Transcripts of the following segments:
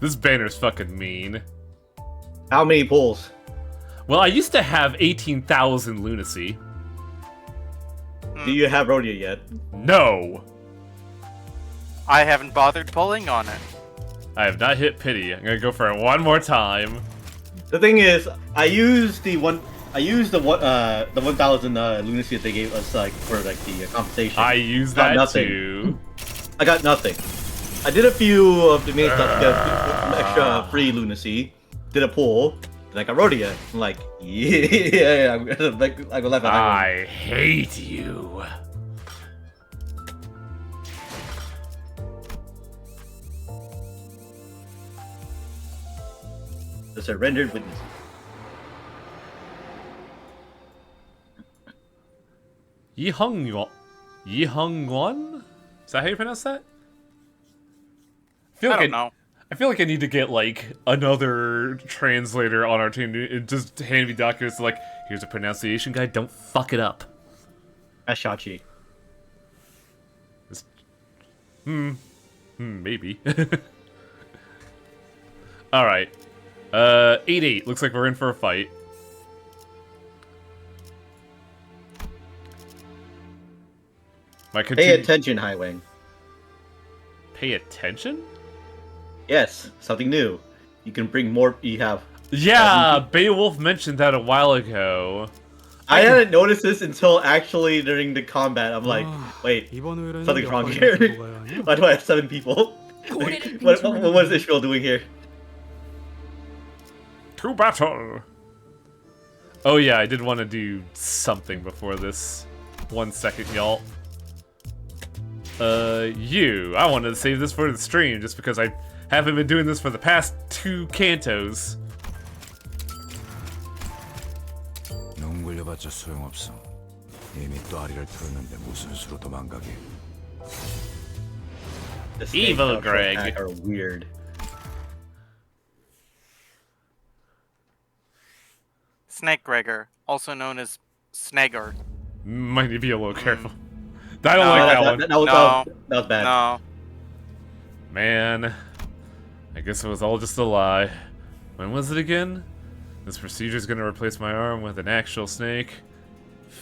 This banner's fucking mean. How many pulls? Well, I used to have 18,000 lunacy. Do you have Rhodia yet? No! I haven't bothered pulling on it. I have not hit pity. I'm gonna go for it one more time. The thing is, I used the 1,000 lunacy that they gave us like for like the compensation. I used that too. I got nothing. I did a few of the main stuff to get extra free lunacy. Did a pull. Then I got Rhodia. I'm like, yeah, I'm gonna go left. I hate you. The surrendered witness. Yihongwon? Is that how you pronounce that? I don't know. I feel like I need to get, like, another translator on our team to just hand me documents like, here's a pronunciation guide, don't fuck it up. Ashachi. Maybe. Alright. 8-8. Looks like we're in for a fight. Pay attention, Highwing. Pay attention? Yes, something new. You can bring more. You have. Yeah, Beowulf mentioned that a while ago. I hadn't noticed this until actually during the combat. I'm like, wait, something's wrong here. Why do I have 7 people? What is Ishmael doing here? To battle! Oh yeah, I did want to do something before this. 1 second, y'all. I wanted to save this for the stream just because I haven't been doing this for the past 2 cantos. 굴려봤자 소용없어. 이미 또아리를 털었는데 무슨 수로 도망가게. Evil Greg are weird. Snake Gregor, also known as Snagger. Might need to be a little careful. I don't like that one. That was bad. No. Man, I guess it was all just a lie. When was it again? This procedure's gonna replace my arm with an actual snake.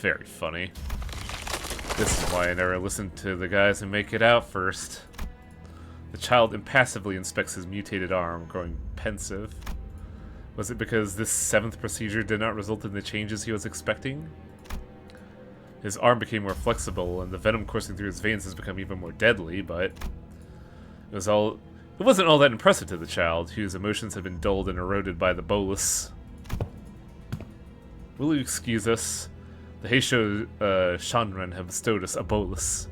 Very funny. This is why I never listen to the guys who make it out first. The child impassively inspects his mutated arm, growing pensive. Was it because this 7th procedure did not result in the changes he was expecting? His arm became more flexible, and the venom coursing through his veins has become even more deadly, but it wasn't all that impressive to the child, whose emotions had been dulled and eroded by the bolus. Will you excuse us? The Heisho Shanren have bestowed us a bolus.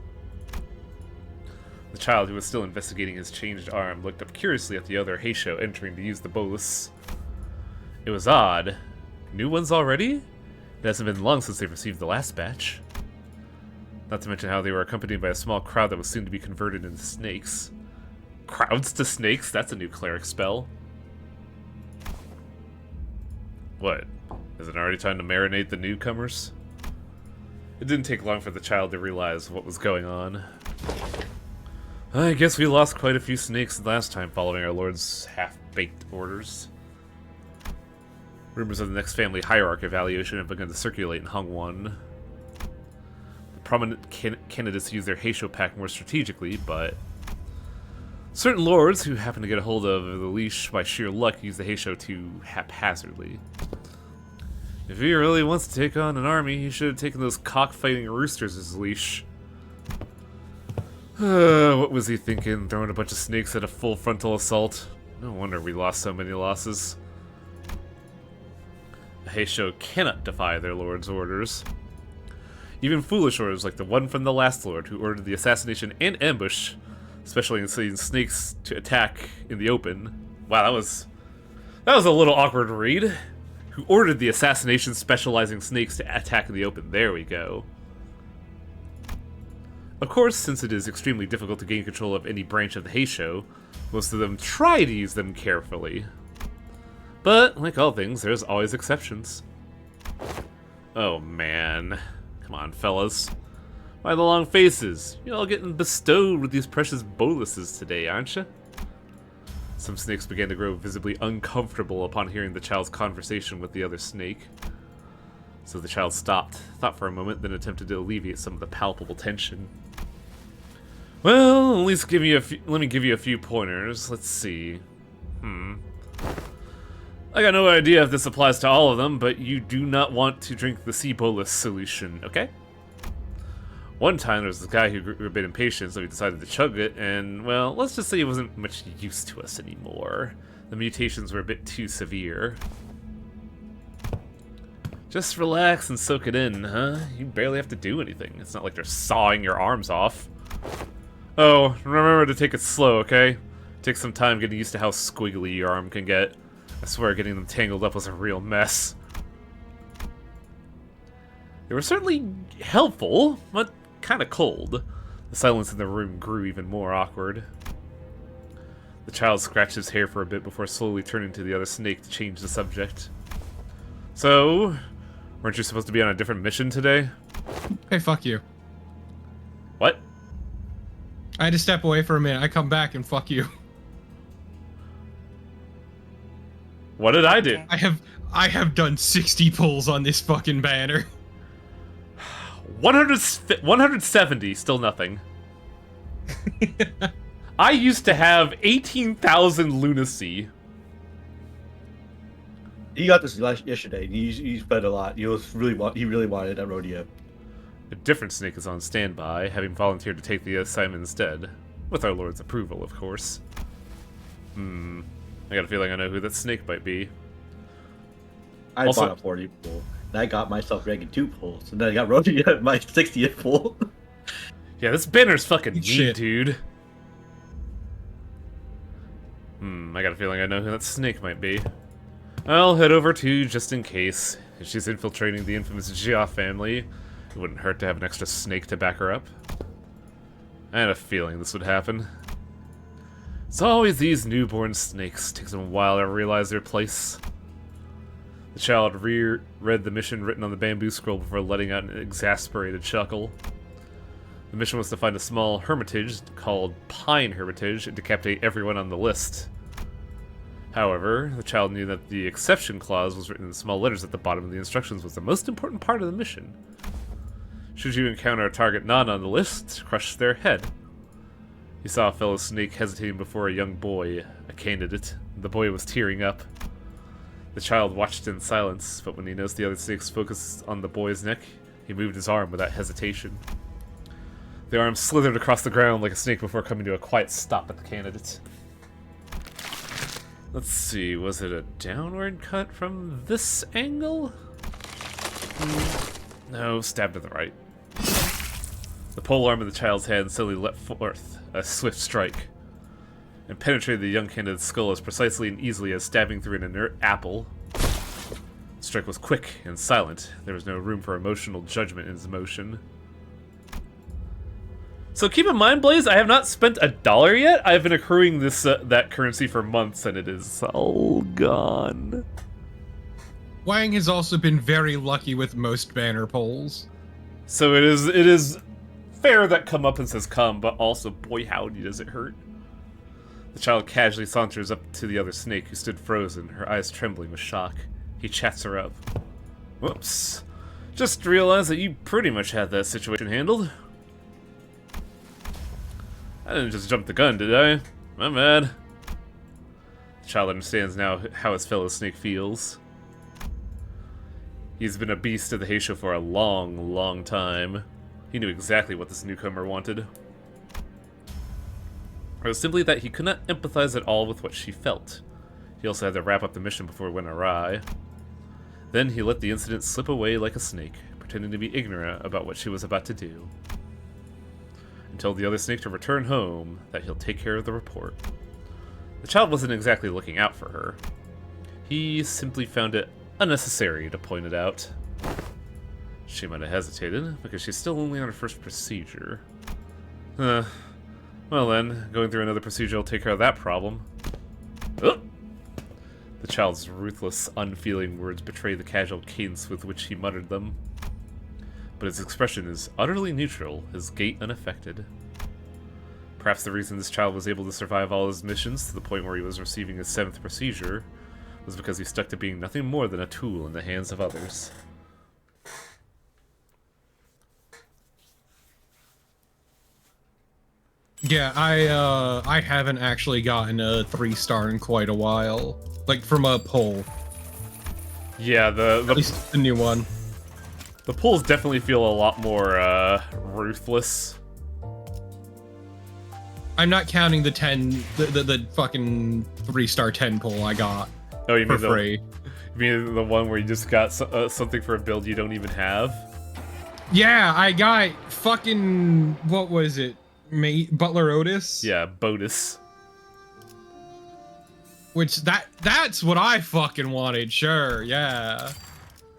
The child, who was still investigating his changed arm, looked up curiously at the other Heisho entering to use the bolus. It was odd. New ones already? It hasn't been long since they've received the last batch. Not to mention how they were accompanied by a small crowd that was soon to be converted into snakes. Crowds to snakes? That's a new cleric spell. What? Is it already time to marinate the newcomers? It didn't take long for the child to realize what was going on. I guess we lost quite a few snakes last time following our lord's half-baked orders. Rumors of the next family hierarchy evaluation have begun to circulate in Hongwon. The prominent candidates use their Heisho pack more strategically, but certain lords who happen to get a hold of the leash by sheer luck use the Heisho too haphazardly. If he really wants to take on an army, he should have taken those cockfighting roosters as leash. What was he thinking, throwing a bunch of snakes at a full frontal assault? No wonder we lost so many losses. The Heisho cannot defy their lord's orders. Even foolish orders like the one from the last lord, who ordered the assassination and ambush, especially in seeing snakes to attack in the open. Wow, that was a little awkward read. Who ordered the assassination specializing snakes to attack in the open. There we go. Of course, since it is extremely difficult to gain control of any branch of the Heisho, most of them try to use them carefully. But, like all things, there's always exceptions. Oh man. Come on, fellas. Why the long faces? You're all getting bestowed with these precious boluses today, aren't you? Some snakes began to grow visibly uncomfortable upon hearing the child's conversation with the other snake. So the child stopped, thought for a moment, then attempted to alleviate some of the palpable tension. Well, at least let me give you a few pointers. Let's see. I got no idea if this applies to all of them, but you do not want to drink the sea bolus solution, okay? One time there was this guy who grew a bit impatient, so he decided to chug it, and, well, let's just say he wasn't much use to us anymore. The mutations were a bit too severe. Just relax and soak it in, huh? You barely have to do anything. It's not like they're sawing your arms off. Oh, remember to take it slow, okay? Take some time getting used to how squiggly your arm can get. I swear getting them tangled up was a real mess. They were certainly helpful, but kind of cold. The silence in the room grew even more awkward. The child scratched his hair for a bit before slowly turning to the other snake to change the subject. So, weren't you supposed to be on a different mission today? Hey, fuck you. What? I had to step away for a minute. I come back and fuck you. What did I do? I have done 60 pulls on this fucking banner. 170, still nothing. I used to have 18,000 lunacy. He got this yesterday. He spent a lot. He really wanted that rodeo. A different snake is on standby, having volunteered to take the assignment instead. With our lord's approval, of course. I got a feeling I know who that snake might be. I Also- bought a 40 pull, and I got myself ranking 2 pulls, and then I got rodeo at my 60th pull. Yeah, this banner's fucking mean, Shit. dude. I got a feeling I know who that snake might be. I'll head over too, just in case. If she's infiltrating the infamous Jia family, it wouldn't hurt to have an extra snake to back her up. I had a feeling this would happen. It's always these newborn snakes. Takes them a while to realize their place. The child reread the mission written on the bamboo scroll before letting out an exasperated chuckle. The mission was to find a small hermitage called Pine Hermitage and decapitate everyone on the list. However, the child knew that the exception clause was written in small letters at the bottom of the instructions was the most important part of the mission. Should you encounter a target not on the list, crush their head. He saw a fellow snake hesitating before a young boy, a candidate. The boy was tearing up. The child watched in silence, but when he noticed the other snakes focused on the boy's neck, he moved his arm without hesitation. The arm slithered across the ground like a snake before coming to a quiet stop at the candidate. Let's see, was it a downward cut from this angle? No, stabbed to the right. The pole arm of the child's hand suddenly let forth a swift strike, and penetrated the young candidate's skull as precisely and easily as stabbing through an inert apple. The strike was quick and silent. There was no room for emotional judgment in his motion. So keep in mind, Blaze, I have not spent $1 yet. I've been accruing this that currency for months, and it is all gone. Wang has also been very lucky with most banner polls. So it is fair that comeuppance has come, but also, boy howdy does it hurt. The child casually saunters up to the other snake, who stood frozen, her eyes trembling with shock. He chats her up. Whoops. Just realized that you pretty much had that situation handled. I didn't just jump the gun, did I? My bad. The child understands now how his fellow snake feels. He's been a beast of the Heisho for a long, long time. He knew exactly what this newcomer wanted. It was simply that he could not empathize at all with what she felt. He also had to wrap up the mission before it went awry. Then he let the incident slip away like a snake, pretending to be ignorant about what she was about to do. Until the other snake to return home, that he'll take care of the report. The child wasn't exactly looking out for her. He simply found it unnecessary to point it out. She might have hesitated, because she's still only on her first procedure. Well then, going through another procedure will take care of that problem. Ugh! The child's ruthless, unfeeling words betray the casual cadence with which he muttered them. But his expression is utterly neutral, his gait unaffected. Perhaps the reason this child was able to survive all his missions to the point where he was receiving his 7th procedure was because he stuck to being nothing more than a tool in the hands of others. Yeah, I haven't actually gotten a 3-star in quite a while. Like, from a poll. Yeah, At least the new one. the pulls definitely feel a lot more ruthless. I'm not counting the 10, the fucking 3-star 10 pull I got Oh, you for mean free. You mean the one where you just got something for a build you don't even have? Yeah, I got fucking, what was it? Butler Otis? Yeah, Bodus. Which, that's what I fucking wanted, sure, yeah.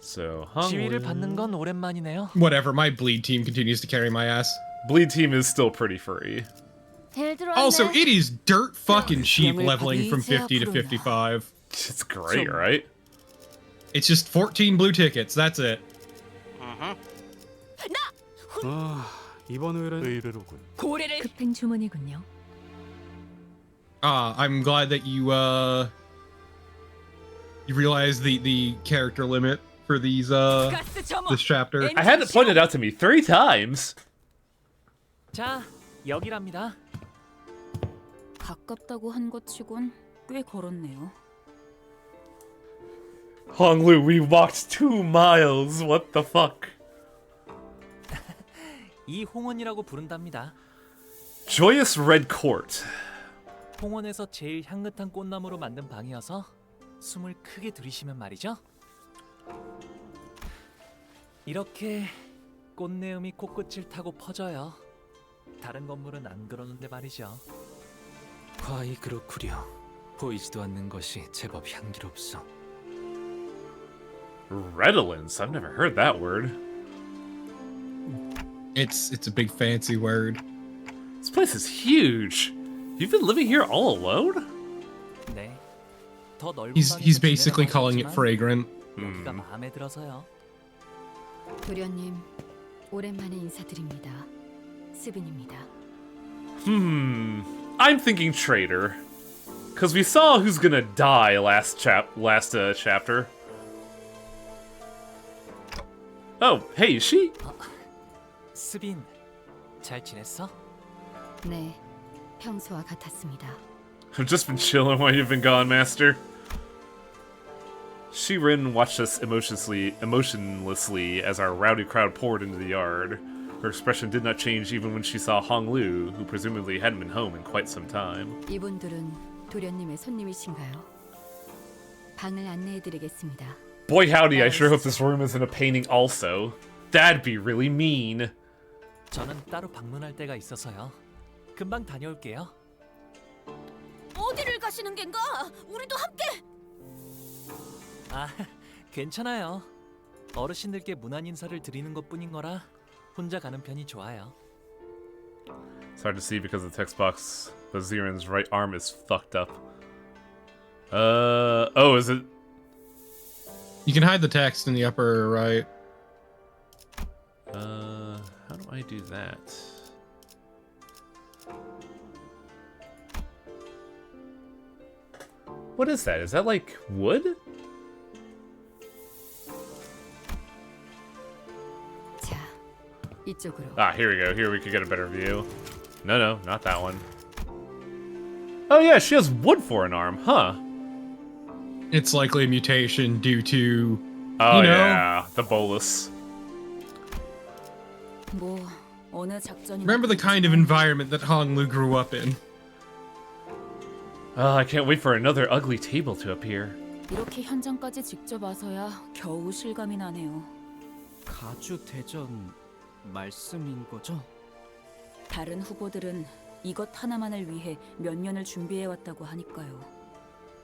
So, 지위를 받는 건 오랜만이네요. Whatever, my bleed team continues to carry my ass. Bleed team is still pretty free. Also, it is dirt fucking cheap leveling from 50 to 55. It's great, right? It's just 14 blue tickets, that's it. 이번 의뢰로군. 급행 주문이군요. I'm glad that you realize the character limit for these this chapter. I had it pointed out to me 3 times. 자, 여기랍니다. 가깝다고 한 것 치곤 꽤 걸었네요. Honglu, we walked 2 miles. What the fuck? 이 홍원이라고 부른답니다. Joyous Red Court. 홍원에서 제일 향긋한 꽃나무로 만든 방이어서 숨을 크게 들이쉬면 말이죠. 이렇게 꽃내음이 코끝을 타고 퍼져요. 다른 건물은 안 그러는데 말이죠. 과히 그렇구려. 보이지도 않는 것이 제법 향기롭소. Redolence? I've never heard that word. It's a big fancy word. This place is huge. You've been living here all alone? 네. 더 넓은 He's 방에서 basically 지내라고 calling it 하지만 fragrant. 여기가 마음에 들어서요. 도련님, 오랜만에 인사드립니다. 스빈입니다. I'm thinking traitor. Cause we saw who's gonna die last chapter. Oh, hey, is she? 스빈, 잘 지냈어? 네, 평소와 같았습니다. I've just been chilling while you've been gone, Master. She ran and watched us emotionlessly as our rowdy crowd poured into the yard. Her expression did not change even when she saw Hong Lu, who presumably hadn't been home in quite some time. 이분들은 도련님의 손님이신가요? 방을 안내해드리겠습니다. Boy howdy, I sure hope this room isn't a painting also. That'd be really mean. 저는 따로 방문할 때가 있어서요. 금방 다녀올게요. 어디를 가시는 겐가? 우리도 함께! 아, 괜찮아요. 어르신들께 문안 인사를 드리는 것뿐인 거라 혼자 가는 편이 좋아요. It's hard to see because the text box, but Ziren's right arm is fucked up. Oh, is it? You can hide the text in the upper right. How do I do that? What is that? Is that like wood? 자, 이쪽으로. Ah, here we go. Here we could get a better view. No, not that one. Oh yeah, she has wood for an arm, huh? It's likely a mutation due to, Oh you know, yeah, the bolus. 뭐 어느 작전이 remember the kind of environment that Hong Lu grew up in. I can't wait for another ugly table to appear. 이렇게 현장까지 직접 와서야 겨우 실감이 나네요. 가주 대전 말씀인 거죠? 다른 후보들은 이것 하나만을 위해 몇 년을 준비해 왔다고 하니까요.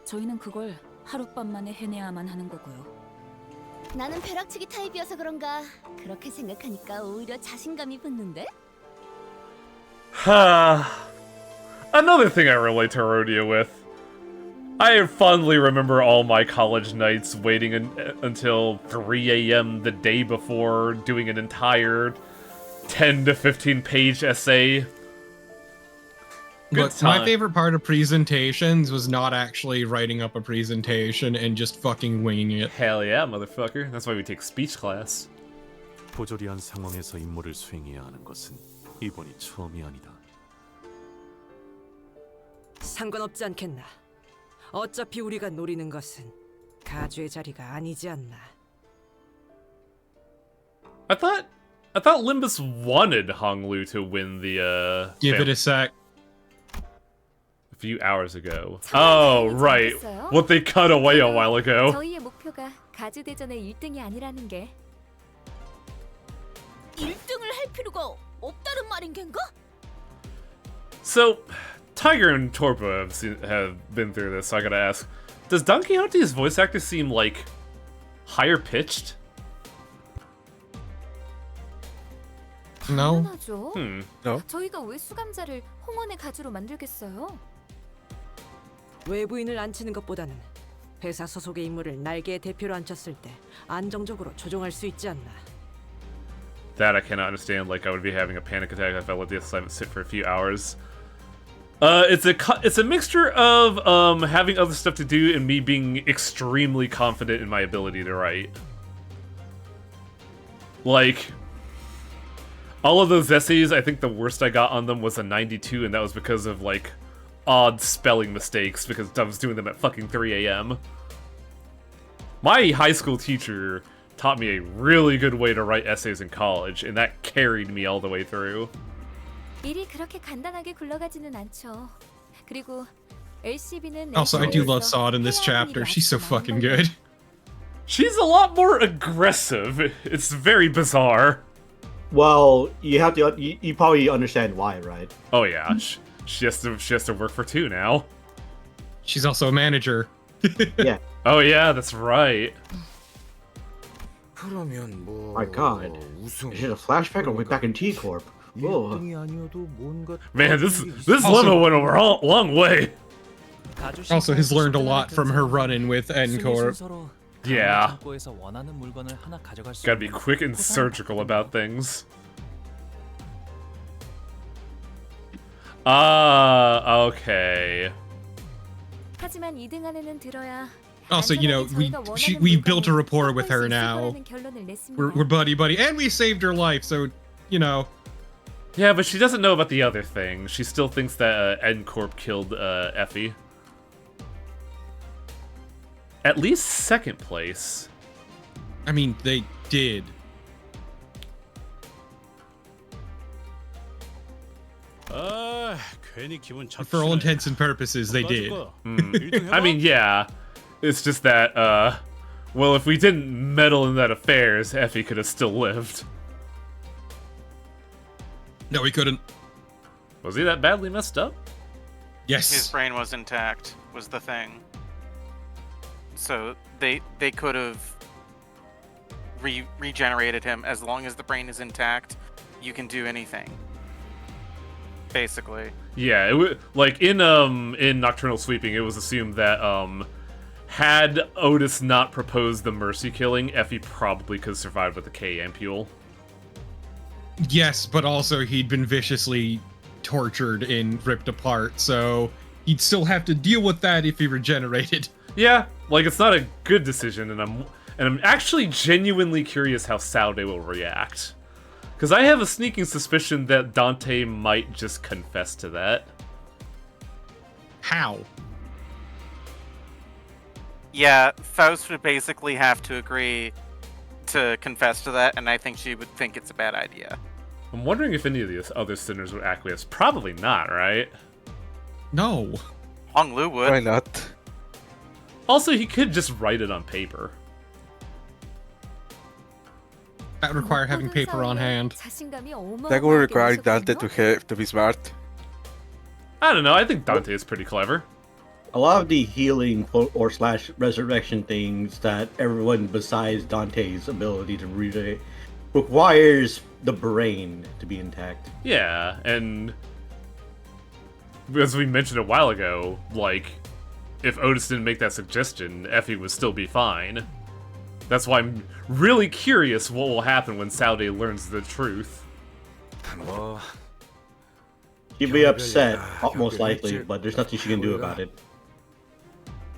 저희는 그걸 하룻밤 만에 해내야만 하는 거고요. 나는 벼락치기 타입이어서 그런가 그렇게 생각하니까 오히려 자신감이 붙는데? Another thing I relate to Rhodia with. I fondly remember all my college nights waiting until 3 a.m. the day before doing an entire 10 to 15 page essay But my favorite part of presentations was not actually writing up a presentation and just fucking winging it. Hell yeah, motherfucker. That's why we take speech class. 부조리한 상황에서 임무를 수행해야 하는 것은 이번이 처음이 아니다. 상관없지 않겠나. 어차피 우리가 노리는 것은 가주의 자리가 아니지 않나. I thought Limbus wanted Honglu to win the Give it a sec. a few hours ago. Oh, right. What they cut away a while ago. 저희의 목표가 가주 대전의 1등이 아니라는 게 1등을 할 필요가 없다는 말인 겐가? So, Tiger and Torpo have been through this, so I gotta ask, does Don Quixote's voice actor seem, like, higher pitched? No. 당연하죠. No. 저희가 왜 수감자를 홍원의 가주로 만들겠어요? 외부인을 앉히는 것보다는 회사 소속의 인물을 날개의 대표로 앉혔을 때 안정적으로 조종할 수 있지 않나. That I cannot understand. Like, I would be having a panic attack if I let the assignment sit for a few hours. It's a mixture of having other stuff to do and me being extremely confident in my ability to write. Like, all of those essays, I think the worst I got on them was a 92, and that was because of, like, odd spelling mistakes, because I was doing them at fucking 3 a.m. My high school teacher taught me a really good way to write essays in college, and that carried me all the way through. 일이 그렇게 간단하게 굴러가지는 않죠. 그리고 LCB는 Also, I do love Sod in this chapter. She's so fucking good. She's a lot more aggressive. It's very bizarre. Well, you have to. You probably understand why, right? Oh yeah, she has to work for 2 now. She's also a manager. Yeah. Oh yeah, that's right. My God, is it a flashback or way back in T Corp? Whoa. Man, this level went over a long way. Also, has learned a lot from her run-in with N Corp. Yeah. Gotta be quick and surgical about things. Okay. 하지만 2등 안에는 들어야 Also, you know, we built a rapport with her now. We're buddy, and we saved her life, so, you know. Yeah, but she doesn't know about the other thing. She still thinks that N Corp killed Effie. At least 2nd place. I mean, they did. For all intents and purposes, they did. I mean, yeah. It's just that, well, if we didn't meddle in that affairs, Effie could have still lived. No, he couldn't. Was he that badly messed up? Yes. His brain was intact, was the thing. So they could have regenerated him. As long as the brain is intact, you can do anything. Basically. Yeah, like in Nocturnal Sweeping, it was assumed that had Otis not proposed the mercy killing, Effie probably could have survived with the K ampule. Yes, but also he'd been viciously tortured and ripped apart, so he'd still have to deal with that if he regenerated. Yeah, like it's not a good decision, and I'm actually genuinely curious how Saude will react. Because I have a sneaking suspicion that Dante might just confess to that. How? Yeah, Faust would basically have to agree to confess to that, and I think she would think it's a bad idea. I'm wondering if any of the other sinners would acquiesce. Probably not, right? No. Hong Lu would. Why not? Also, he could just write it on paper. That would require having paper on hand. That would require Dante to be smart. I don't know, I think Dante is pretty clever. A lot of the healing or slash resurrection things that everyone besides Dante's ability to read requires the brain to be intact. Yeah, and as we mentioned a while ago, like, if Otis didn't make that suggestion, Effie would still be fine. That's why I'm really curious what will happen when Saude learns the truth. She'd be upset, most likely, but there's nothing she can do about it.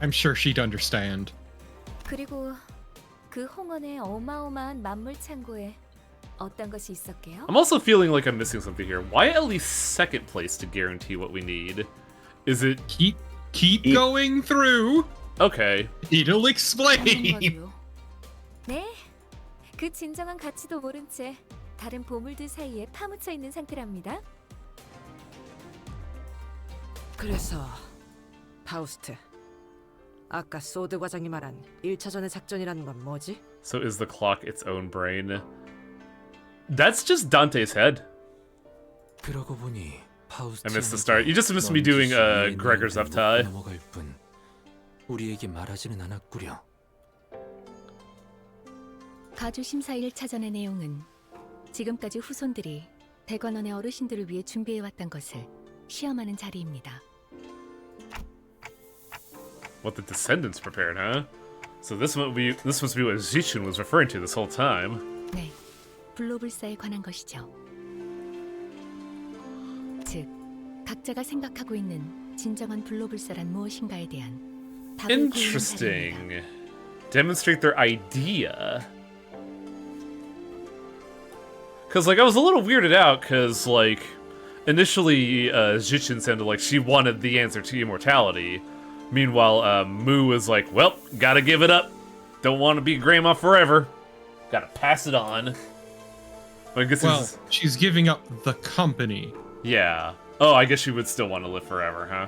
I'm sure she'd understand. 그리고 그 홍원의 어마어마한 만물 창고에 어떤 것이 있었게요? I'm also feeling like I'm missing something here. Why at least second place to guarantee what we need? Is it... Keep going through. Okay. It'll explain. 네, 그 진정한 가치도 모른 채 다른 보물들 사이에 파묻혀 있는 상태랍니다. 그래서 파우스트, 아까 소드 과장이 말한 1차전의 작전이라는 건 뭐지? So is the clock its own brain? That's just Dante's head. 그러고 보니 I missed the start. You just missed me doing Gregor's up tie. 넘어갈 뿐 우리에게 말하지는 않았구려. 가주 심사 1차전의 내용은 지금까지 후손들이 대관원의 어르신들을 위해 준비해왔던 것을 시험하는 자리입니다. What the descendants prepared, huh? So this must be what Zichun was referring to this whole time. 네, 불로불사에 관한 것이죠. 즉, 각자가 생각하고 있는 진정한 불로불사란 무엇인가에 대한 답을 고르는 자리입니다. Interesting. Demonstrate their idea. Cause like I was a little weirded out, cause like initially Zichun sounded like she wanted the answer to immortality. Meanwhile, Mu was like, well, gotta give it up. Don't want to be grandma forever. Gotta pass it on. But I guess she's giving up the company. Yeah. Oh, I guess she would still want to live forever, huh?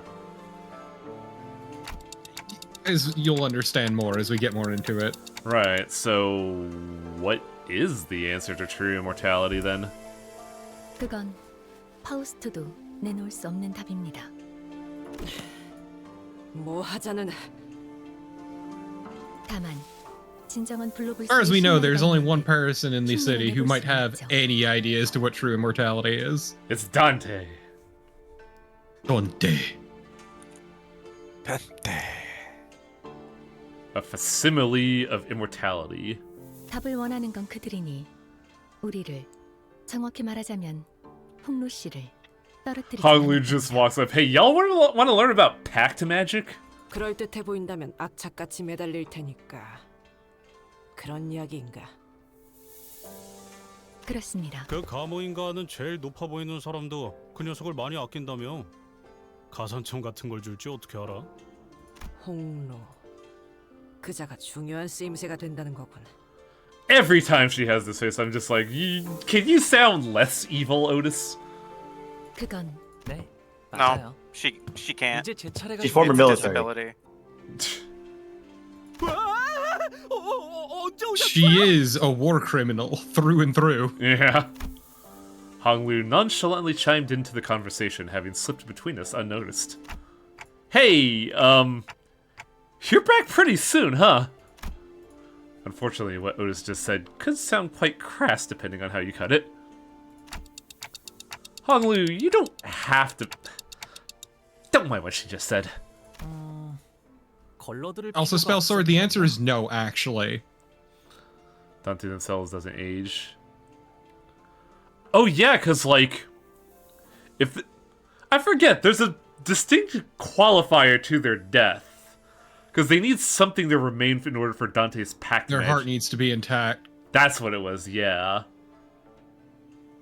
As you'll understand more as we get more into it. Right, so what is the answer to true immortality then? 그건 파우스트도 내놓을 수 없는 답입니다. 뭐 하자는. 다만 진정한 불로불사. As far as we know, there's only one person in the city who might have any idea as to what true immortality is. It's Dante. Dante. A facsimile of immortality. 답을 원하는 건 그들이니 우리를, 정확히 말하자면 홍루 씨를 떨어뜨리지. Honglu just walks up. Hey, y'all want to learn about pact magic? 그럴듯해 보인다면 악착같이 매달릴 테니까. 그런 이야기인가? 그렇습니다. 그 가모인가는 제일 높아 보이는 사람도 그 녀석을 많이 아낀다며. 가산점 같은 걸 줄지 어떻게 알아? 홍로. 그자가 중요한 쓰임새가 된다는 거군. Every time she has this face, I'm just like, can you sound less evil, Otis? 그건 네. No, she can't. 이제 제 차례가 She's former It's a military. disability. She is a war criminal through and through. Yeah. Honglu nonchalantly chimed into the conversation, having slipped between us unnoticed. Hey, you're back pretty soon, huh? Unfortunately, what Otis just said could sound quite crass depending on how you cut it. Honglu, you don't have to... Don't mind what she just said. Also, spell sword, the answer is no, actually. Dante themselves doesn't age. Oh yeah, because like... I forget, there's a distinct qualifier to their death. Because they need something to remain in order for Dante's pact Their magic. heart needs to be intact. That's what it was, yeah.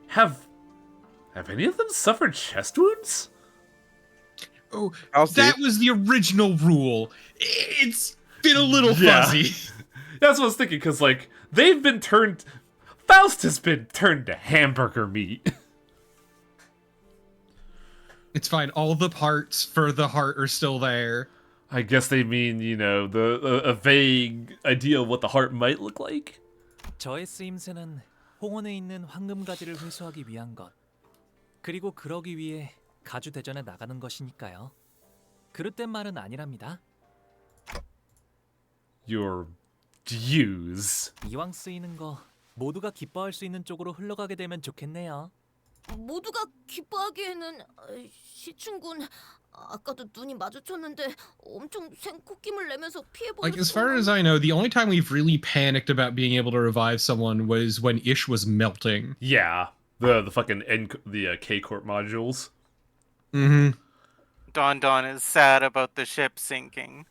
Have any of them suffered chest wounds? Oh, that was the original rule. It's been a little fuzzy. That's what I was thinking, because, like, they've been turned... Faust has been turned to hamburger meat. It's fine. All the parts for the heart are still there. I guess they mean, you know, a vague idea of what the heart might look like? 저의 쓰임새는 홍원에 있는 황금가지를 회수하기 위한 것. 그리고 그러기 위해 가주 대전에 나가는 것이니까요. 그릇된 말은 아니랍니다. Your dues. 이왕 쓰이는 거 모두가 기뻐할 수 있는 쪽으로 흘러가게 되면 좋겠네요. 모두가 기뻐하기에는 시춘군 아까도 눈이 마주쳤는데 엄청 생콧김을 내면서 피해보는. Like, as far as I know, the only time we've really panicked about being able to revive someone was when Ish was melting. Yeah, the fucking K Corp modules. Mm-hmm. Don is sad about the ship sinking.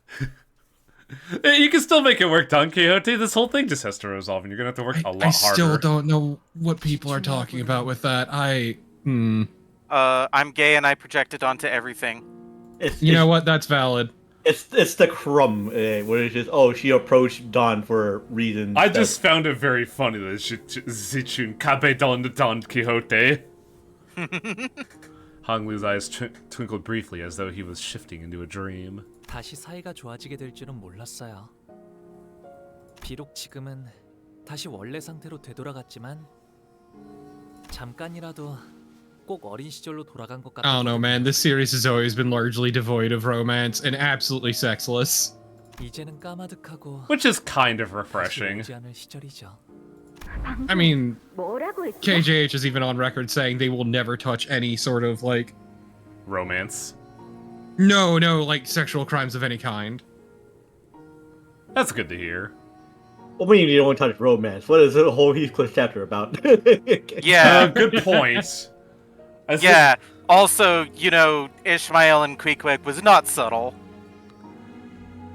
You can still make it work, Don Quixote. This whole thing just has to resolve, and you're gonna have to work a lot harder. I still don't know what people are talking about with that. I'm gay and I projected onto everything. You know what? That's valid. It's the crumb where it's just she approached Don for reasons. I just found it very funny that Zichun Cabe Don Quixote. Hong Lu's eyes twinkled briefly as though he was shifting into a dream. 다시 사이가 좋아지게 될 줄은 몰랐어요. 비록 지금은 다시 원래 상태로 되돌아갔지만 잠깐이라도 꼭 어린 시절로 돌아간 것 같아. I don't know, man. This series has always been largely devoid of romance and absolutely sexless. 이제는 까마득하고 Which is kind of refreshing. 오지 않을 시절이죠. I mean, KJH is even on record saying they will never touch any sort of, like... romance? No, like, sexual crimes of any kind. That's good to hear. What do you mean you don't want to touch romance? What is the whole Heathcliff chapter about? Yeah. Good point. Yeah. Also, Ishmael and Queequeg was not subtle.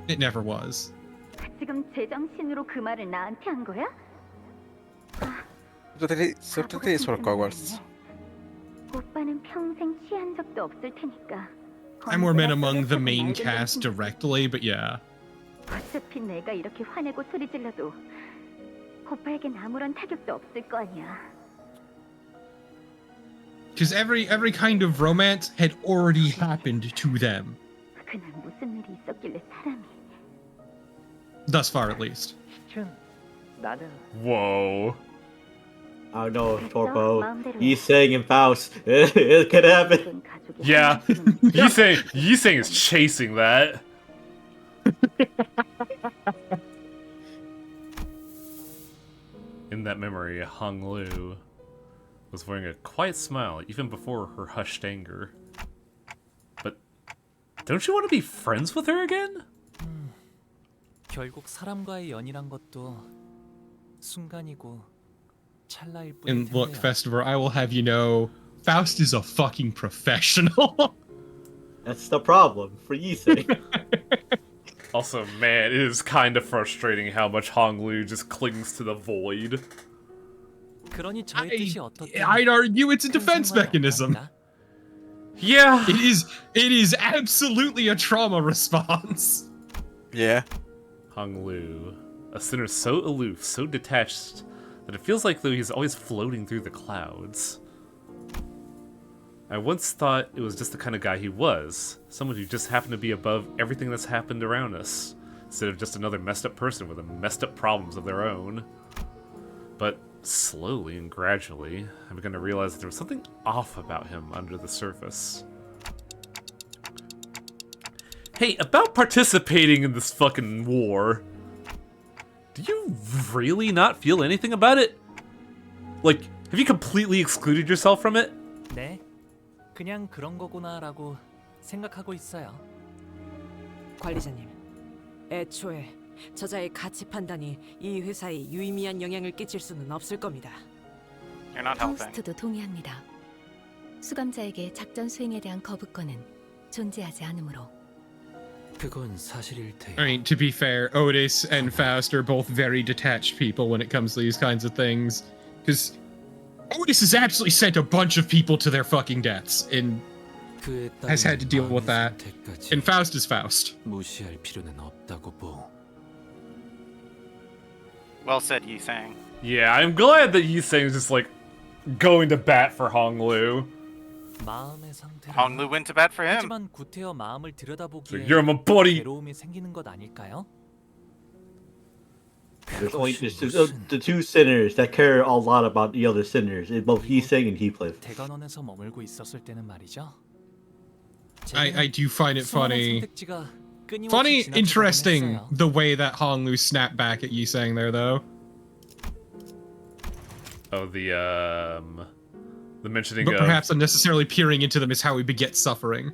It never was. 지금 제정신으로 그 말을 나한테 한 거야? Certainly sort of cowards. 오빠는 평생 취한 적도 없을 테니까. I'm more meant among the main cast directly, but yeah. 어차피 내가 이렇게 화내고 소리 질러도 오빠에겐 아무런 타격도 없을 거 아니야. Because every kind of romance had already happened to them. 그날 무슨 일이 있었길래 사람이. Thus far, at least. Whoa. I don't know, Torpo. He's saying in Faust. It could happen. Yeah. Yiseng is chasing that. In that memory, Hong Lu was wearing a quiet smile even before her hushed anger. But don't you want to be friends with her again? 결국 사람과의 연이란 것도 순간이고 찰나일 뿐일 And look, 텐데요. Festival, I will have you know, Faust is a fucking professional. That's the problem for Yisei. Also, man, it is kind of frustrating how much Hong Lu just clings to the void. 그러니 저의 뜻이 어떻든 I'd argue it's a defense mechanism. Yeah. It is absolutely a trauma response. Yeah. Hong Lu, a sinner so aloof, so detached, that it feels like though he's always floating through the clouds. I once thought it was just the kind of guy he was, someone who just happened to be above everything that's happened around us, instead of just another messed up person with messed up problems of their own. But slowly and gradually, I began to realize that there was something off about him under the surface. Hey, about participating in this fucking war, do you really not feel anything about it? Like, have you completely excluded yourself from it? 네, 그냥 그런 거구나라고 생각하고 있어요. 관리자님, 애초에 저자의 가치 판단이 이 회사에 유의미한 영향을 끼칠 수는 없을 겁니다. You're not helping. 파우스트도 동의합니다. 수감자에게 작전 수행에 대한 거부권은 존재하지 않으므로. 그건 사실일 테요. I mean, to be fair, Otis and Faust are both very detached people when it comes to these kinds of things. Because Otis has absolutely sent a bunch of people to their fucking deaths and has had to deal with that. And Faust is Faust. 무시할 필요는 없다고 보. Well said, Yisang. Yeah, I'm glad that Yiseng is just like going to bat for Hong Lu. 마음의 상태로 Hong Lu went to bat for him. 하지만 구태여 마음을 들여다보기에 You're my buddy. 괴로움이 생기는 것 아닐까요? There's only the two sinners that care a lot about the other sinners, both Yiseng and Heathcliff. 대관원에서 머물고 있었을 때는 말이죠. I do find it funny. 선택지가 끊임없이 Funny, 지나치곤 interesting, 했어요. the way that Hong Lu snapped back at Yiseng there, though. Oh, the mentioning But of... perhaps unnecessarily peering into them is how we beget suffering.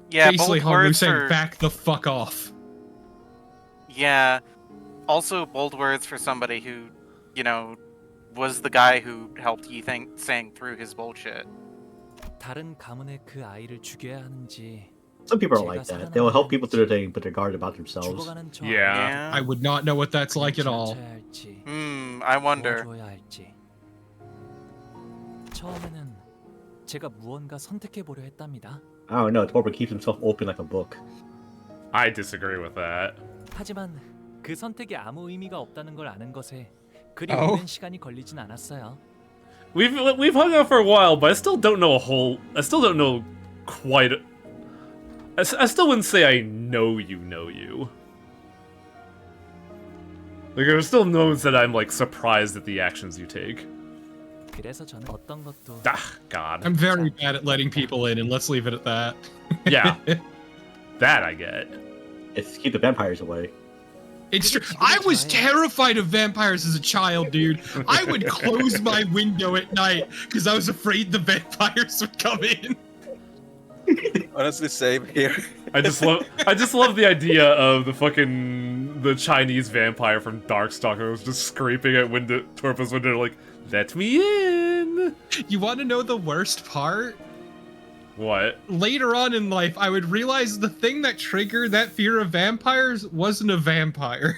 Yeah, Basically, bold Hong Lu words saying, for... back the fuck off. Yeah. Also, bold words for somebody who, was the guy who helped Yisang through his bullshit. 다른 가문의 그 아이를 죽여야 하는지. Some people are like that. They'll help people through their thing, but they're guarded about themselves. Yeah. I would not know what that's like at all. I wonder. 도와줘야 할지. 처음에는 제가 무언가 선택해 보려 했답니다. I don't know. Torber keeps himself open like a book. I disagree with that. 하지만 그 선택이 아무 의미가 없다는 걸 아는 것에 그리 Oh. 오랜 시간이 걸리진 않았어요. We've hung out for a while, but I still don't know quite. I still wouldn't say I know you. Like there's still moments that I'm like surprised at the actions you take. 그래서 저는 어떤 것도 God. I'm very bad at letting people in, and let's leave it at that. Yeah. That I get. It's to keep the vampires away. It's true. I was terrified of vampires as a child, dude. I would close my window at night because I was afraid the vampires would come in. Honestly, same here. I just love the idea of the Chinese vampire from Darkstalker was just scraping at Torpa's window like, let me in. You want to know the worst part? What? Later on in life, I would realize the thing that triggered that fear of vampires wasn't a vampire.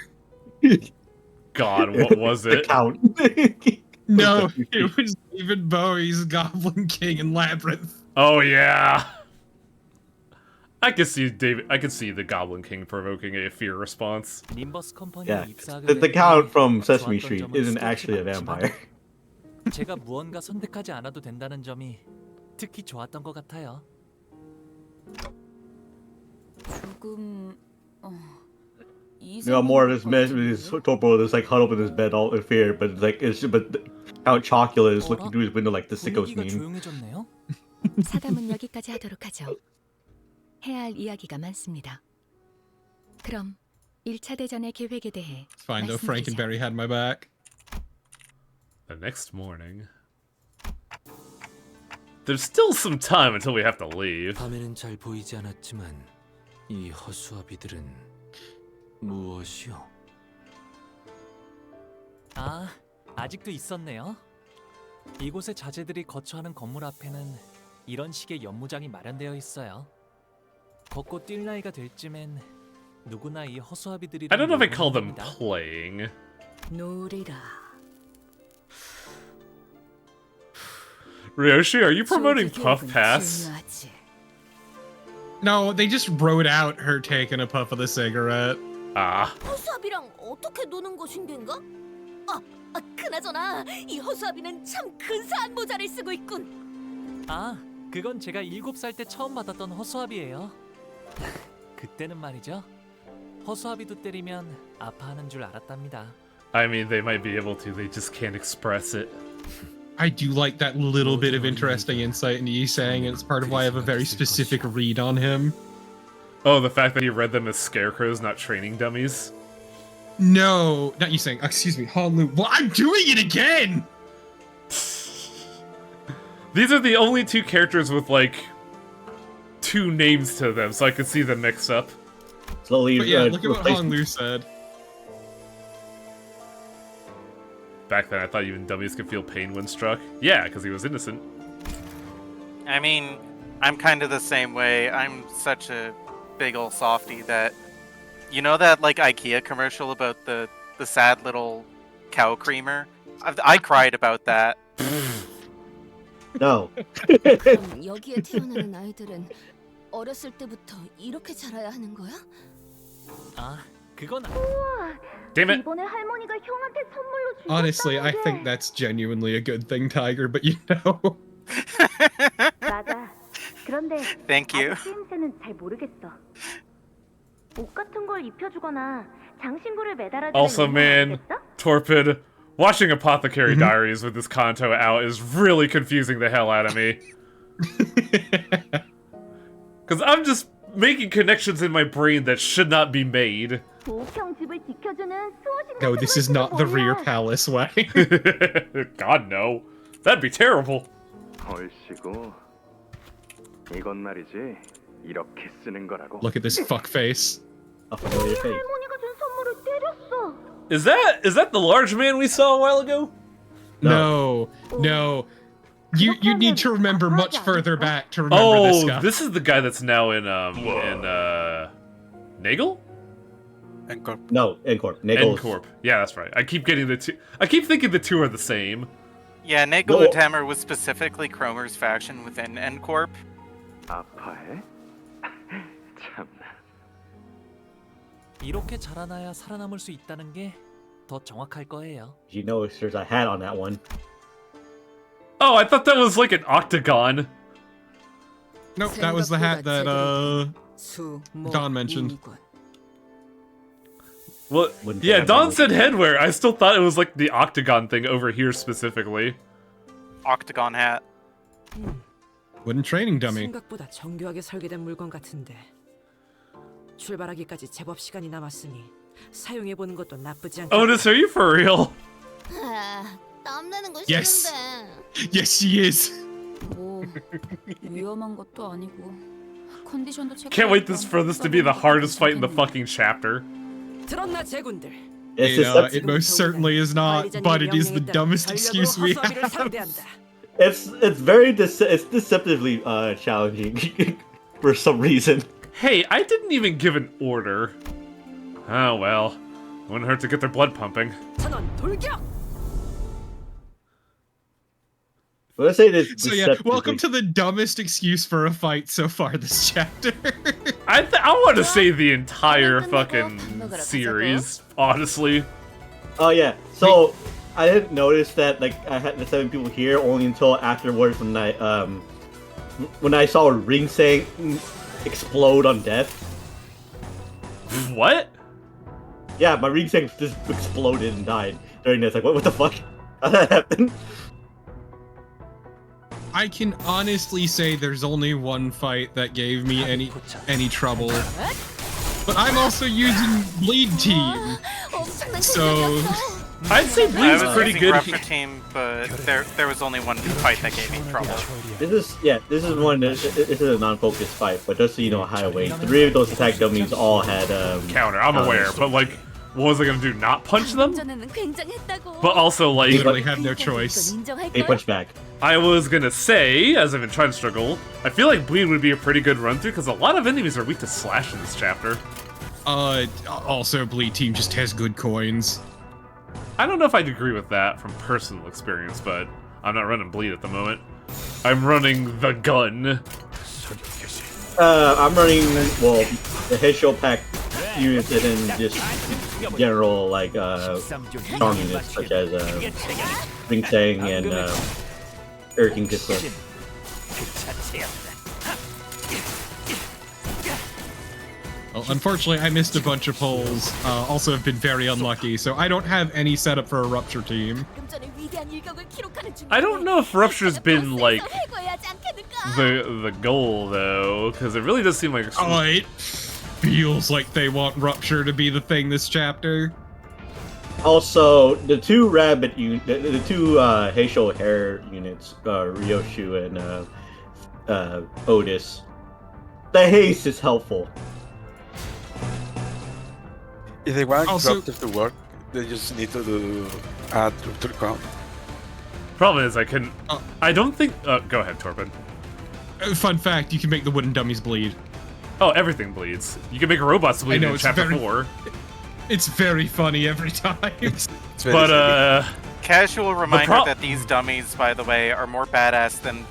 God, what was it? The Count. No, it was David Bowie's Goblin King in Labyrinth. Oh yeah. I could see the Goblin King provoking a fear response. Limbus Company Yeah, 입사하게 the 된 Count from 좋았던 Sesame Street 점은 isn't 스케치 actually a 같지만 vampire. 제가 무언가 선택하지 않아도 된다는 점이 특히 좋았던 것 같아요. 조금 You know, more of this mess with his Torpo that's like huddled up in his bed all in fear, but Count Chocula is looking through his window like the sickos 분위기가 meme. 조용해졌네요. 사담은 여기까지 하도록 하죠. 해야 할 이야기가 많습니다. 그럼 1차 대전의 계획에 대해 It's fine though, Frankenberry had my back. The next morning. There's still some time until we have to leave. 밤에는 잘 보이지 않았지만 이 허수아비들은 무엇이요? 아, 아직도 있었네요. 이곳의 자재들이 거처하는 건물 앞에는 이런 식의 연무장이 마련되어 있어요. 걷고 뛸 나이가 될 쯤엔 누구나 이 허수아비들이 I don't know if I call them playing. 놀이라. Ryoshi, are you promoting Puff Pass? No, they just wrote out her taking a puff of the cigarette. Ah. 허수아비랑 어떻게 노는 것인겐가? 그나저나 이 허수아비는 참 근사한 모자를 쓰고 있군. 아, 그건 제가 7살 때 처음 받았던 허수아비예요. 그때는 말이죠. 허수아비도 때리면 아파하는 줄 알았답니다. I mean, they might be able to, they just can't express it. I do like that little bit of interesting insight into Yisang, and it's part of why I have a very specific read on him. Oh, the fact that he read them as scarecrows, not training dummies? No, not Yisang, excuse me, Hanlu. Well, I'm doing it again! These are the only two characters with, like, 2 names to them, so I could see the mix-up. Slowly, but yeah, look at what Hanlu said. Back then, I thought even dummies could feel pain when struck. Yeah, because he was innocent. I mean, I'm kind of the same way. I'm such a big ol' softy that... You know that, like, IKEA commercial about the sad little cow creamer? I cried about that. No. 그럼 여기에 태어나는 아이들은 어렸을 때부터 이렇게 자라야 하는 거야? 아, 그건 Damn it. 이번에 할머니가 형한테 선물로 준 Honestly, I think that's genuinely a good thing, Tiger, but you know. 맞아. 그런데 Thank you. 아직 쓰임새는 잘 모르겠어. 옷 같은 걸 입혀주거나 장신구를 매달아주는 Also, man, Torpid, watching Apothecary Diaries with this Kanto out is really confusing the hell out of me. Because I'm just making connections in my brain that should not be made. No, this is not the rear palace way. God, no. That'd be terrible. 얼씨구. 이건 말이지. 이렇게 쓰는 거라고. Look at this fuckface. 할머니가 준 선물을 때렸어. Is that the large man we saw a while ago? No. You need to remember much further back to remember this guy. Oh, this is the guy that's now in Nagel? Encorp. No, Encorp. Nagel's... Encorp. Yeah, that's right. I keep getting the two. I keep thinking the two are the same. Yeah, Nagelhammer was specifically Cromer's faction within Encorp. 아파해? 참나. 이렇게 자라나야 살아남을 수 있다는 게 더 정확할 거예요. You notice there's a hat on that one. Oh, I thought that was like an octagon. Nope, that was the hat that Don mentioned. Well, yeah, Don said headwear. I still thought it was like the octagon thing over here specifically. Octagon hat. Wooden training dummy. 생각보다 정교하게 설계된 물건 같은데. 출발하기까지 제법 시간이 남았으니 사용해 보는 것도 나쁘지 않겠다. Otis, are you for real? 땀내는 거 Yes. 싫은데. Yes, she is. 뭐 위험한 것도 아니고 컨디션도 체크. Can't wait for this to be the hardest fight in the fucking chapter. 들었나 제군들? It most certainly is not, but it is the dumbest excuse we have. It's very it's deceptively challenging for some reason. Hey, I didn't even give an order. Oh well, wouldn't hurt to get their blood pumping. Let's say this. So yeah, welcome to the dumbest excuse for a fight so far this chapter. I want to say the entire fucking series, honestly. Oh yeah, so I didn't notice that like I had the 7 people here only until afterwards when I saw a ring saying explode on death. What? Yeah, my ring saying just exploded and died during this. Like, what the fuck? How did that happen? I can honestly say there's only one fight that gave me any trouble. But I'm also using Bleed Team. So I'd say Bleed's pretty good. Rupture Team, but there was only one fight that gave me trouble. This is one. This is a non-focused fight, but just so you know, highway. 3 of those attack dummies all had counter. I'm aware, but like, what was I gonna do? Not punch them? But also like, literally have no choice. They punch back. I was gonna say, as I've been trying to struggle, I feel like Bleed would be a pretty good run through because a lot of enemies are weak to slash in this chapter. Also Bleed Team just has good coins. I don't know if I'd agree with that from personal experience, but I'm not running Bleed at the moment. I'm running the gun. I'm running, well, the Headshot Pack units and then just general, like, charm units, such as Ring Tang and Air King Pistol. Well, unfortunately, I missed a bunch of pulls. Also have been very unlucky, so I don't have any setup for a Rupture Team. I don't know if Rupture's been, like, the goal, though, because it really does seem like... Oh, it feels like they want Rupture to be the thing this chapter. Also, the 2 rabbit units, the 2 Heisho hair units, Ryoshu and Otis, the haste is helpful. If they want Rupture to work, they just need to add Rupture count. Problem is, I couldn't... I don't think... go ahead, Torben. Fun fact, you can make the wooden dummies bleed. Oh, everything bleeds. You can make robots bleed in chapter 4. It's very funny every time. But, Casual reminder that these dummies, by the way, are more badass than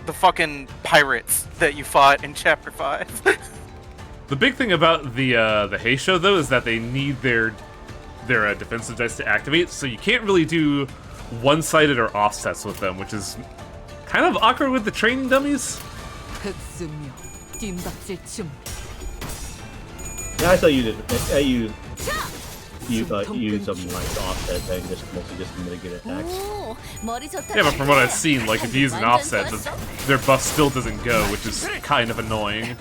the fucking pirates that you fought in chapter 5. The big thing about the Heisho, though, is that they need their defensive dice to activate, so you can't really do one-sided or offsets with them, which is kind of awkward with the training dummies. Yeah, I saw you did. You use them like offset and mostly just mitigate attacks. Yeah, but from what I've seen, like if you use an offset, their buff still doesn't go, which is kind of annoying.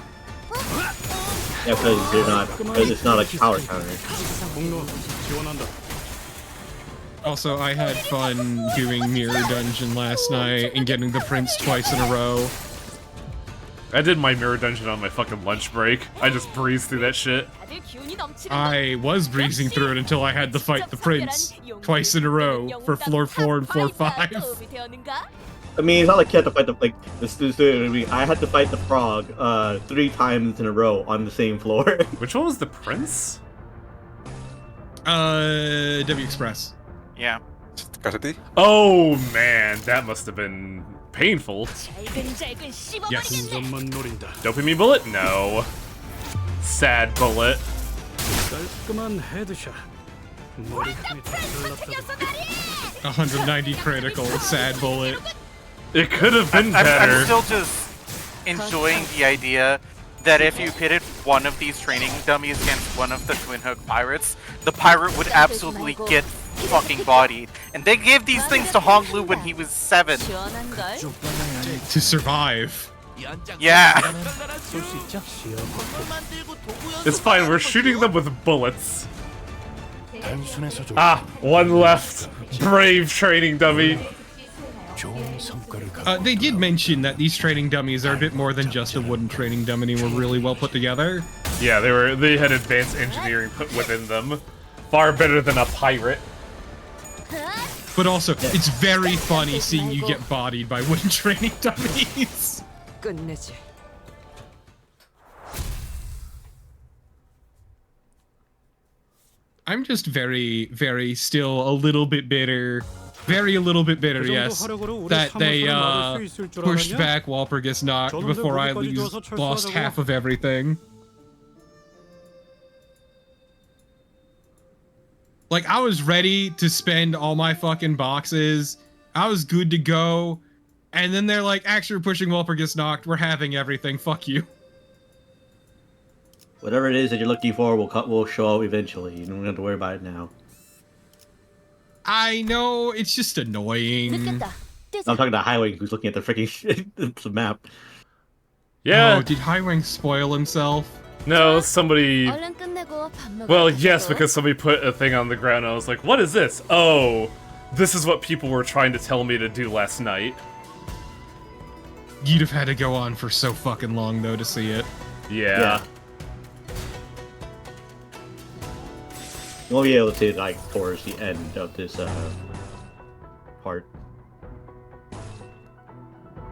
Yeah, because it's not a power counter. Also, I had fun doing Mirror Dungeon last night and getting the Prince twice in a row. I did my mirror dungeon on my fucking lunch break. I just breezed through that shit. I was breezing through it until I had to fight the prince twice in a row for floor 4 and floor 5. I mean, it's not like you had to fight I had to fight the frog 3 times in a row on the same floor. Which one was the prince? W Express. Yeah. Oh man, that must have been painful. Yes. Dopamine bullet? No. Sad bullet. 190 critical, sad bullet. It could have been better. I'm still just enjoying the idea that if you pitted one of these training dummies against one of the Twin Hook pirates, the pirate would absolutely get fucking bodied. And they gave these things to Hong Lu when he was 7. To survive. Yeah. It's fine, we're shooting them with bullets. Ah, one left. Brave training dummy. They did mention that these training dummies are a bit more than just a wooden training dummy and were really well put together. Yeah, they had advanced engineering put within them. Far better than a pirate. But also, it's very funny seeing you get bodied by wooden training dummies. 끝내지. I'm just very, very still a little bit bitter. Very a little bit bitter, yes. That they pushed back Walpurgis Knocked before I lost half of everything. Like, I was ready to spend all my fucking boxes. I was good to go. And then they're like, actually, we're pushing Walpurgis Knocked. We're having everything. Fuck you. Whatever it is that you're looking for will show up eventually. You don't have to worry about it now. I know, it's just annoying. I'm talking to Highwing, who's looking at the freaking map. Yeah. Oh, did Highwing spoil himself? No, somebody... Well, yes, because somebody put a thing on the ground and I was like, what is this? Oh, this is what people were trying to tell me to do last night. You'd have had to go on for so fucking long, though, to see it. Yeah. You won't be able to, like, towards the end of this, part.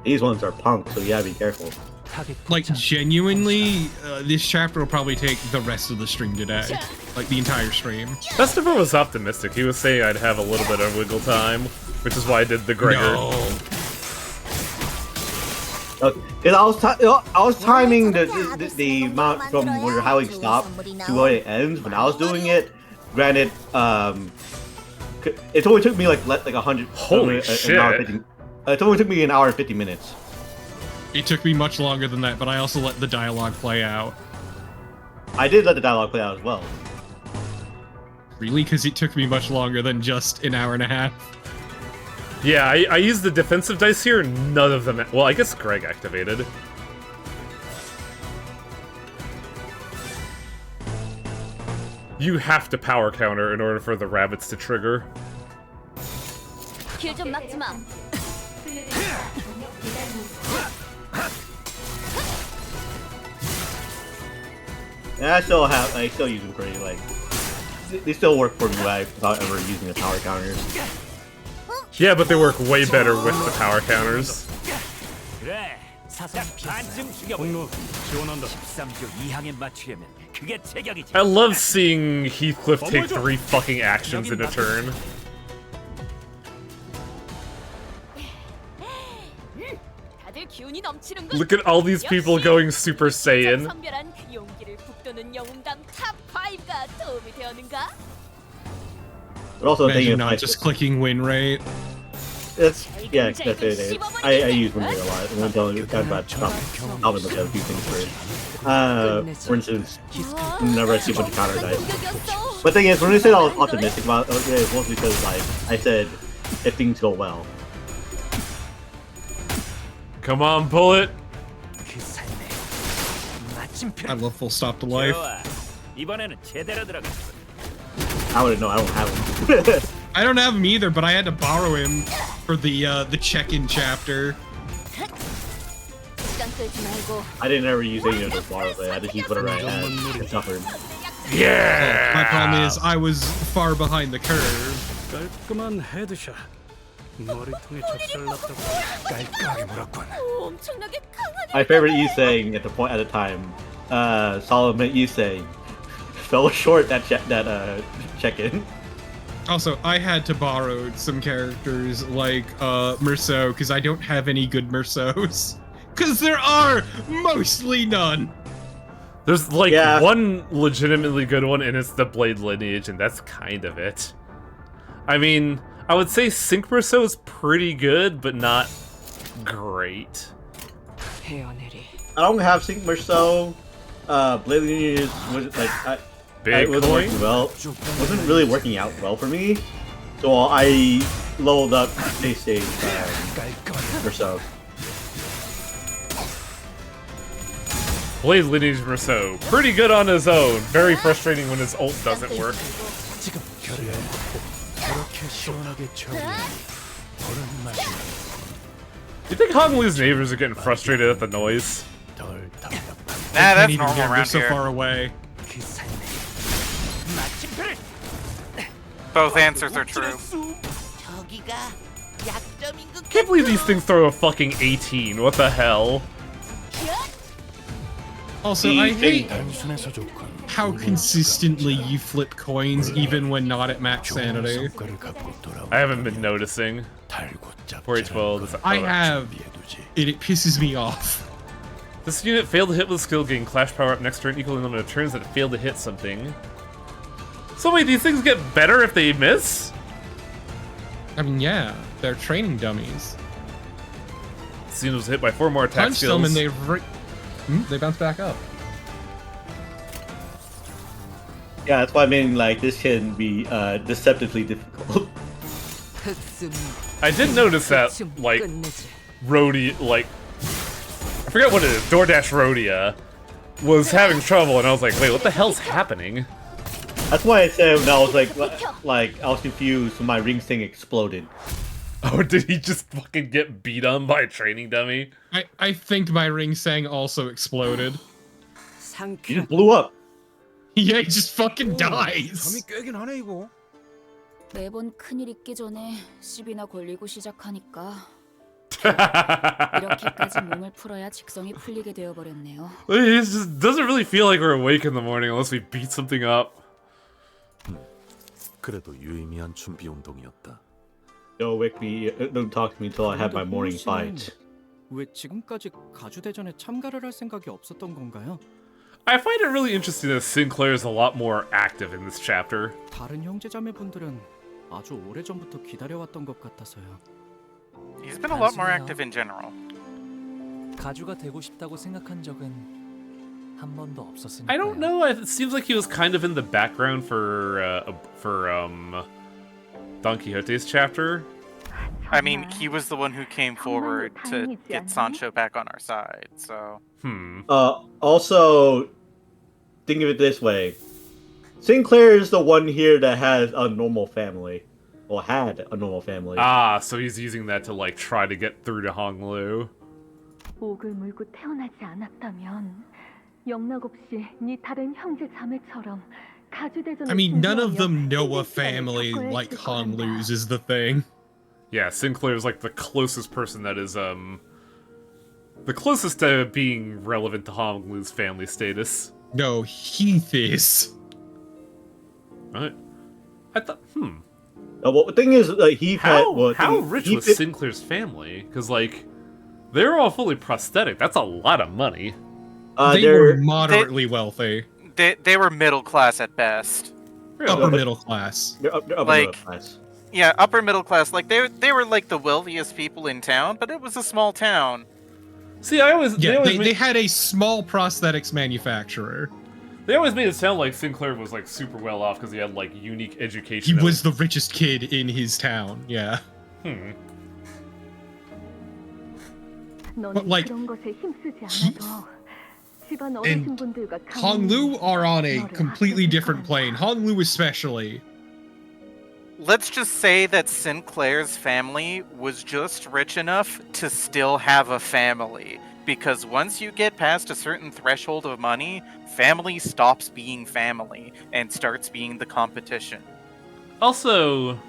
These ones are punk, so you gotta be careful. Like, genuinely, this chapter will probably take the rest of the stream today. Like, the entire stream. Festival was optimistic. He was saying I'd have a little bit of wiggle time, which is why I did the Gregor. No. Because I was timing the amount from where Highwing stopped to where it ends when I was doing it. Granted, it only took me like 100. Holy shit! It only took me an hour and 50 minutes. It took me much longer than that, but I also let the dialogue play out. I did let the dialogue play out as well. Really? Because it took me much longer than just an hour and a half. Yeah, I used the defensive dice here, none of them... Well, I guess Greg activated. You have to power counter in order for the rabbits to trigger. Yeah, I still use them pretty, like... They still work for me without ever using the power counters. Yeah, but they work way better with the power counters. I love seeing Heathcliff take 3 fucking actions in a turn. Look at all these people going Super Saiyan. But also, imagine not just clicking win rate. Yeah, that's it. I use win rate a lot. I'm telling you about I'll look at a few things first. For instance, whenever I see a bunch of counter dice. But the thing is, when I said I was optimistic about it, it's mostly because, like, I said, if things go well. Come on, Bullet! I love full stop to life. I wouldn't know, I don't have him. I don't have him either, but I had to borrow him for the check-in chapter. I didn't ever use any of those models. I just used whatever I had and suffered. Yeah. My problem is I was far behind the curve. 깔끔한 헤드샷. 머리통에 적절났다고 깔끔하게 물었군. 엄청나게 강한. My favorite Issei at the time, Solomon Issei, fell short that check-in. Also, I had to borrow some characters like Merceau because I don't have any good Merceaus. Because there are mostly none. There's like one legitimately good one, and it's the Blade lineage, and that's kind of it. I mean, I would say Sync Merceau is pretty good, but not great. I don't have Sync Merceau. Blade lineage was like it wasn't working well. Wasn't really working out well for me. So I leveled up stage Merceau. Blade lineage Merceau, pretty good on his own. Very frustrating when his ult doesn't work. Do you think Hong Lu's neighbors are getting frustrated at the noise? Nah, that's normal around We're so here. far away. Both answers are true. Can't believe these things throw a fucking 18. What the hell? Also, I hate how consistently you flip coins even when not at max sanity. I haven't been noticing. 4H12. I have, and it pisses me off. This unit failed to hit with a skill gain clash power up next turn equaling the number of turns that it failed to hit something. So wait, these things get better if they miss? I mean, yeah, they're training dummies. This unit was hit by 4 more attack Punch skills. them and they bounce back up. Yeah, that's why I mean, like, this can be deceptively difficult. I did notice that, like, Rhodia, like, I forget what it is, DoorDash Rhodia was having trouble, and I was like, wait, what the hell's happening? That's why I said when I was like I was confused when my ring thing exploded. Oh, did he just fucking get beat on by a training dummy? I think my ring sang also exploded. He just blew up. Yeah, he just fucking dies. 매번 큰일 있기 전에 시비나 걸리고 시작하니까 이렇게까지 몸을 풀어야 직성이 풀리게 되어버렸네요. It just doesn't really feel like we're awake in the morning unless we beat something up. 그래도 유의미한 준비 운동이었다. Don't wake me. Don't talk to me until I have my morning fight. 왜 지금까지 가주대전에 참가를 할 생각이 없었던 건가요? I find it really interesting that Sinclair is a lot more active in this chapter. 다른 형제자매분들은 아주 오래전부터 기다려왔던 것 같아서요. He's been a lot more active in general. 가주가 되고 싶다고 생각한 적은 한 번도 없었으니까요. I don't know. It seems like he was kind of in the background for Don Quixote's chapter. I mean, he was the one who came forward to get Sancho back on our side, so... Also, think of it this way. Sinclair is the one here that has a normal family. Or had a normal family. Ah, so he's using that to, like, try to get through to Honglu. 옥을 물고 태어나지 않았다면 영락 없이 네 다른 형제 자매처럼 가주대전을 I mean, none of them know a family like Honglu's is the thing. Yeah, Sinclair is like the closest person that is, the closest to being relevant to Honglu's family status. No, Heath is. Right. I thought, Well, the thing is, Heath had... How rich was Sinclair's family? Because, like, they're all fully prosthetic. That's a lot of money. They were moderately wealthy. They were middle class at best. Upper middle class. Upper Like, middle class. Yeah, upper middle class. Like they were like the wealthiest people in town, but it was a small town. See, they had a small prosthetics manufacturer. They always made it sound like Sinclair was like super well off because he had like unique education. He was the richest kid in his town. Yeah. But like, and Honglu are on a completely different plane. Honglu especially. Let's just say that Sinclair's family was just rich enough to still have a family. Because once you get past a certain threshold of money, family stops being family and starts being the competition. Also,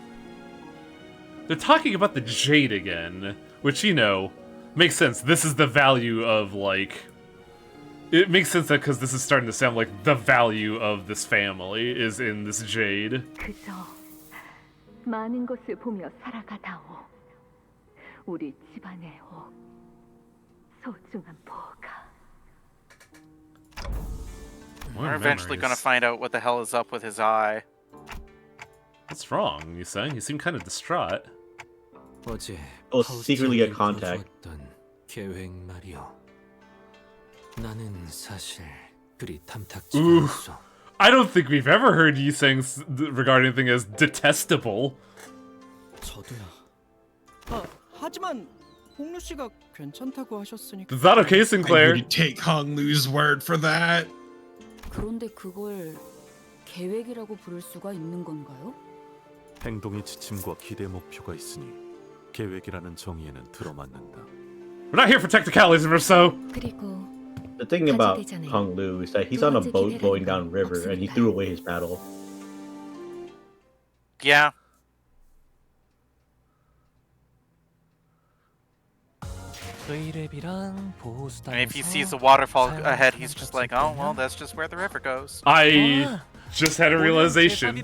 they're talking about the jade again, which, you know, makes sense. This is the value of, like... It makes sense that because this is starting to sound like the value of this family is in this jade. 그저 많은 것을 보며 살아가다오. 우리 집안의 소중한 보가. We're eventually gonna find out what the hell is up with his eye. What's wrong, you saying? You seem kind of distraught. Oh, secretly a contact. 계획 말이요. 나는 사실 그리 탐탁지 Ooh, 않았어. I don't think we've ever heard you saying regarding anything as detestable. 저도요. 하지만 홍루 씨가 괜찮다고 하셨으니까. Is that okay, Sinclair? I would take Hong Lu's word for that. 그런데 그걸 계획이라고 부를 수가 있는 건가요? 행동의 지침과 기대 목표가 있으니 계획이라는 정의에는 들어맞는다. We're not here for technicalities, Rousseau. 그리고 The thing about Hong Lu is that he's on a boat going down river and he threw away his paddle. Yeah. And if he sees the waterfall ahead, he's just like, oh, well, that's just where the river goes. I just had a realization.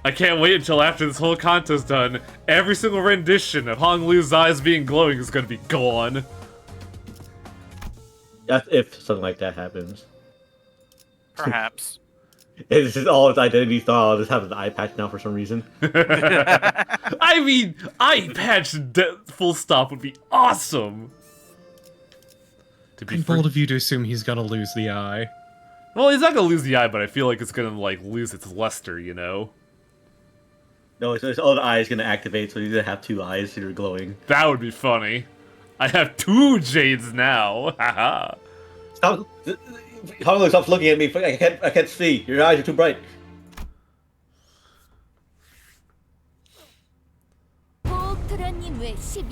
I can't wait until after this whole contest done. Every single rendition of Hong Lu's eyes being glowing is going to be gone. That's if something like that happens. Perhaps. It's just all his identity thought. I'll just have an eye patch now for some reason. I mean, eye patch full stop would be awesome. I'm bold of you to assume he's gonna lose the eye. Well, he's not gonna lose the eye, but I feel like it's gonna like lose its luster, you know? No, it's all the eyes gonna activate, so you gonna have two eyes that are glowing. That would be funny. I have two jades now. Haha. Stop! Hong Lu, stop looking at me. I can't see. Your eyes are too bright.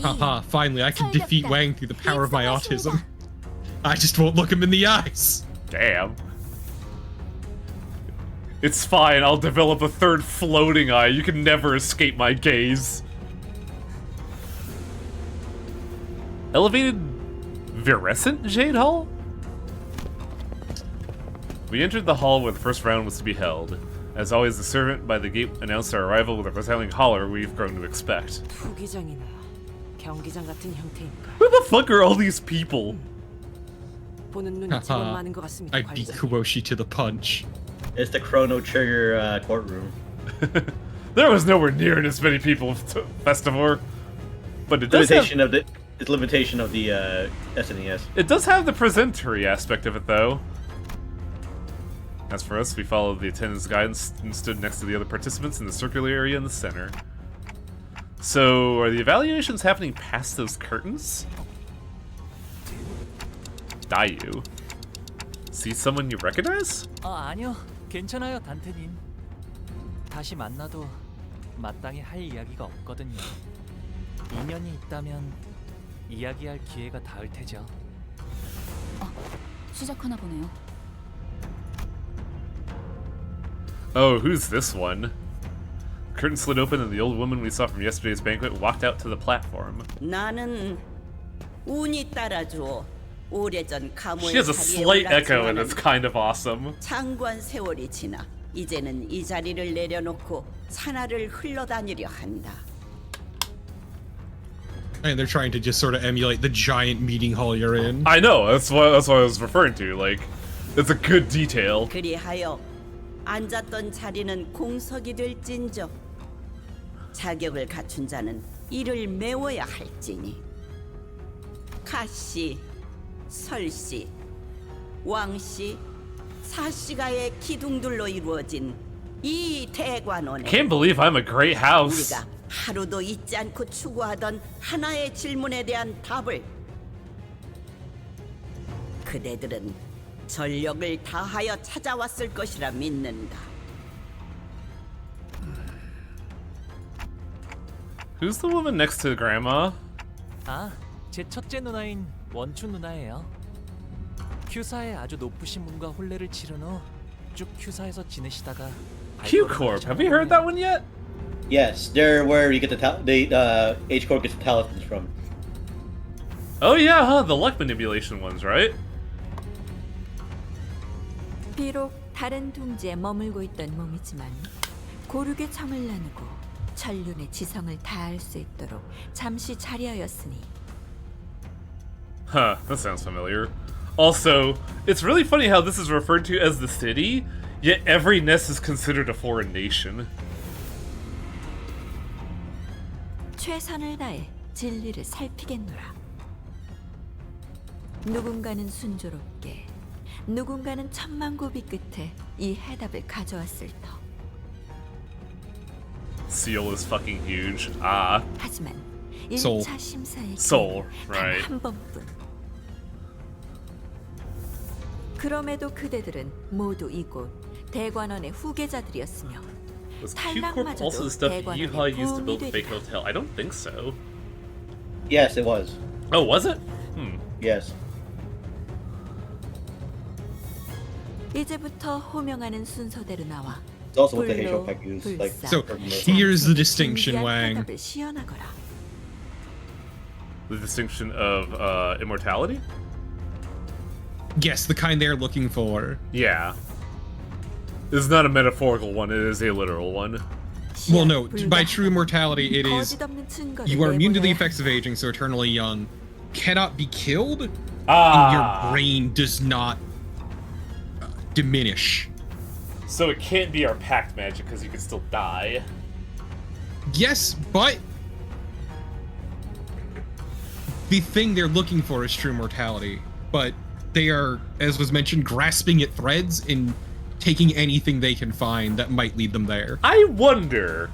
Haha, finally I can defeat Wang through the power of my autism. I just won't look him in the eyes. Damn. It's fine, I'll develop a third floating eye. You can never escape my gaze. Elevated Virescent Jade Hall? We entered the hall where the first round was to be held. As always, the servant by the gate announced our arrival with a resounding holler we've grown to expect. 투기장이나 경기장 같은 형태인가. Who the fuck are all these people? 보는 눈이 제법 많은 것 같습니다. I beat Kuroshi to the punch. It's the Chrono Trigger courtroom. There was nowhere near as many people to Festivor, but it does limitation of the limitation of the SNES. It does have the presentory aspect of it, though. As for us, we followed the attendant's guidance and stood next to the other participants in the circular area in the center. So, are the evaluations happening past those curtains? Dayu. See someone you recognize? 아니요. 괜찮아요, 단테님. 다시 만나도 마땅히 할 이야기가 없거든요. 인연이 있다면 이야기할 기회가 닿을 테죠. 시작하나 보네요. Oh, who's this one? The curtain slid open and the old woman we saw from yesterday's banquet walked out to the platform. 나는 운이 따라줘. 오래전 She has a slight echo and it's kind of awesome. 장관 세월이 지나 이제는 이 자리를 내려놓고 산하를 흘러다니려 한다. And they're trying to just sort of emulate the giant meeting hall you're in. I know, that's what I was referring to. Like, it's a good detail. 그리하여 앉았던 자리는 공석이 될진저 자격을 갖춘 자는 이를 메워야 할지니 가씨, 설씨, 왕씨, 사씨가의 기둥들로 이루어진 이 대관원에 Can't believe I'm a great house. 우리가 하루도 잊지 않고 추구하던 하나의 질문에 대한 답을 그대들은 전력을 다하여 찾아왔을 것이라 믿는다. Who's the woman next to Grandma? 아, 제 첫째 누나인 원추 누나예요. 큐사에 아주 높으신 분과 혼례를 치른 후 쭉 큐사에서 지내시다가 Q-Corp, have we heard that one yet? Yes, they're where you get the H-Corp gets the talismans from. Oh yeah, huh? The luck manipulation ones, right? 비록 다른 둥지에 머물고 있던 몸이지만 고륙의 청을 나누고 천륜의 지성을 다할 수 있도록 잠시 자리하였으니. Huh, that sounds familiar. Also, it's really funny how this is referred to as the city, yet every nest is considered a foreign nation. 최선을 다해 진리를 살피겠노라. 누군가는 순조롭게, 누군가는 천만고비 끝에 이 해답을 가져왔을 터. Seal is fucking huge. Ah. 하지만 Soul. 1차 심사의 Soul, 기회는 right. 단 한 번뿐. 그럼에도 그대들은 모두 이곳 대관원의 후계자들이었으며 Was Q-Corp also the stuff Yuha used to build the fake hotel? I don't think so. Yes, it was. Oh, was it? Hmm. Yes. 이제부터 호명하는 순서대로 나와. It's also what the Heisho Pack used. Like, So here's the distinction, Wang. The distinction of immortality? Yes, the kind they're looking for. Yeah. This is not a metaphorical one, it is a literal one. Well, no, by true immortality, it is you are immune to the effects of aging, so eternally young, cannot be killed, and your brain does not diminish. So it can't be our pact magic because you can still die. Yes, but the thing they're looking for is true mortality, but they are, as was mentioned, grasping at threads and taking anything they can find that might lead them there. I wonder,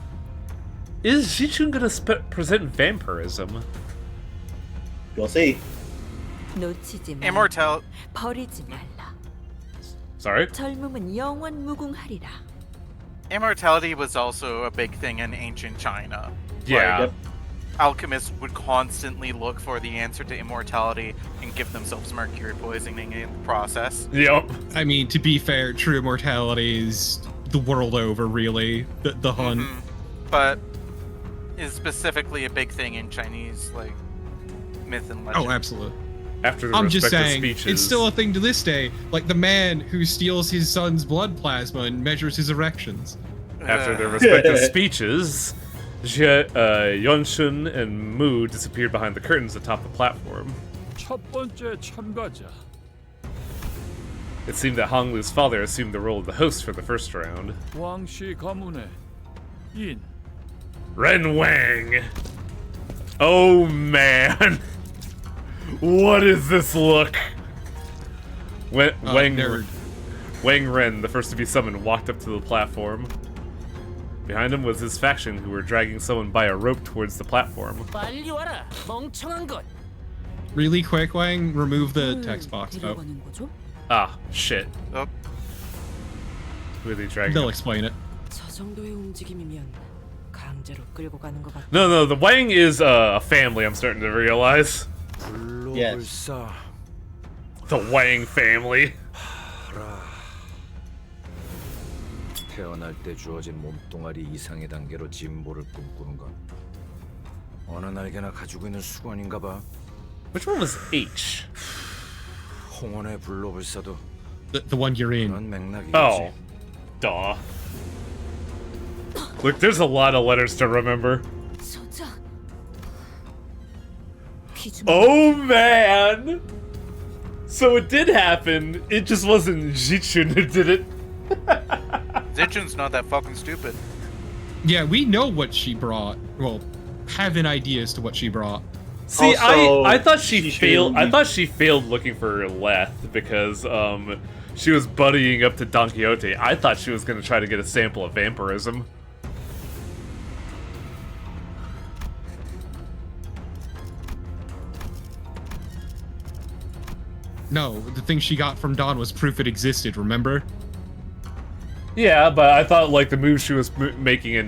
is Zichun gonna present vampirism? You'll see. Immortal. 버리지 말라. Sorry? 젊음은 영원 무궁하리라. Immortality was also a big thing in ancient China. Yeah. Like, alchemists would constantly look for the answer to immortality and give themselves mercury poisoning in the process. Yep. I mean, to be fair, true immortality is the world over, really. The hunt. But is specifically a big thing in Chinese, like, myth and legend. Oh, absolutely. After the I'm just respective saying, speeches. it's still a thing to this day. Like the man who steals his son's blood plasma and measures his erections. After their respective speeches, Yonshun and Mu disappeared behind the curtains atop the platform. 첫 번째 참가자. It seemed that Hong Lu's father assumed the role of the host for the first round. 왕씨 가문의 인. Ren Wang! Oh man! What is this look? Wang Ren, the first to be summoned, walked up to the platform. Behind him was his faction, who were dragging someone by a rope towards the platform. 빨리 와라, 멍청한 것. Really quick, Wang, remove the text box. Oh. Ah, shit. Oh. Who are they dragging? They'll explain it. 저 정도의 움직임이면 강제로 끌고 가는 것 같아. No, the Wang is a family, I'm starting to realize. Yes. The Wang family. 태어날 때 주어진 몸뚱아리 이상의 단계로 진보를 꿈꾸는 건 어느 날개나 가지고 있는 수건인가 봐. Which one was H? 홍원의 불로불사도 The one you're in. 그런 맥락이겠지. Oh. Duh. Look, there's a lot of letters to remember. Oh man! So it did happen, it just wasn't Zichun who did it. Zichun's not that fucking stupid. Yeah, we know what she brought. Well, have an idea as to what she brought. See, Also, I thought she she failed. shouldn't I thought she failed looking for Leth because she was buddying up to Don Quixote. I thought she was gonna try to get a sample of vampirism. No, the thing she got from Dawn was proof it existed, remember? Yeah, but I thought like the move she was making in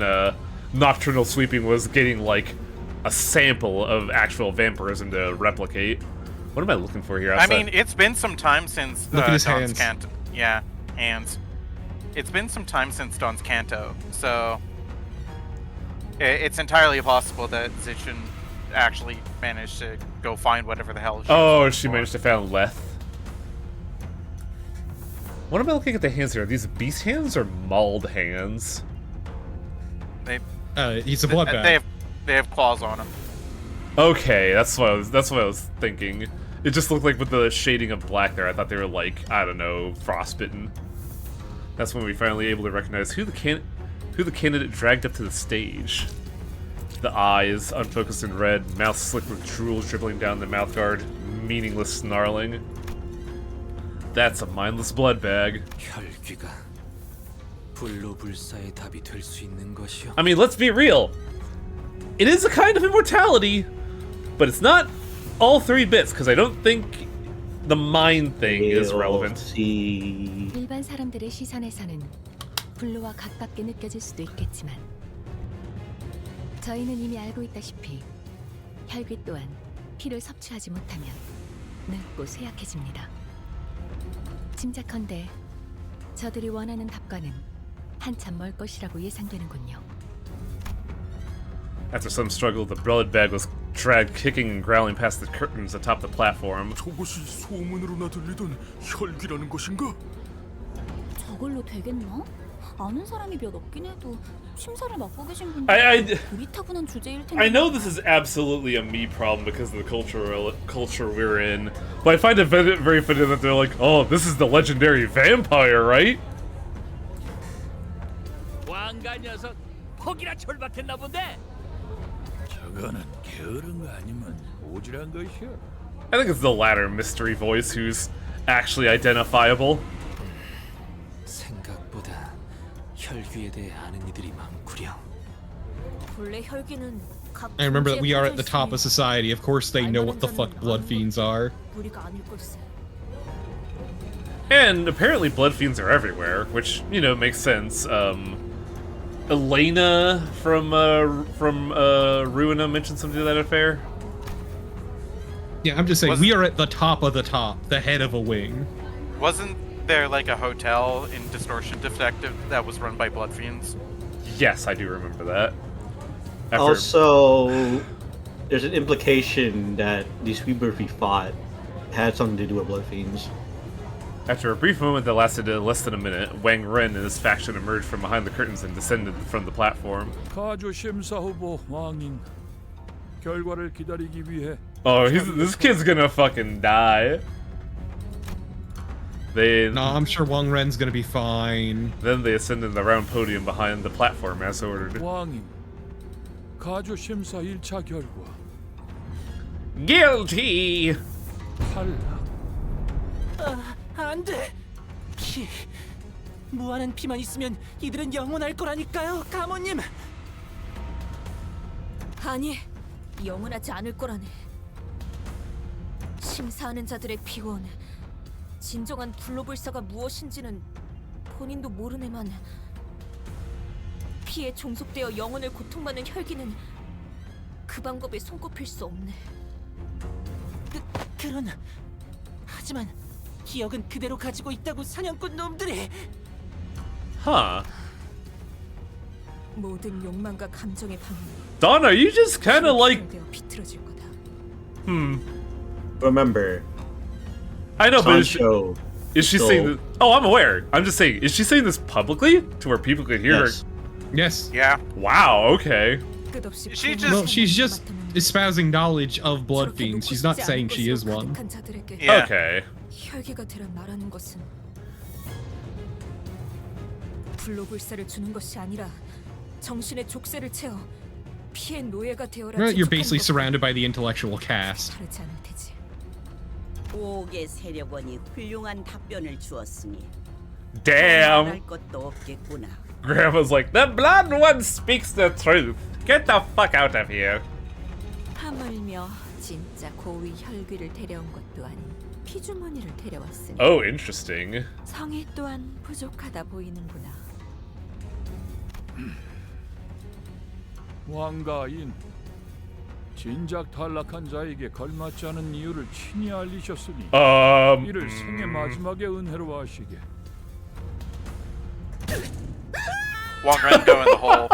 Nocturnal Sweeping was getting like a sample of actual vampirism to replicate. What am I looking for here? I mean, it's been some time since Look at his Dawn's hands. Canto. Yeah, hands. It's been some time since Dawn's Canto, so it's entirely possible that Zichun actually managed to go find whatever the hell. She managed to find Leth. What am I looking at the hands here? Are these beast hands or mauled hands? He's a blood bag. They have claws on them. Okay, that's what I was thinking. It just looked like with the shading of black there, I thought they were like, I don't know, frostbitten. That's when we finally able to recognize who the candidate dragged up to the stage. The eyes, unfocused and red, mouth slick with drool dribbling down the mouth guard, meaningless snarling. That's a mindless blood bag. I mean, let's be real. It is a kind of immortality, but it's not all 3 bits, because I don't think the mind thing is relevant. 일반 사람들의 시선에서는 불로와 가깝게 느껴질 수도 있겠지만 저희는 이미 알고 있다시피 혈귀 또한 피를 섭취하지 못하면 늙고 쇠약해집니다. 짐작컨대 저들이 원하는 답과는 한참 멀 것이라고 예상되는군요. After some struggle, the blood bag was dragged kicking and growling past the curtains atop the platform. 저것이 소문으로나 들리던 혈귀라는 것인가? 저걸로 되겠나? 아는 사람이 몇 없긴 해도 심사를 맡고 계신 분들 고리타분한 주제일 텐데. I know this is absolutely a me problem because of the culture we're in, but I find it very funny that they're like, oh, this is the legendary vampire, right? 왕가 녀석 혹이나 철박했나 본데. 저거는 게으른 거 아니면 오지랖 것이야. I think it's the latter mystery voice who's actually identifiable. 생각보다 혈귀에 대해 아는 이들이 많구려. 본래 혈귀는 각 And remember that we are at the top of society. Of course they know what the fuck blood fiends are. 우리가 아닐 걸세. And apparently blood fiends are everywhere, which, you know, makes sense. Elena from Ruina mentioned something to that affair. Yeah, I'm just saying, we are at the top of the top, the head of a wing. Wasn't there like a hotel in Distortion Detective that was run by blood fiends? Yes, I do remember that. Also, there's an implication that these people we fought had something to do with blood fiends. After a brief moment that lasted less than a minute, Wang Ren and his faction emerged from behind the curtains and descended from the platform. 가주 심사 후보 왕인 결과를 기다리기 위해. Oh, this kid's gonna fucking die. No, I'm sure Wang Ren's gonna be fine. Then they ascended the round podium behind the platform as ordered. 왕인 가주 심사 1차 결과. Guilty. 탈락. 안 돼. 피. 무한한 피만 있으면 이들은 영원할 거라니까요, 가모님. 아니, 영원하지 않을 거라네. 심사하는 자들의 피원, 진정한 불로불사가 무엇인지는 본인도 모르네만 피에 종속되어 영혼을 고통받는 혈기는 그 방법에 손꼽힐 수 없네. 그러나 하지만 기억은 그대로 가지고 있다고 사냥꾼 놈들이. Huh. 모든 욕망과 감정의 방해. Donna, you just kind of like. 비틀어질 거다. Remember. I know, but Sancho is she saying this? Oh, I'm aware. I'm just saying, is she saying this publicly to where people could hear her? Yes. Yeah. Wow. Okay. She's just espousing knowledge of blood fiends. She's not saying she is one. Yeah. Okay. 혈기가 되라 말하는 것은 불로불사를 주는 것이 아니라 정신의 족쇄를 채워 피의 노예가 되어라. Well, you're basically surrounded by the intellectual caste. 다르지 않을 테지. 5옥의 세력원이 훌륭한 답변을 주었으니 Damn. 말할 것도 없겠구나. Grandma's like, the blood one speaks the truth. Get the fuck out of here. 하물며 진짜 고위 혈귀를 데려온 것도 아닌 피주머니를 데려왔으니. Oh, interesting. 성의 또한 부족하다 보이는구나. 왕가인 진작 탈락한 자에게 걸맞지 않은 이유를 친히 알리셨으니 이를 생애 마지막의 은혜로 하시게. Wong Ren go in the hole.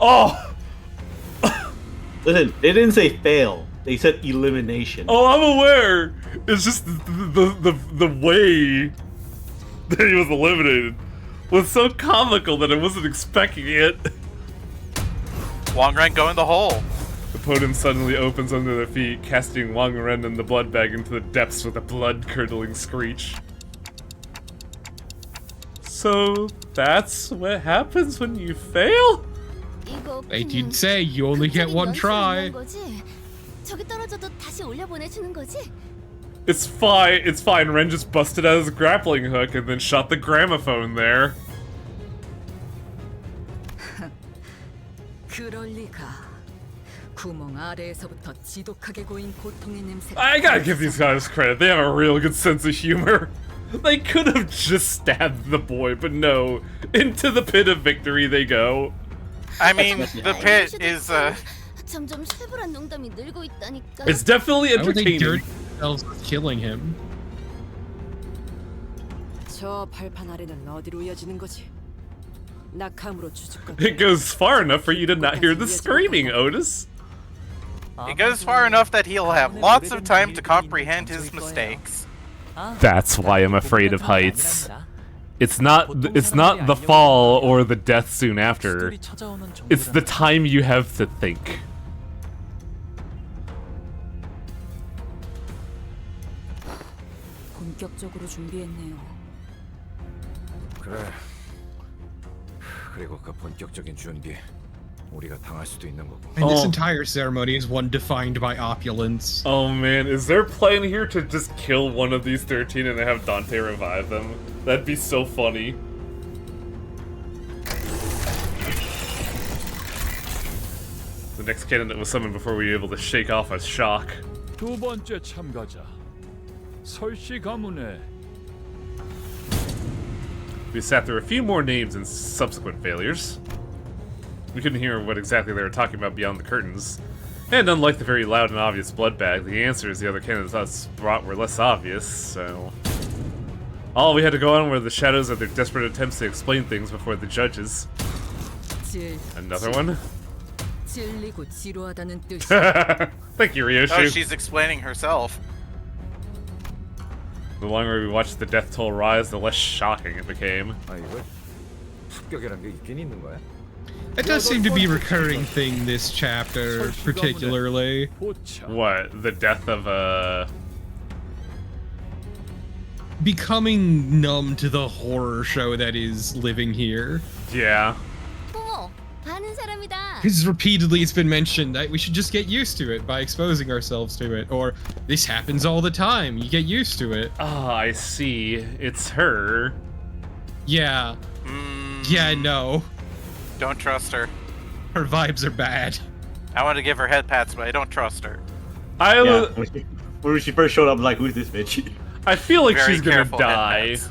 Oh! Listen, they didn't say fail. They said elimination. Oh, I'm aware. It's just the way that he was eliminated was so comical that I wasn't expecting it. Wong Ren go in the hole. The podium suddenly opens under their feet, casting Wong Ren and the blood bag into the depths with a blood-curdling screech. So that's what happens when you fail? They did say you only get one try. It's fine. Ren just busted out his grappling hook and then shot the gramophone there. I gotta give these guys credit. They have a real good sense of humor. They could have just stabbed the boy, but no. Into the pit of victory they go. I mean, the pit is It's definitely Why would they entertaining. dirt themselves with killing him? 저 발판 아래는 어디로 이어지는 거지? 낙함으로 추측. It goes far enough for you to not hear the screaming, Otis. It goes far enough that he'll have lots of time to comprehend his mistakes. That's why I'm afraid of heights. It's not the fall or the death soon after. It's the time you have to think. 본격적으로 준비했네요. 그래. 그리고 그 본격적인 준비 우리가 당할 수도 있는 거고. And this entire ceremony is one defined by opulence. Oh man, is there a plan here to just kill one of these 13 and then have Dante revive them? That'd be so funny. The next candidate was summoned before we were able to shake off a shock. 두 번째 참가자 설씨 가문의 We sat through a few more names and subsequent failures. We couldn't hear what exactly they were talking about beyond the curtains. And unlike the very loud and obvious blood bag, the answers the other candidates brought were less obvious, so... all we had to go on were the shadows of their desperate attempts to explain things before the judges. Another one? Thank you, Ryoshi. Oh, she's explaining herself. The longer we watched the death toll rise, the less shocking it became. It does seem to be a recurring thing this chapter, particularly. What? The death of, becoming numb to the horror show that is living here. Yeah. Because repeatedly it's been mentioned that we should just get used to it by exposing ourselves to it, or this happens all the time, you get used to it. Ah, I see. It's her. Yeah. Yeah, no. Don't trust her. Her vibes are bad. I want to give her head pats, but I don't trust her. When she first showed up, I'm like, who's this bitch? I feel like Very she's gonna careful die. head pats.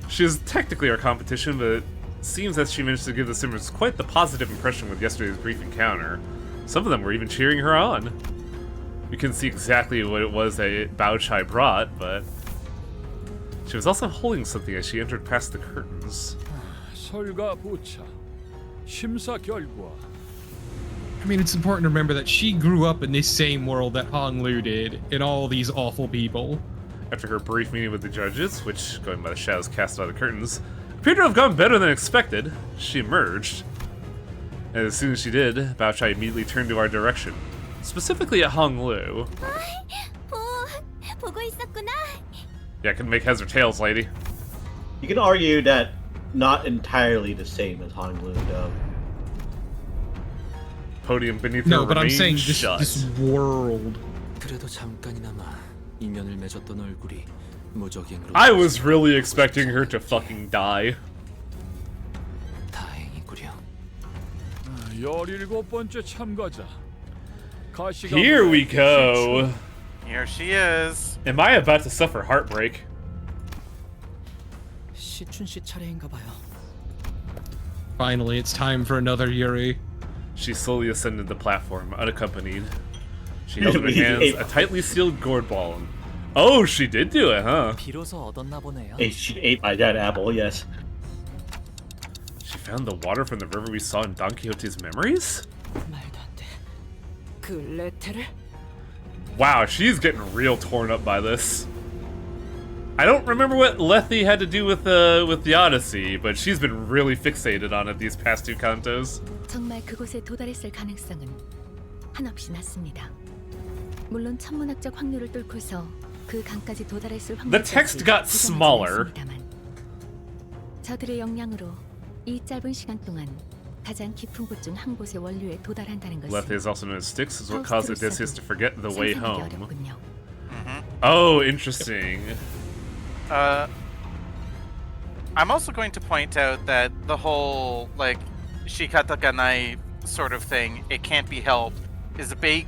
She's technically our competition, but it seems that she managed to give the Simmers quite the positive impression with yesterday's brief encounter. Some of them were even cheering her on. We couldn't see exactly what it was that Bao Chai brought, but she was also holding something as she entered past the curtains. 설과 부차 심사 결과 I mean, it's important to remember that she grew up in this same world that Hong Lu did, and all these awful people. After her brief meeting with the judges, which, going by the shadows cast by the curtains, appeared to have gone better than expected, she emerged. And as soon as she did, Bao Chai immediately turned to our direction, specifically at Hong Lu. Yeah, I can make heads or tails, lady. You can argue that not entirely the same as Honolulu, though. Podium beneath No, her but I'm remained saying shut. this world. 그래도 잠깐이나마 인연을 맺었던 얼굴이 무적행으로 I was really expecting her to fucking die. 다행이구려. 17번째 참가자 가시가 Here we go. Here she is. Am I about to suffer heartbreak? 시춘 씨 차례인가 봐요. Finally, it's time for another Yuri. She slowly ascended the platform, unaccompanied. She held in her hands a tightly sealed gourd ball. Oh, she did do it, huh? 비로소 얻었나 보네요. She ate by that apple, yes. She found the water from the river we saw in Don Quixote's memories? 말도 안 돼. 그 레테를? Wow, she's getting real torn up by this. I don't remember what Lethe had to do with the Odyssey, but she's been really fixated on it these past 2 cantos. 정말 그곳에 도달했을 가능성은 한없이 낮습니다. 물론 천문학적 확률을 뚫고서 그 강까지 도달했을 확률. The text got smaller. 저들의 역량으로 이 짧은 시간 동안 가장 깊은 곳 중 한 곳의 원료에 도달한다는 것은 Lethe is also known as Styx, is what caused Odysseus to forget the way home. Oh, interesting. I'm also going to point out that the whole, like, shikata ganai sort of thing, it can't be helped, is a big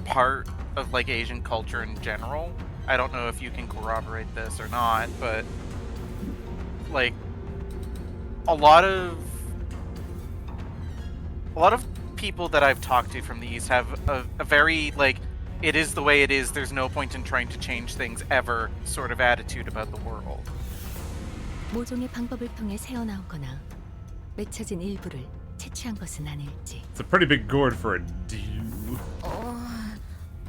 part of, like, Asian culture in general. I don't know if you can corroborate this or not, but, like, a lot of people that I've talked to from the East have a very, like, it is the way it is, there's no point in trying to change things ever sort of attitude about the world. 모종의 방법을 통해 새어나오거나 맺혀진 일부를 채취한 것은 아닐지. It's a pretty big gourd for a dew.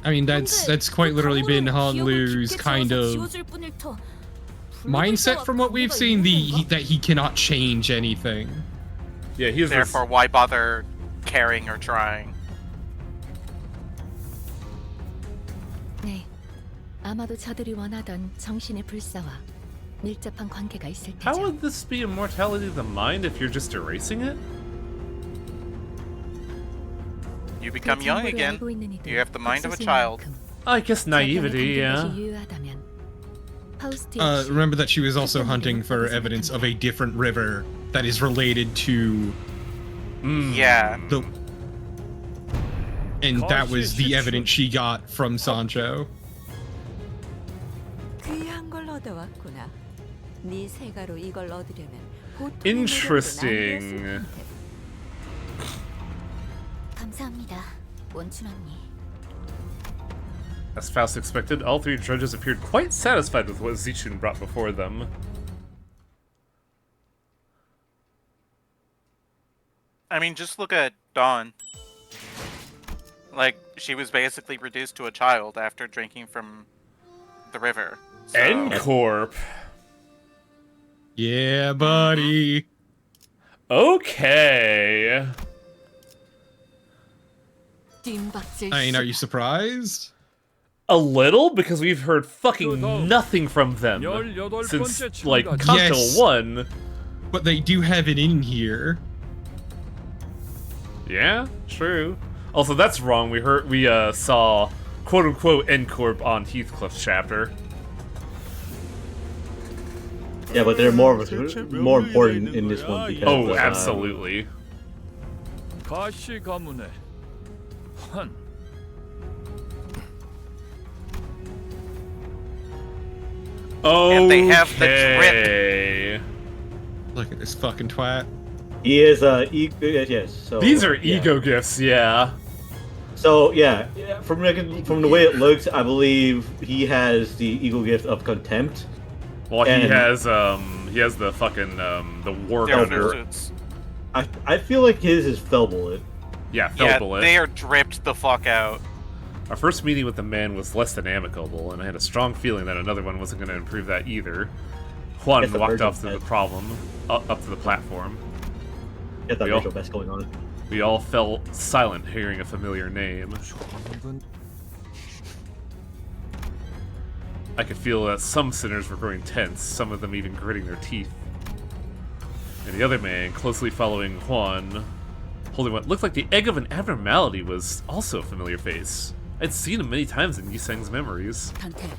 I mean, that's quite literally been Han Lu's kind of mindset from what we've seen. That he cannot change anything. Yeah, he is. Therefore, why bother caring or trying? 네, 아마도 저들이 원하던 정신의 불사와 밀접한 관계가 있을 테죠. How would this be immortality of the mind if you're just erasing it? You become young again. You have the mind of a child. I guess naivety, yeah. Remember that she was also hunting for evidence of a different river that is related to. Yeah. And that was the evidence she got from Sancho. 귀한 걸 얻어왔구나. 네 세가로 이걸 얻으려면 Interesting. 감사합니다, 원춘 언니. As Faust expected, all 3 judges appeared quite satisfied with what Zichun brought before them. I mean, just look at Dawn. Like, she was basically reduced to a child after drinking from the river. So... N-Corp. Yeah, buddy. Okay. I mean, are you surprised? A little, because we've heard fucking nothing from them since, like, Kanto 1. But they do have it in here. Yeah, true. Also, that's wrong. We saw quote-unquote N-Corp on Heathcliff's chapter. Yeah, but they're more important in this one because. Oh, absolutely. 가시 가문의 환. And they have the drip. Look at this fucking twat. He is yes. So these are ego gifts, yeah. So yeah, from the way it looks, I believe he has the ego gift of contempt. Well, he has the fucking the war cover. I feel like his is Fell Bullet. Yeah, Fell Bullet. They are dripped the fuck out. Our first meeting with the man was less than amicable, and I had a strong feeling that another one wasn't going to improve that either. Juan walked off to the up to the platform. Get that Rachel Best going on. We all fell silent, hearing a familiar name. I could feel that some sinners were growing tense, some of them even gritting their teeth. And the other man, closely following Juan, holding what looked like the egg of an abnormality, was also a familiar face. I'd seen him many times in Yiseng's memories. 단테,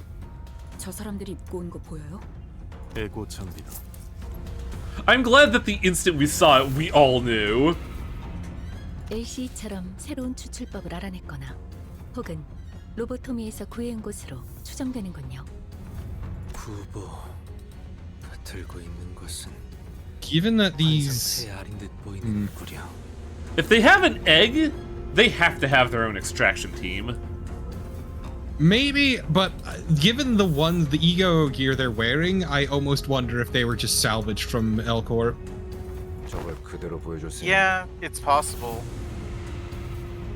저 사람들이 입고 온 거 보여요? 에고 장비다. I'm glad that the instant we saw it, we all knew. LCE처럼 새로운 추출법을 알아냈거나 혹은 로보토미에서 구해온 곳으로 추정되는군요. 구보 들고 있는 것은 Given that these... If they have an egg, they have to have their own extraction team. Maybe, but given the ones, the ego gear they're wearing, I almost wonder if they were just salvaged from L Corp. Yeah, it's possible.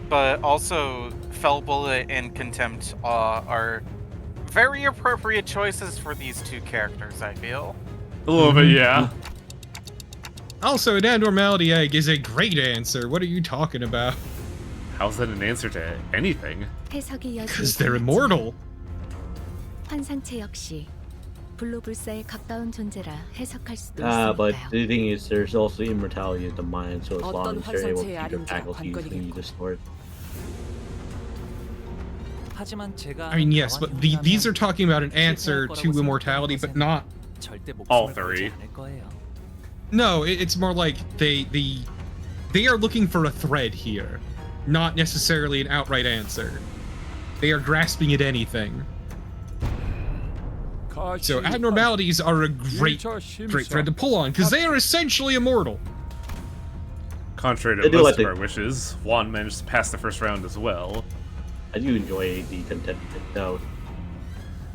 But also, Fell Bullet and Contempt are very appropriate choices for these two characters, I feel. A little bit, yeah. Also, an abnormality egg is a great answer. What are you talking about? How's that an answer to anything? Because they're immortal. 환상체 역시 블루불사에 가까운 존재라 해석할 수도 but 있으니까요. the thing is, there's also immortality of the mind, so as long 어떤 as you're able to 환상체의 keep your 아린자 faculties, then you just store it. 하지만 제가 I mean, yes, but these are talking about an answer to immortality, but not all three. No, it's more like they are looking for a thread here, not necessarily an outright answer. They are grasping at anything. So abnormalities are a great thread to pull on, because they are essentially immortal. Contrary to most of our wishes, Juan managed to pass the first round as well. I do enjoy the content though.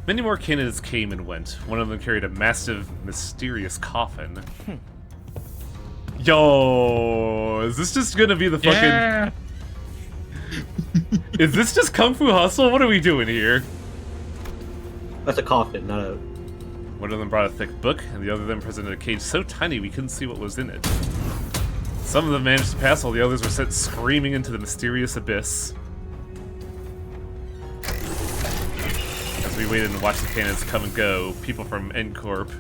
Many more candidates came and went. One of them carried a massive, mysterious coffin. Yo, is this just gonna be the fucking... Yeah. Is this just Kung Fu Hustle? What are we doing here? That's a coffin, not a... One of them brought a thick book, and the other of them presented a cage so tiny we couldn't see what was in it. Some of them managed to pass, while the others were sent screaming into the mysterious abyss. As we waited and watched the candidates come and go, people from N Corp,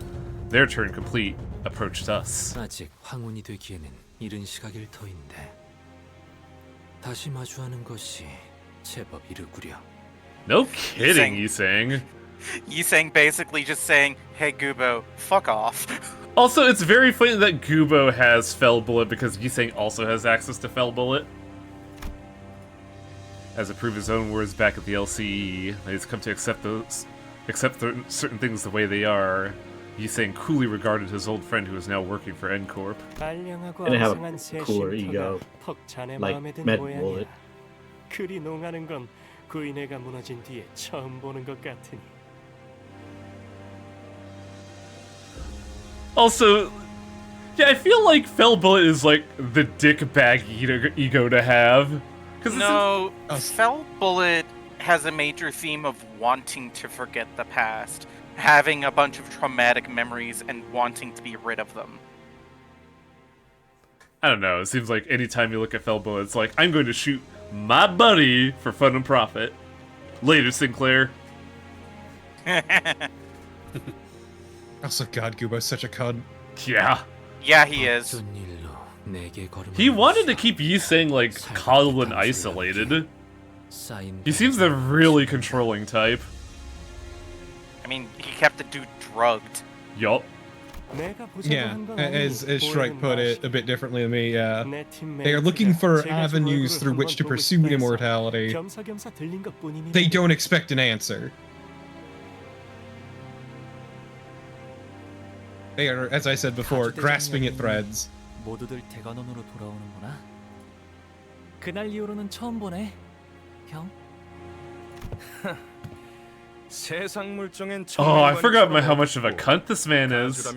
their turn complete, approached us. 아직 황혼이 되기에는 이른 시각일 터인데 다시 마주하는 것이 제법 이르구려. No kidding, Yisang. Yisang basically just saying, hey Gubo, fuck off. Also, it's very funny that Gubo has Fell Bullet because Yisang also has access to Fell Bullet. As to prove his own words back at the LCE, he's come to accept certain things the way they are. Yisang coolly regarded his old friend who is now working for N Corp. And have a cooler ego, like Med Bullet. 그리 농하는 건 구인회가 무너진 뒤에 처음 보는 것 같으니. Also, yeah, I feel like Fell Bullet is like the dick bag ego to have. No, Fell Bullet has a major theme of wanting to forget the past, having a bunch of traumatic memories and wanting to be rid of them. I don't know, it seems like anytime you look at Fell Bullet, it's like, I'm going to shoot my buddy for fun and profit. Later, Sinclair. Also, God, Gubo's such a cunt. Yeah. Yeah, he is. He wanted to keep Yisang, like, coddled and isolated. He seems the really controlling type. I mean, he kept the dude drugged. Yup. Yeah, as Shrike put it a bit differently than me, yeah. They are looking for avenues through which to pursue immortality. They don't expect an answer. They are, as I said before, grasping at threads. 모두들 대관원으로 돌아오는구나. 그날 이후로는 처음 보네, 형. Oh, I forgot how much of a cunt this man is.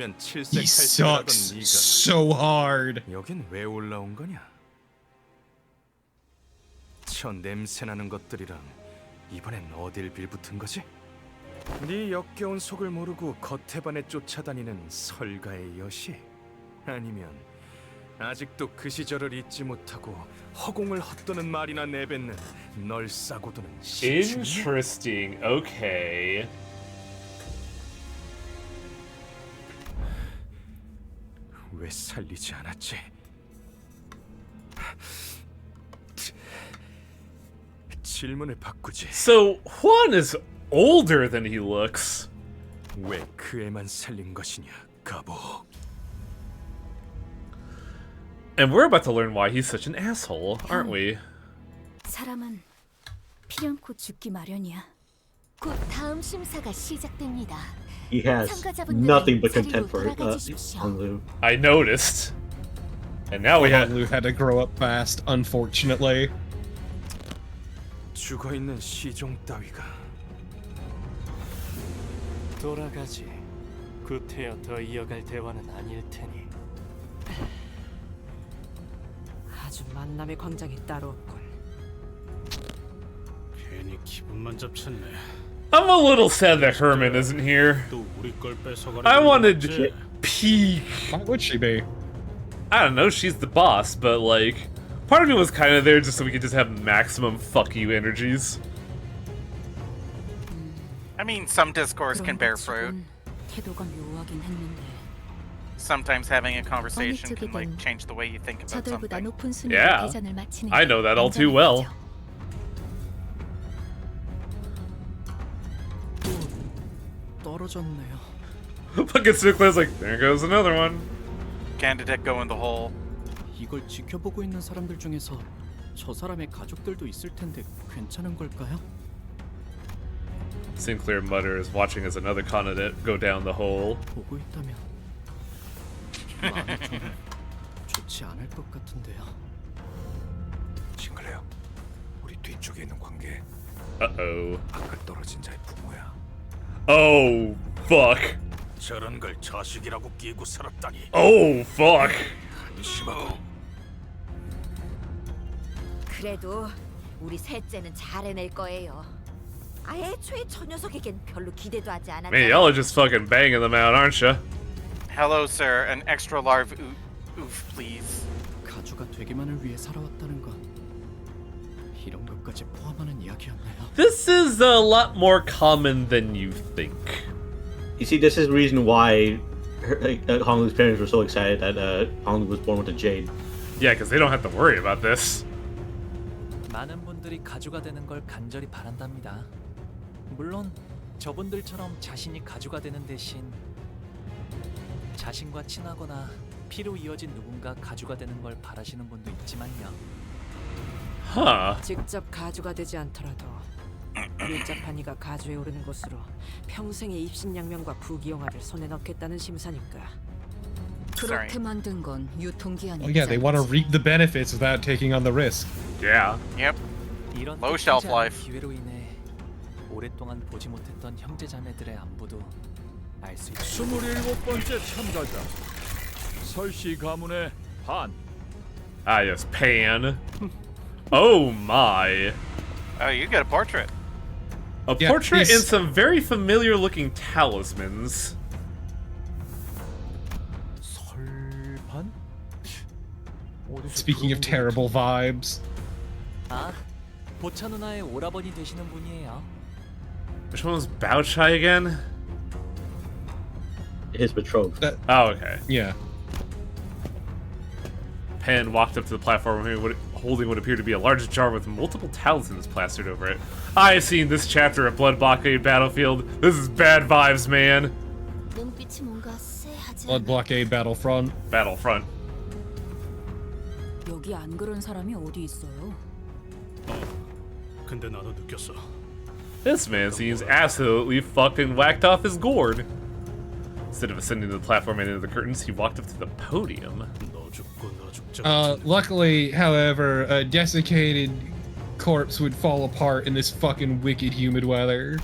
He sucks so hard. 여긴 왜 올라온 거냐? 저 냄새나는 것들이랑 이번엔 어딜 빌붙은 거지? 네 역겨운 속을 모르고 겉에반에 쫓아다니는 설가의 여시? 아니면 아직도 그 시절을 잊지 못하고 허공을 헛도는 말이나 내뱉는 널 싸고 도는 시충이? Interesting. Okay. 왜 살리지 않았지? 질문을 바꾸지. So Juan is older than he looks. 왜 그 애만 살린 것이냐, 가보. And we're about to learn why he's such an asshole, aren't we? 사람은 필연코 죽기 마련이야. 곧 다음 심사가 시작됩니다. He has nothing but contempt for Honglu. I noticed. And now we have. Honglu had to grow up fast, unfortunately. 죽어 있는 시종 따위가. 돌아가지. 구태여 더 이어갈 대화는 아닐 테니. 아주 만남의 광장이 따로 없군. 괜히 기분만 잡쳤네. I'm a little sad that Herman isn't here. 또 우리 걸 뺏어가려고 I wanted 그랬지? Peak. Why would she be? I don't know, she's the boss, but like, part of me was kind of there just so we could just have maximum fuck you energies. I mean, some discourse can bear fruit. 태도가 묘하긴 했는데. Sometimes having a conversation can like change the way you think about 저들보다 something. 높은 순위로 Yeah, 대전을 마치는 I know that all too well. 떨어졌네요. Fucking Sinclair's like, there goes another one. Candidate go in the hole. 이걸 지켜보고 있는 사람들 중에서 저 사람의 가족들도 있을 텐데 괜찮은 걸까요? Sinclair mutters, watching as another candidate go down the hole. 보고 있다면 마음이 좀 좋지 않을 것 같은데요. 싱클레어, 우리 뒤쪽에 있는 관계. Uh-oh. 아까 떨어진 자의 부모야. Oh, fuck. 저런 걸 자식이라고 끼고 살았다니. Oh, fuck. 한심하고. 그래도 우리 셋째는 잘 해낼 거예요. 애초에 저 녀석에겐 별로 기대도 하지 않았잖아. Man, y'all are just fucking banging them out, aren't ya? Hello, sir. An extra large oof, please. 가주가 되기만을 위해 살아왔다는 건 이런 것까지 포함하는 이야기였나요? This is a lot more common than you think. You see, this is the reason why Honglu's parents were so excited that Honglu was born with a jade. Yeah, because they don't have to worry about this. 많은 분들이 가주가 되는 걸 간절히 바란답니다. 물론 저분들처럼 자신이 가주가 되는 대신 자신과 친하거나 피로 이어진 누군가 가주가 되는 걸 바라시는 분도 있지만요. 직접 가주가 되지 않더라도 일자판이가 가주에 오르는 것으로 평생의 입신양명과 부귀영화를 손에 넣겠다는 심사니까. 그렇게 만든 건 유통기한이 Oh yeah, they want to reap the benefits without taking on the risk. Yeah. Yep. 이런 Low shelf 뜻하지 않은 life. 기회로 인해 오랫동안 보지 못했던 형제자매들의 안부도 알 수 있다. 27번째 참가자 설씨 가문의 반. Ah, yes, Pan. Oh my. Oh, you get a portrait. A Yeah, portrait he's- and some very familiar looking talismans. 설반? Speaking of terrible vibes. 아, 보차 누나의 오라버니 되시는 분이에요. Which one was Bao Chai again? His betrothed. Oh, okay. Yeah. Pan walked up to the platform holding what appeared to be a large jar with multiple talismans plastered over it. I've seen this chapter of Blood Blockade Battlefield. This is bad vibes, man. 눈빛이 뭔가 쎄하지 Blood Blockade Battlefront. Battlefront. 여기 안 그런 사람이 어디 있어요? 근데 나도 느꼈어. This man seems absolutely fucking whacked off his gourd. Instead of ascending to the platform and into the curtains, he walked up to the podium. Luckily, however, a desiccated corpse would fall apart in this fucking wicked humid weather.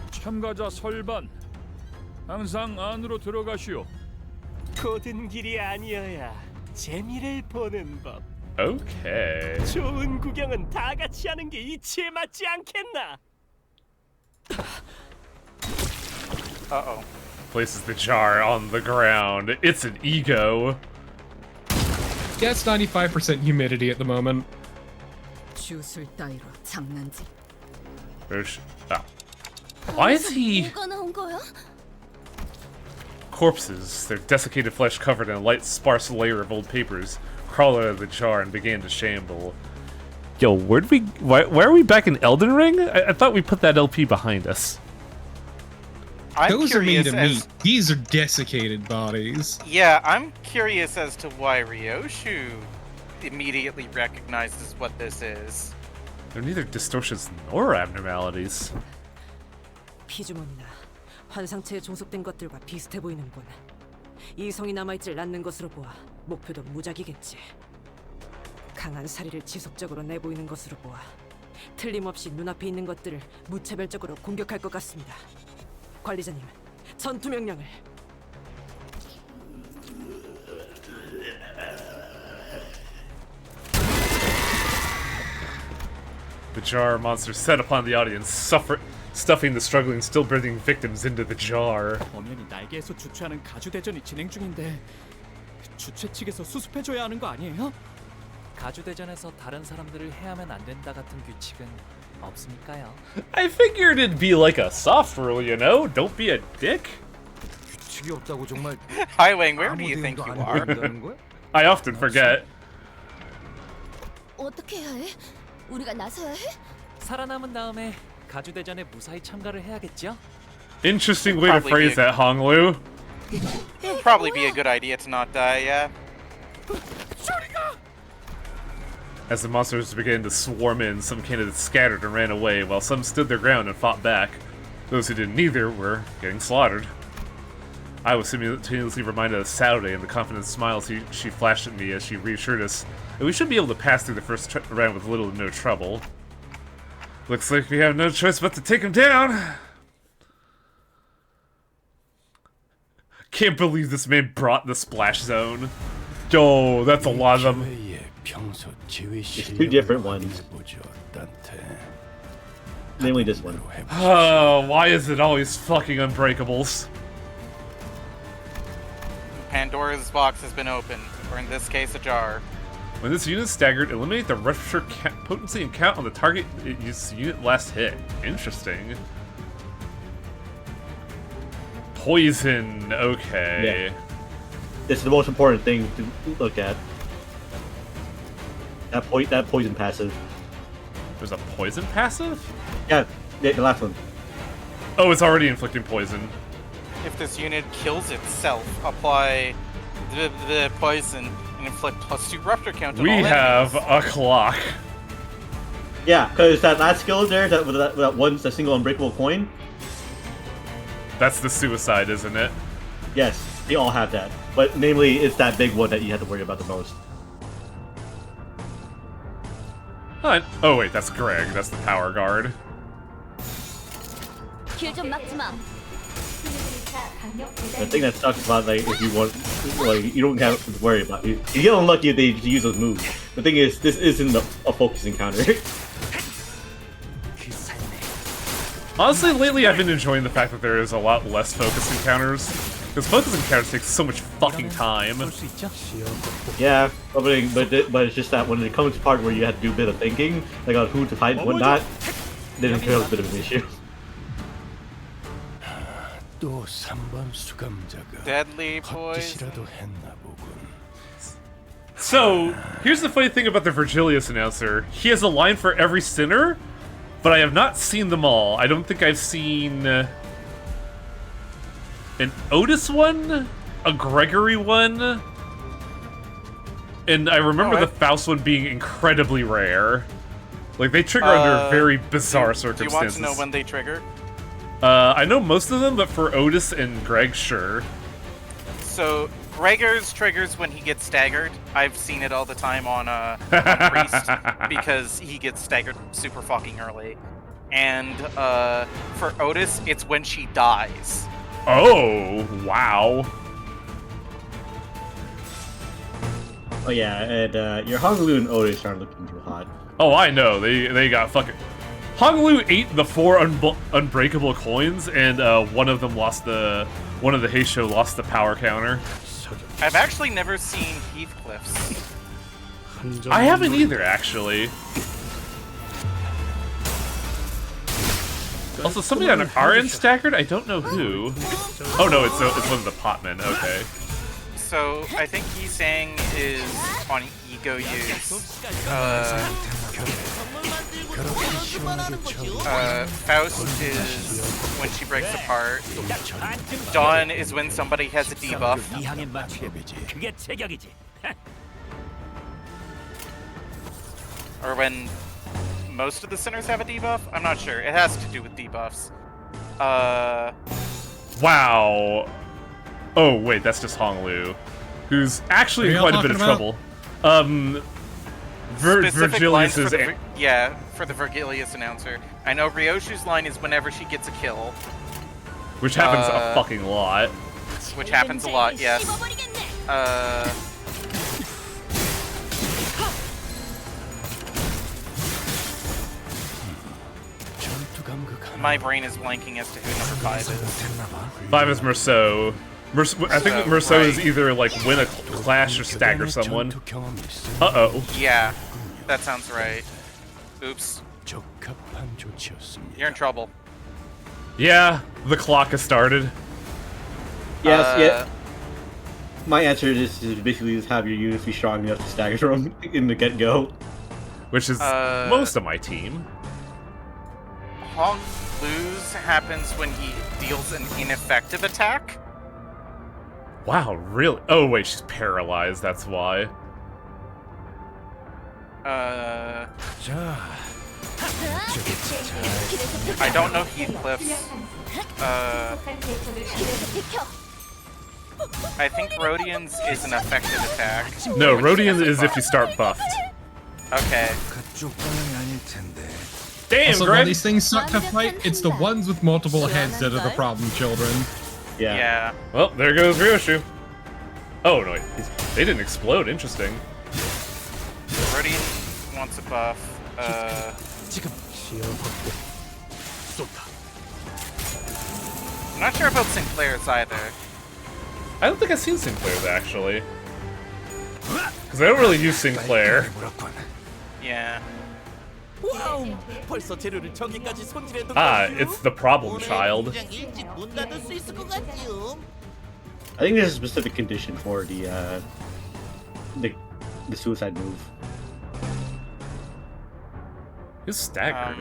참가자 설반 항상 안으로 들어가시오. 고든 길이 아니어야 재미를 보는 법. Okay. 좋은 구경은 다 같이 하는 게 이치에 맞지 않겠나? Uh-oh. Places the jar on the ground. It's an ego. Yeah, it's 95% humidity at the moment. 주술 따위로 장난질. Ah. Why is he... 뭐가 나온 거야? Corpses, their desiccated flesh covered in a light, sparse layer of old papers, crawled out of the jar and began to shamble. Yo, where'd we... Why are we back in Elden Ring? I thought we put that LP behind us. Those are made curious of meat. These are desiccated bodies. Yeah, I'm curious as to why Ryoshu immediately recognizes what this is. They're neither distortions nor abnormalities. 피주머니나 환상체에 종속된 것들과 비슷해 보이는군. 이성이 남아있질 않는 것으로 보아 목표도 무작이겠지. 강한 사리를 지속적으로 내보이는 것으로 보아 틀림없이 눈앞에 있는 것들을 무차별적으로 공격할 것 같습니다. 관리자님, 전투 명령을. The jar monster set upon the audience, stuffing the struggling, still breathing victims into the jar. 엄연히 날개에서 주최하는 가주 대전이 진행 중인데 주최 측에서 수습해줘야 하는 거 아니에요? 가주 대전에서 다른 사람들을 해하면 안 된다 같은 규칙은 없으니까요. I figured it'd be like a soft rule, you know? Don't be a dick. 규칙이 없다고 정말. Highwing, where do you think you are? I often forget. 어떻게 해야 해? 우리가 나서야 해? 살아남은 다음에 가주 대전에 무사히 참가를 해야겠죠? Interesting way to phrase that, Honglu. It'd probably be a good idea to not die, yeah. As the monsters began to swarm in, some candidates scattered and ran away, while some stood their ground and fought back. Those who did neither were getting slaughtered. I was simultaneously reminded of Saturday and the confident smiles she flashed at me as she reassured us that we should be able to pass through the first round with little to no trouble. Looks like we have no choice but to take him down. Can't believe this man brought the splash zone. Oh, that's a lot of them. It's two different ones. Namely this one. Oh, why is it always fucking unbreakables? Pandora's box has been opened, or in this case, a jar. When this unit is staggered, eliminate the rupture potency and count on the target unit last hit. Interesting. Poison, okay. Yeah. This is the most important thing to look at. That poison passive. There's a poison passive? Yeah, the last one. Oh, it's already inflicting poison. If this unit kills itself, apply the poison and inflict +2 rupture count on We all have enemies. a clock. Yeah, because that last skill there, that one's a single unbreakable coin. That's the suicide, isn't it? Yes, they all have that. But namely, it's that big one that you have to worry about the most. Oh wait, that's Greg. That's the power guard. The thing that sucks about if you want, you don't have to worry about it. You get unlucky if they use those moves. The thing is, this isn't a focus encounter. Honestly, lately I've been enjoying the fact that there is a lot less focus encounters. Because focus encounters take so much fucking time. Yeah, but it's just that when it comes to the part where you have to do a bit of thinking, like on who to fight and whatnot, then it becomes a bit of an issue. Deadly poison. So, here's the funny thing about the Virgilius announcer. He has a line for every sinner, but I have not seen them all. I don't think I've seen an Otis one, a Gregory one, and I remember the Faust one being incredibly rare. Like, they trigger under very bizarre circumstances. Do you want to know when they trigger? I know most of them, but for Otis and Greg, sure. So, Gregor's triggers when he gets staggered. I've seen it all the time on Priest, because he gets staggered super fucking early. And for Otis, it's when she dies. Oh, wow. Oh yeah, and your Honglu and Otis aren't looking too hot. Oh, I know. They got fucking... Honglu ate the 4 unbreakable coins, and one of them lost the... One of the Heisho lost the power counter. I've actually never seen Heathcliff's. I haven't either, actually. Also, somebody on our end staggered? I don't know who. Oh no, it's one of the potmen. Okay. So, I think he's saying is on ego use. Faust is when she breaks apart. Dawn is when somebody has a debuff. Or when most of the sinners have a debuff? I'm not sure. It has to do with debuffs. Wow. Oh, wait, that's just Honglu, who's actually in What are quite a y'all bit of talking trouble. Specific lines Virgilius is... for the Virgilius announcer. I know Ryoshu's line is whenever she gets a kill. Which happens a fucking lot. Which happens a lot, yes. My brain is blanking as to who number 5 is. 5 is Merceau. I think Merceau is either like win a clash or stagger someone. Uh-oh. Yeah, that sounds right. Oops. You're in trouble. Yeah, the clock has started. Yes, yeah. My answer is basically just have your units be strong enough to stagger them in the get-go. Which is most of my team. Hong lose happens when he deals an ineffective attack. Wow, really? Oh wait, she's paralyzed, that's why. I don't know Heathcliff's. I think Rodian's is an effective attack. No, Rodian is if you start buffed. Okay. Damn, also, Greg! when these things suck to fight, it's the ones with multiple heads that are the problem children. Yeah. Well, there goes Ryoshu. Oh, no, wait. They didn't explode. Interesting. Rodian wants a buff. I'm not sure about Sinclair's either. I don't think I've seen Sinclair's, actually. Because I don't really use Sinclair. Yeah. Ah, it's the problem child. I think there's a specific condition for the suicide move. He's staggered.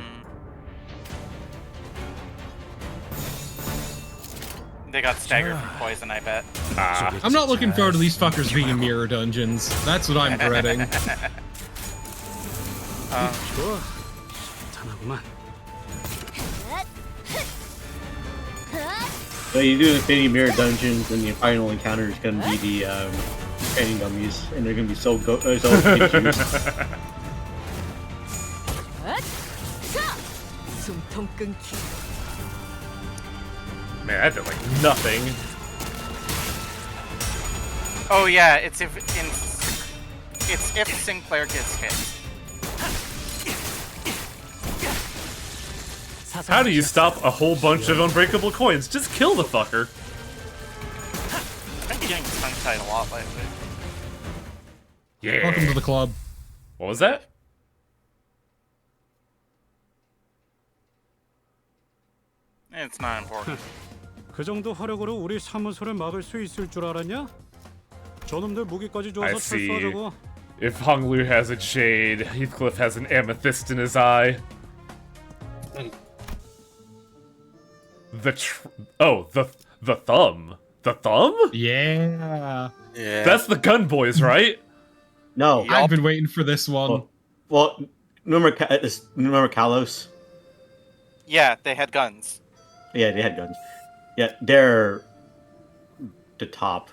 They got staggered from poison, I bet. I'm not looking forward to these fuckers being in mirror dungeons. That's what I'm dreading. So you do Infinity Mirror dungeons, and your final encounter is going to be the training dummies, and they're going to be so confused. Man, that did like nothing. Oh yeah, it's if Sinclair gets hit. How do you stop a whole bunch of unbreakable coins? Just kill the fucker. I've been getting tongue-tied a lot lately. Yeah. Welcome to the club. What was that? It's not important. 그 정도 화력으로 우리 사무소를 막을 수 있을 줄 알았냐? 저놈들 무기까지 I 줘서 see. 철수하자고. If Honglu has a shade, Heathcliff has an amethyst in his eye. The thumb. The thumb? Yeah. That's the gun boys, right? No. I've been waiting for this one. Well, remember Kalos? Yeah, they had guns. Yeah, they had guns. Yeah, they're the top.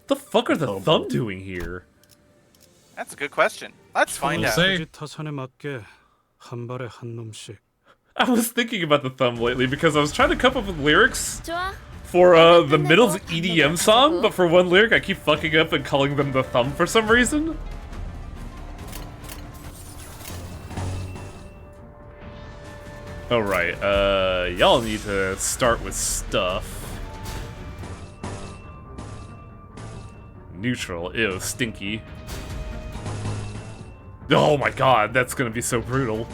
The fuck are the thumb doing here? That's a good question. Let's find out. 타산에 맞게 한 발에 한 놈씩. I was thinking about the thumb lately because I was trying to come up with lyrics for the Middle's EDM song, but for one lyric I keep fucking up and calling them the thumb for some reason. Alright, y'all need to start with stuff. Neutral, ew, stinky. Oh my god, that's gonna be so brutal.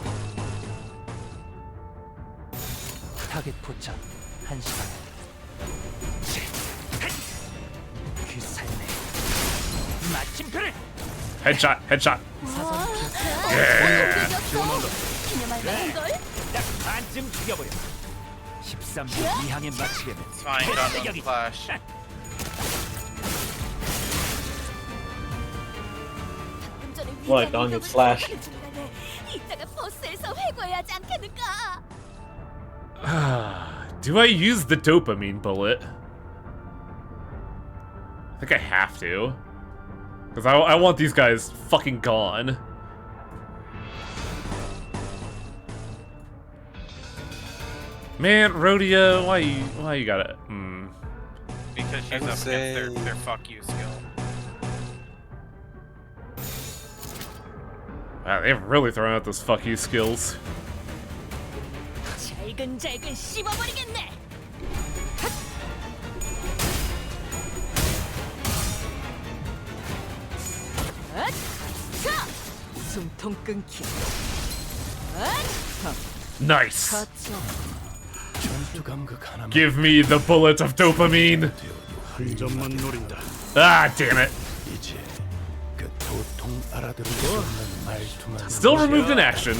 타겟 포착 1시간. 그 삶에 마침표를. Headshot, headshot. Yeah. 딱 반쯤 죽여버려. 13분 이항에 마치게 돼. Fine, don't flash. What? On your slash? 이따가 버스에서 회고해야 하지 않겠는가? Do I use the dopamine bullet? I think I have to. Because I want these guys fucking gone. Man, Rhodia, why you gotta... Because she's up against their fuck you skill. Wow, they've really thrown out those fuck you skills. 잘근잘근 씹어버리겠네. 숨통 끊기. Nice. Give me the bullet of dopamine. Ah, damn it. Still removed in action.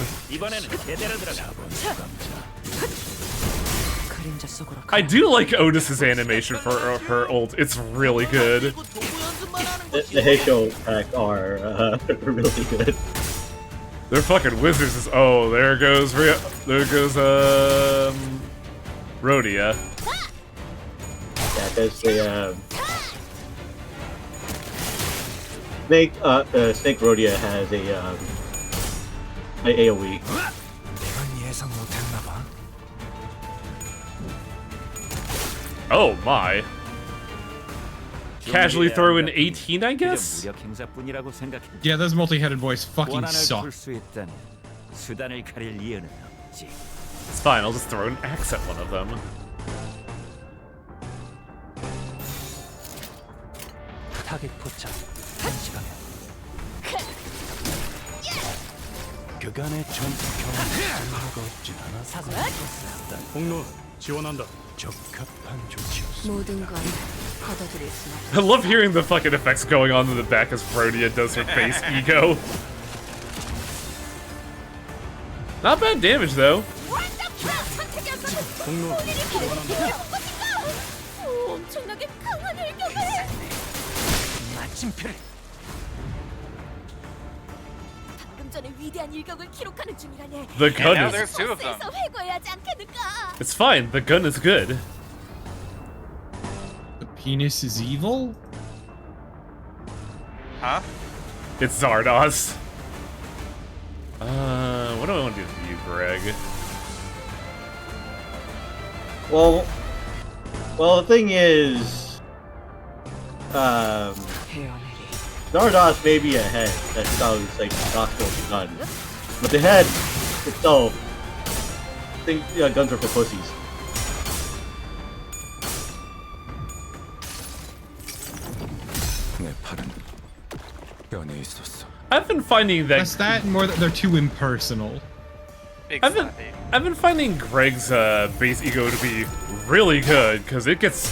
I do like Otis's animation for her ult. It's really good. The Heisho pack are really good. They're fucking wizards. Oh, there goes Rhodia. Yeah, because the Snake Rhodia has a AoE. Oh my. Casually throw in 18, I guess? Yeah, those multi-headed boys fucking suck. It's fine, I'll just throw an axe at one of them. 그간의 전투 경험이 없진 않았다. 공로 지원한다. 적합한 조치였어. 모든 건 걷어들일 수 없어. I love hearing the fucking effects going on in the back as Rhodia does her base ego. Not bad damage though. 공로 엄청나게 강한 일격을. 마침표를. 방금 전에 위대한 일격을 기록하는 중이라네. The gun now is... there's two of them. 버스에서 회고해야지 않겠는가? It's fine, the gun is good. The penis is evil? Huh? It's Zardoz. What do I want to do with you, Greg? Well, the thing is, Zardoz may be a head that sounds like Roscoe's gun, but the head itself, I think guns are for pussies. I've been finding that... That's that and more that they're too impersonal. I've been finding Greg's base ego to be really good, because it gets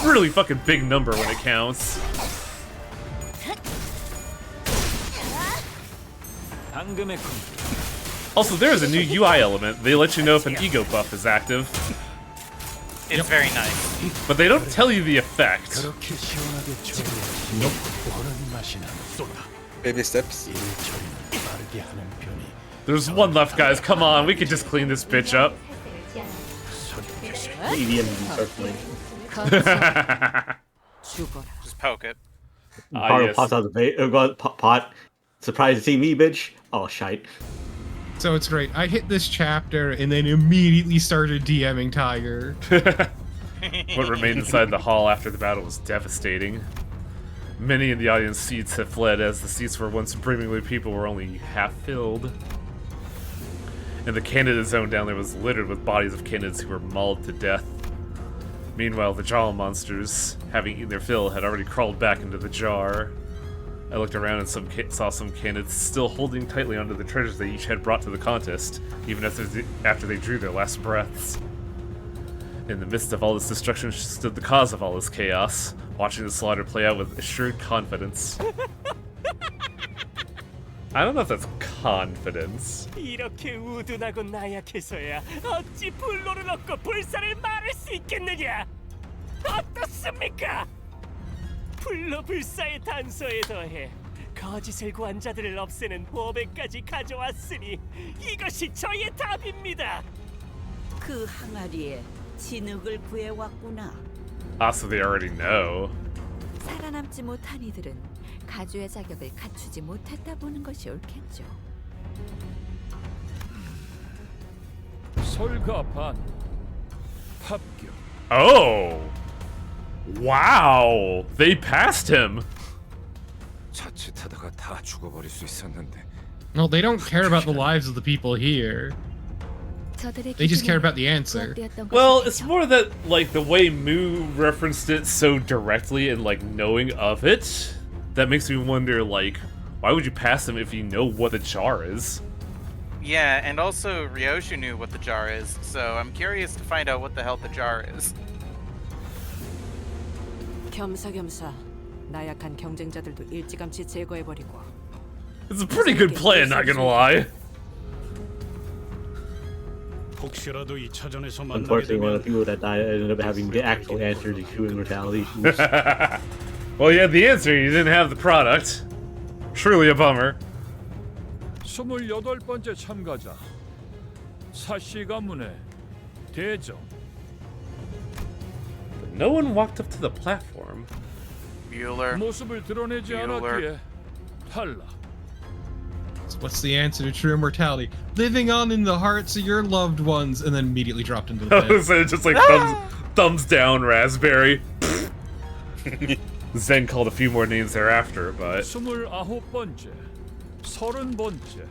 really fucking big number when it counts. Also, there is a new UI element. They let you know if an ego buff is active. It's very nice. But they don't tell you the effect. Baby steps. There's one left, guys. Come on, we can just clean this bitch up. Just poke it. Yes. Pops out the pot. Surprised to see me, bitch. Oh, shite. So it's great. I hit this chapter and then immediately started DMing Tiger. What remained inside the hall after the battle was devastating. Many in the audience seats have fled as the seats where once brimming with people were only half filled. And the candidate zone down there was littered with bodies of candidates who were mauled to death. Meanwhile, the jaw monsters, having eaten their fill, had already crawled back into the jar. I looked around and saw some candidates still holding tightly onto the treasures they each had brought to the contest, even after they drew their last breaths. In the midst of all this destruction stood the cause of all this chaos, watching the slaughter play out with assured confidence. I don't know if that's confidence. 이렇게 우둔하고 나약해서야 어찌 불로를 얻고 불사를 말할 수 있겠느냐? 어떻습니까? 불로 불사의 단서에 더해 거짓을 구한 자들을 없애는 보배까지 가져왔으니 이것이 저의 답입니다. 그 항아리에 진흙을 구해왔구나. Ah, so they already know. 살아남지 못한 이들은 가주의 자격을 갖추지 못했다 보는 것이 옳겠죠. 설가반 합격. Oh! Wow! They passed him! 자칫하다가 다 죽어버릴 수 있었는데. No, they don't care about the lives of the people here. They just care about the answer. Well, it's more that, like, the way Moo referenced it so directly and, like, knowing of it, that makes me wonder, like, why would you pass him if you know what the jar is? Yeah, and also Ryoshu knew what the jar is, so I'm curious to find out what the hell the jar is. 겸사겸사 나약한 경쟁자들도 일찌감치 제거해버리고. It's a pretty good plan, not gonna lie. 혹시라도 2차전에서 만나게 Unfortunately, one 되면 of the people that died ended up having the actual answer to true immortality. Oops. Well, you had the answer, you didn't have the product. Truly a bummer. 28번째 참가자 사씨 가문의 대정. No one walked up to the platform. Bueller. 모습을 드러내지 않았기에 탈락. So what's the answer to true immortality? Living on in the hearts of your loved ones, and then immediately dropped into the pit. So it's just like thumbs down, raspberry. Zen called a few more names thereafter, but 29번째, 30번째.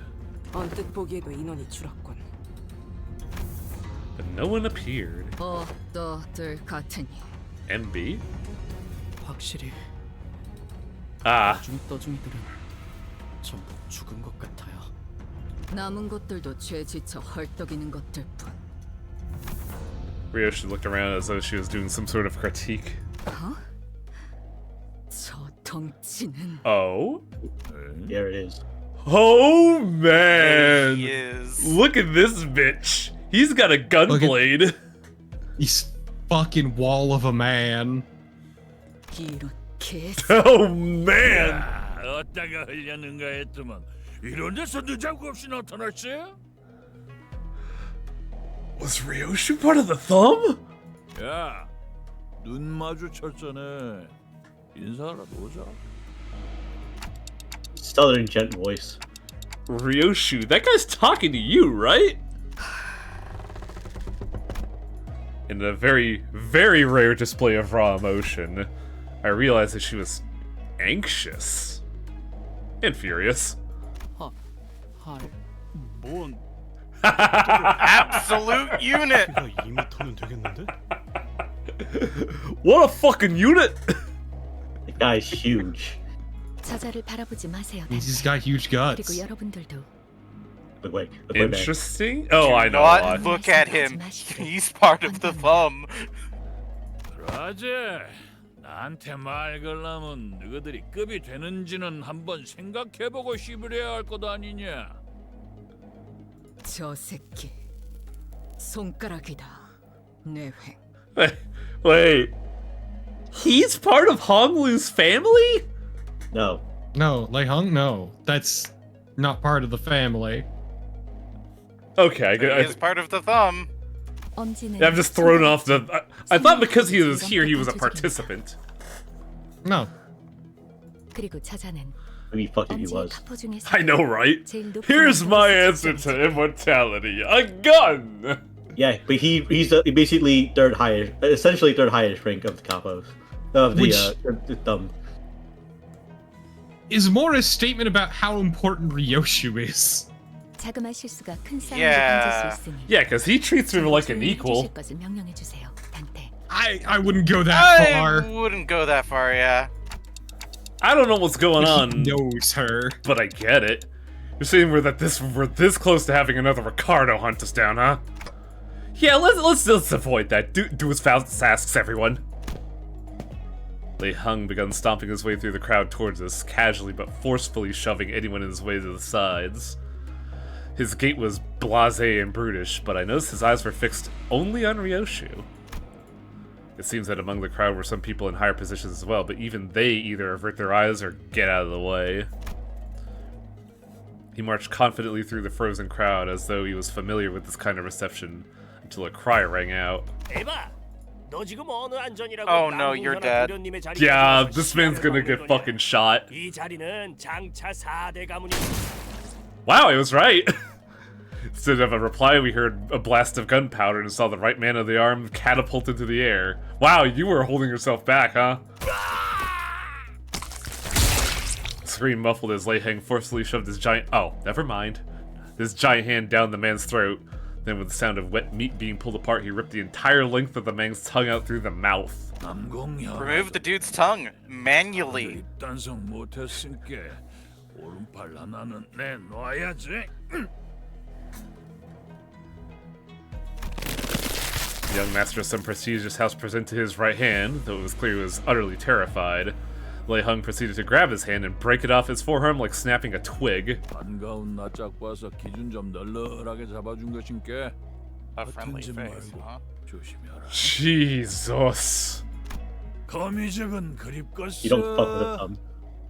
언뜻 보기에도 인원이 줄었군. but no one appeared. 너들 같으니. MB? 확실히 Ah. 나중 떠중이들은 전부 죽은 것 같아요. 남은 것들도 죄 지쳐 헐떡이는 것들뿐. Ryoshi looked around as though she was doing some sort of critique. 어? 저 덩치는. Oh? There it is. Oh man! He is. Look at this bitch. He's got a gunblade. He's fucking wall of a man. 이렇게. Oh man! 야, 어디다가 흘렸는가 했더만 이런 데서 늦자고 없이 나타났지? Was Ryoshi part of the thumb? 야, 눈 마주쳤잖아. 인사하러 오자. Southern gent voice. Ryoshu, that guy's talking to you, right? In a very, very rare display of raw emotion, I realized that she was anxious and furious. 뭔 Absolute unit. 2m는 되겠는데? What a fucking unit! The guy's huge. 저자를 바라보지 마세요. He's got huge guts. 그리고 여러분들도 Look away. Look way back. Interesting. Oh, I know. Not look at him. He's part of the thumb. 그러지. 나한테 말 걸라면 너희들이 급이 되는지는 한번 생각해보고 씹으려야 할 것 아니냐? 저 새끼 손가락이다. 내횡. Wait. He's part of Honglu's family? No. No, Lei Hung? No. That's not part of the family. Okay, I He get. is part of the thumb. I'm just thrown off the. I thought because he was here, he was a participant. No. 그리고 저자는 Maybe fuck if he was. I know, right? Here's my answer to immortality: a gun. Yeah, but he's basically third highest, essentially third highest rank of the capos, of the thumb. Is more a statement about how important Ryoshu is. 자그마한 실수가 큰 싸움을 Yeah. 던질 수 있으니. Yeah, because he treats her like an equal. 주실 것을 명령해 주세요, 단테. I wouldn't go that far. I wouldn't go that far, yeah. I don't know what's going on. He knows her, but I get it. You're saying we're this close to having another Ricardo hunt us down, huh? Yeah, let's avoid that. Do as fast asks everyone. Lei Hung began stomping his way through the crowd towards us, casually but forcefully shoving anyone in his way to the sides. His gait was blasé and brutish, but I noticed his eyes were fixed only on Ryoshu. It seems that among the crowd were some people in higher positions as well, but even they either avert their eyes or get out of the way. He marched confidently through the frozen crowd as though he was familiar with this kind of reception, till a cry rang out. 에바, 너 지금 어느 안전이라고 Oh no, you're dead. 도련님의 자리에 Yeah, 들어가서 this man's gonna 시야를 get 막는 fucking shot. 거냐? 이 자리는 장차 4대 가문이. Wow, I was right. Instead of a reply, we heard a blast of gunpowder and saw the right man of the arm catapult into the air. Wow, you were holding yourself back, huh? Scream muffled as Lei Heng forcefully shoved his giant— oh, never mind. His giant hand down the man's throat. Then with the sound of wet meat being pulled apart, he ripped the entire length of the man's tongue out through the mouth. Remove the dude's tongue manually. 단속 못했으니까 오른팔 하나는 내놔야지. The young master of some prestigious house presented his right hand, though it was clear he was utterly terrified. Lei Heng proceeded to grab his hand and break it off his forearm like snapping a twig. 반가운 낯짝 봐서 기준 좀 널널하게 잡아준 것인께. A friendly face, huh? 조심해라. Jesus. 거미적은 그립겠어. You don't fuck with a thumb.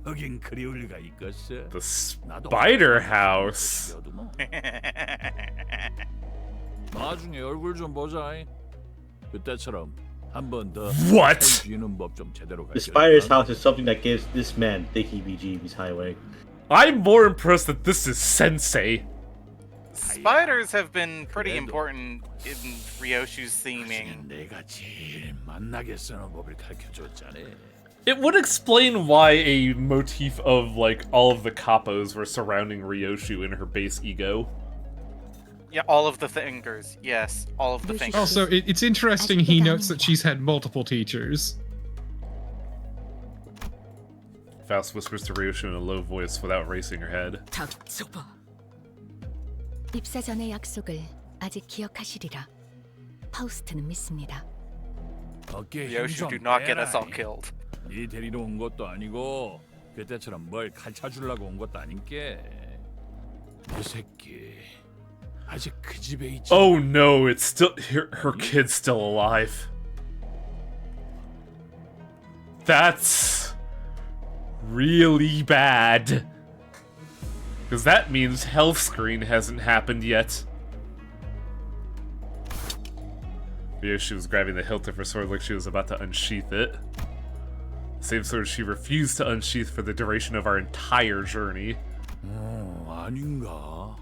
하긴 그리울 리가 있겠어. The spider house. 나중에 얼굴 좀 보자. 그때처럼 한 번 더. What? 쥐는 법 좀 제대로 The spider's house is something that gives this man the heebie-jeebies, Highway. I'm more impressed that this is sensei. Spiders have been pretty important in Ryoshu's theming. 내가 제일 만나게 쓰는 법을 가르쳐줬잖아. It would explain why a motif of, like, all of the kapos were surrounding Ryoshu in her base ego. Yeah, all of the fingers. Yes, all of the fingers. Also, it's interesting he notes that she's had multiple teachers. Faust whispers to Ryoshu in a low voice without raising her head. 닥쳐봐. 입사 전의 약속을 아직 기억하시리라. 파우스트는 믿습니다. Ryoshu, do not get us all killed. 네 데리러 온 것도 아니고 그때처럼 뭘 가르쳐 주려고 온 것도 아닌게. 이 새끼 아직 그 집에 있지. Oh no, it's still her kid's still alive. That's really bad. Because that means health screen hasn't happened yet. Ryoshu was grabbing the hilt of her sword like she was about to unsheath it. Same sword she refused to unsheath for the duration of our entire journey. 아닌가?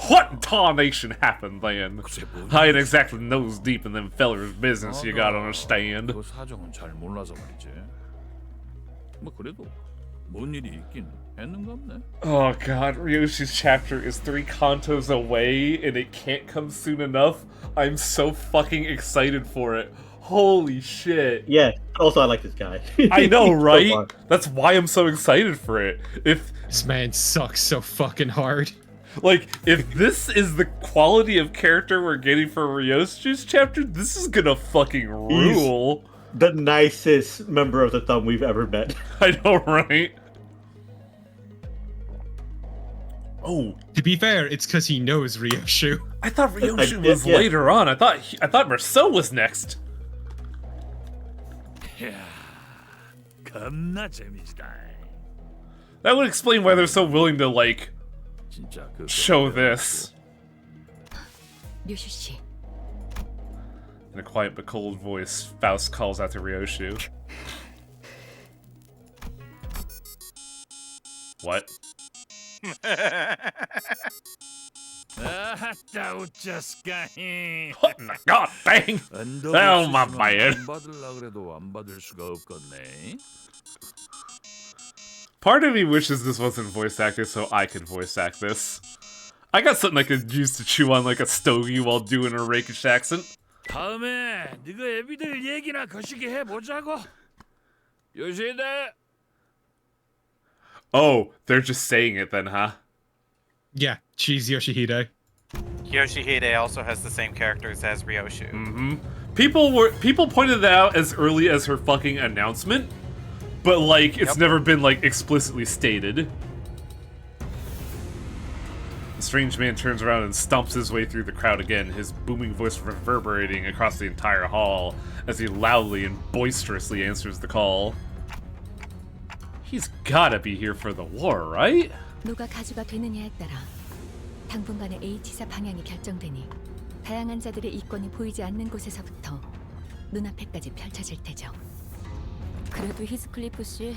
What in tarnation happened then? I ain't exactly nose deep in them fellers' business, you gotta understand. 그 사정은 잘 몰라서 말이지. 뭐 그래도 뭔 일이 있긴 했는갑네. Oh god, Ryoshi's chapter is 3 cantos away and it can't come soon enough. I'm so fucking excited for it. Holy shit. Yeah, also I like this guy. I know, right? So That's why I'm so excited for it. If this man sucks so fucking hard. Like, if this is the quality of character we're getting for Ryoshu's chapter, this is gonna fucking rule. He's the nicest member of the Thumb we've ever met. I know, right? Oh, to be fair, it's because he knows Ryoshu. I thought Ryoshu was later on. I thought Marcel was next. 야, 겁나 재밌다. That would explain why they're so willing to, like, show this. 류슈 씨. In a quiet but cold voice, Faust calls out to Ryoshu. What? 아따 웃자스까. What in the god dang? Oh my bad. 안 받으려 그래도 안 받을 수가 없겠네. Part of me wishes this wasn't voice acted so I could voice act this. I got something I could use to chew on like a stogie while doing a rakish accent. 다음에 네가 애비들 얘기나 거시기 해보자고. 요시다. Oh, they're just saying it then, huh? Yeah, she's Yoshihide. Yoshihide also has the same characters as Ryoshu. Mm-hmm. People pointed that out as early as her fucking announcement, but like it's never been like explicitly stated. The strange man turns around and stomps his way through the crowd again, his booming voice reverberating across the entire hall as he loudly and boisterously answers the call. He's gotta be here for the war, right? 누가 가주가 되느냐에 따라 당분간의 H사 방향이 결정되니 다양한 자들의 이권이 보이지 않는 곳에서부터 눈앞에까지 펼쳐질 테죠. 그래도 히스클리프 씨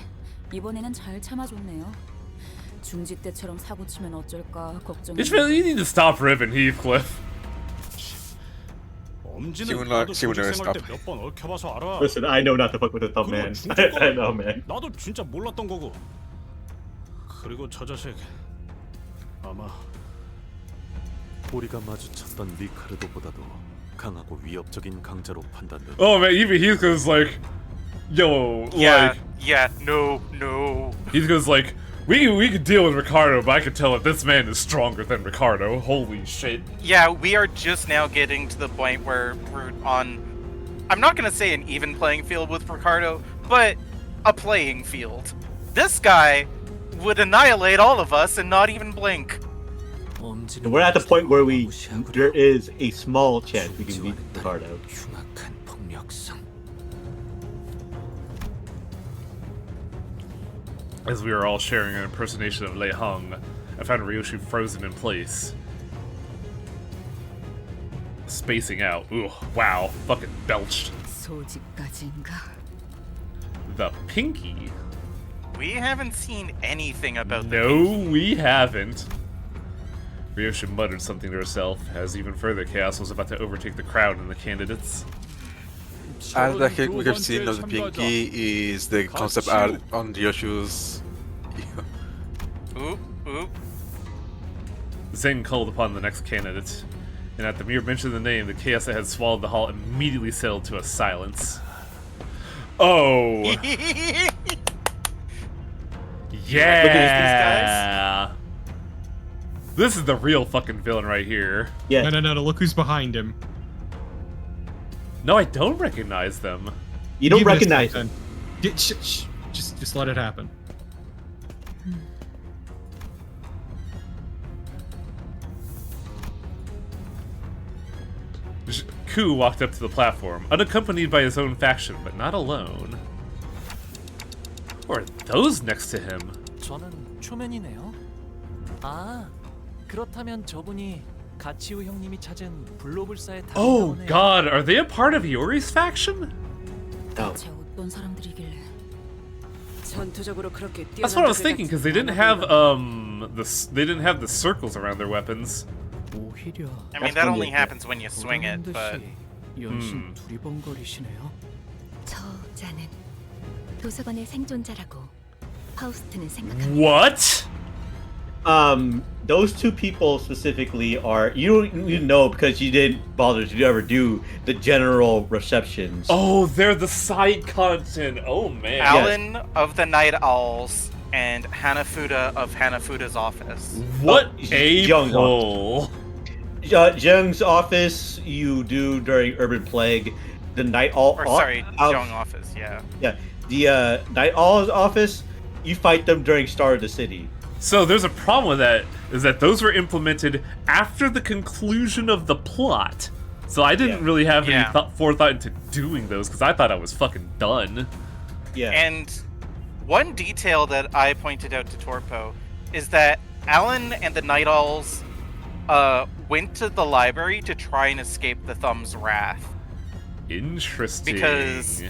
이번에는 잘 참아줬네요. 중지 때처럼 사고 치면 어쩔까 걱정. You need to stop ribbing, Heathcliff. 엄지는 would 나도 she would 교직 never 생활 때 stop. 몇 번 얽혀봐서 알아. Listen, I know not to fuck with the thumb, man. I know, man. 나도 진짜 몰랐던 거고. 그리고 저 자식 아마 우리가 마주쳤던 리카르도보다도 강하고 위협적인 강자로 판단된다. Oh man, even Heathcliff's like, yo, like, no. Heathcliff's like, we could deal with Ricardo, but I could tell that this man is stronger than Ricardo. Holy shit. Yeah, we are just now getting to the point where we're on, I'm not gonna say an even playing field with Ricardo, but a playing field. This guy would annihilate all of us and not even blink. We're at the point where there is a small chance we can beat Ricardo. As we were all sharing an impersonation of Lei Hung, I found Ryoshi frozen in place. Spacing out. Ooh, wow. Fucking belched. The pinky? We haven't seen anything about the No, we haven't. Ryoshi muttered something to herself, as even further chaos was about to overtake the crowd and the candidates. All that we have seen of the Pinky is the concept art on Ryoshu's. Oop. Zeng called upon the next candidate, and at the mere mention of the name, the chaos that had swallowed the hall immediately settled to a silence. Oh! Yeah! Look at these guys. This is the real fucking villain right here. Yeah. No, look who's behind him. No, I don't recognize them. You don't recognize them. Just let it happen. Ku walked up to the platform, unaccompanied by his own faction, but not alone. Who are those next to him? 저는 초면이네요. 아, 그렇다면 저분이 가치우 형님이 찾은 블로불사의 Oh god, are they a part of Iori's faction? 대체 어떤 사람들이길래? 전투적으로 그렇게 That's what I was thinking, because they didn't have the circles around their weapons. I mean, that only happens when you swing it, but... 연신 두리번거리시네요. 저자는 도서관의 생존자라고 파우스트는 생각합니다. What? Those two people specifically are you know because you didn't bother to ever do the general receptions. Oh, they're the side content. Oh man. Alan of the Night Owls and Hanafuda of Hanafuda's office. What a pull. Jung's office you do during Urban Plague. The Night Owl. Jung office, yeah. Yeah, the Night Owl's office. You fight them during Star of the City. So there's a problem with that, is that those were implemented after the conclusion of the plot. So I didn't really have any forethought into doing those, because I thought I was fucking done. Yeah. And one detail that I pointed out to Torpo is that Alan and the Night Owls went to the library to try and escape the Thumb's wrath. Interesting. Because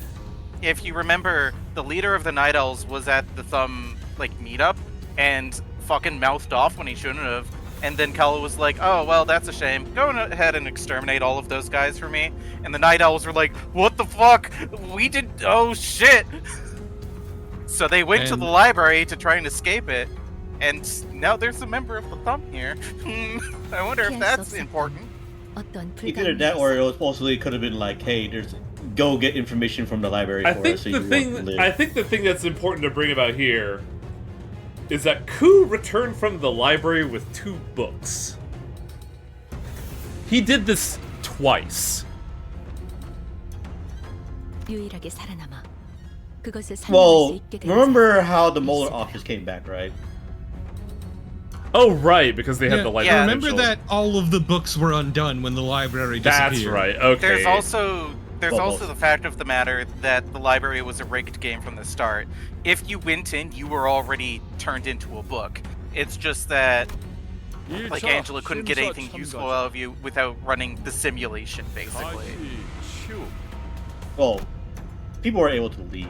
if you remember, the leader of the Night Owls was at the Thumb meetup and fucking mouthed off when he shouldn't have. And then Kala was like, oh, well, that's a shame. Go ahead and exterminate all of those guys for me. And the Night Owls were like, what the fuck? We did... Oh, shit. So they went to the library to try and escape it. And now there's a member of the Thumb here. I wonder if that's important. Either that or it supposedly could have been like, hey, go get information from the library for us so you won't live. I think the thing that's important to bring about here is that Ku returned from the library with 2 books. He did this twice. 유일하게 살아남아 그것을 사용할 수 Well, 있게 된 remember how the Molar office came back, right? Oh, right, because they had the library. Remember that all of the books were undone when the library disappeared. That's right, okay. There's also the fact of the matter that the library was a rigged game from the start. If you went in, you were already turned into a book. It's just that Like Angela couldn't get anything useful out of you without running the simulation, basically. Well, people were able to leave.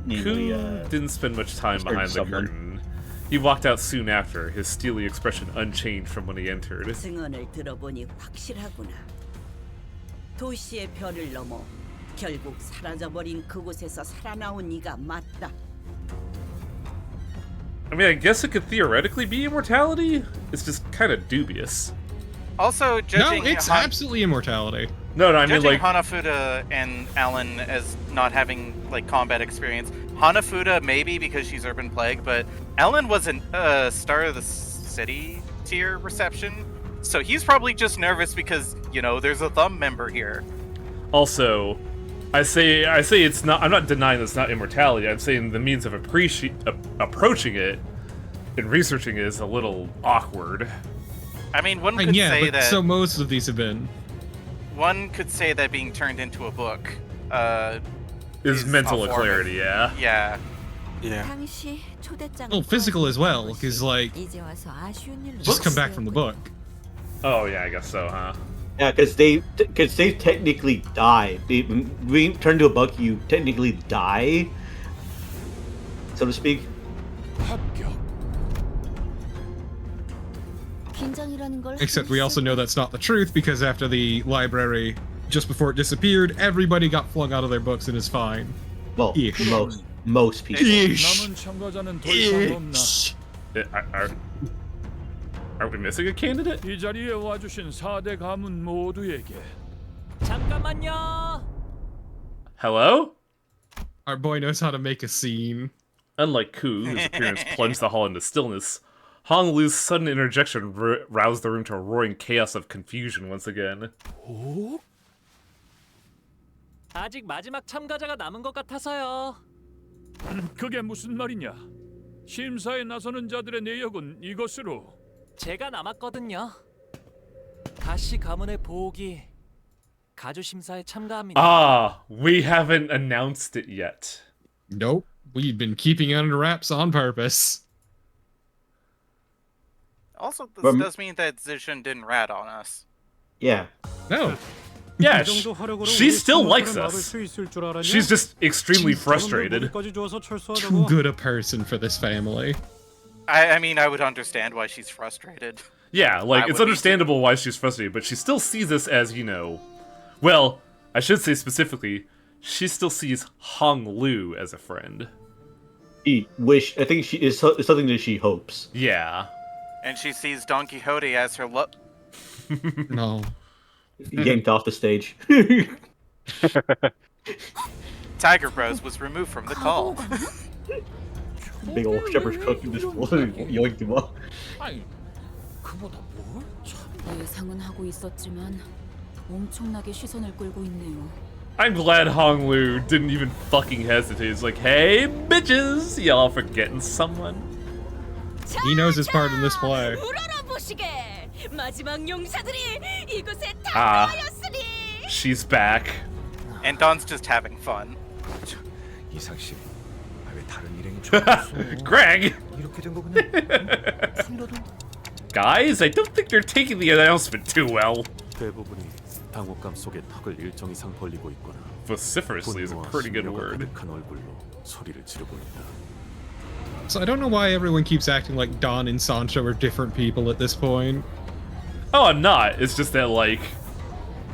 Namely, Ku didn't spend much time behind the curtain. He walked out soon after, his steely expression unchanged from when he entered. 증언을 들어보니 확실하구나. 도시의 별을 넘어 결국 사라져버린 그곳에서 살아나온 네가 맞다. I mean, I guess it could theoretically be immortality. It's just kind of dubious. Also, judging no, it's absolutely immortality. No, I mean like Hanafuda and Alan as not having like combat experience. Hanafuda maybe because she's Urban Plague, but Alan was a Star of the City tier reception, so he's probably just nervous because there's a Thumb member here. Also, I say it's not. I'm not denying it's not immortality. I'm saying the means of approaching it and researching it is a little awkward. I mean, one could say but that. So most of these have been. One could say that being turned into a book is mental clarity. Yeah. Yeah. Yeah. Well, physical as well, because like just come back from the book. Oh yeah, I guess so, huh? Yeah, because they technically die. We turn to a book, you technically die, so to speak. Except we also know that's not the truth because after the library, just before it disappeared, everybody got flung out of their books and is fine. Well, most people. Are we missing a candidate? 이 자리에 와주신 4대 가문 모두에게 잠깐만요. Hello? Our boy knows how to make a scene. Unlike Ku, whose appearance plunged the hall into stillness, Hong Lu's sudden interjection roused the room to a roaring chaos of confusion once again. 아직 마지막 참가자가 남은 것 같아서요. 그게 무슨 말이냐? 심사에 나서는 자들의 내역은 이것으로. 제가 남았거든요. 다시 가문의 보호기 가주 심사에 참가합니다. Ah, we haven't announced it yet. Nope, we've been keeping it under wraps on purpose. Also, this does mean that Zishan didn't rat on us. Yeah. No. Yeah, she still likes us. She's just extremely frustrated. Too good a person for this family. I mean, I would understand why she's frustrated. Yeah, like, it's understandable why she's frustrated, but she still sees this as, well, I should say specifically, she still sees Hong Lu as a friend. I think she is something that she hopes. Yeah. And she sees Don Quixote as her No. Yanked off the stage. Tiger Bros was removed from the call. Big old shepherd's crook just yoinked him up. 예상은 하고 있었지만 엄청나게 시선을 끌고 있네요. I'm glad Hong Lu didn't even fucking hesitate. He's like, hey, bitches, y'all forgetting someone? He knows his part in this play. Ah, she's back. And Don's just having fun. Greg! Guys, I don't think they're taking the announcement too well. 대부분이 당혹감 속에 턱을 일정 이상 벌리고 있거나 vociferously is a pretty good word. 얼굴로 소리를 지르고 있다. So I don't know why everyone keeps acting like Don and Sancho are different people at this point. Oh, I'm not. It's just that, like,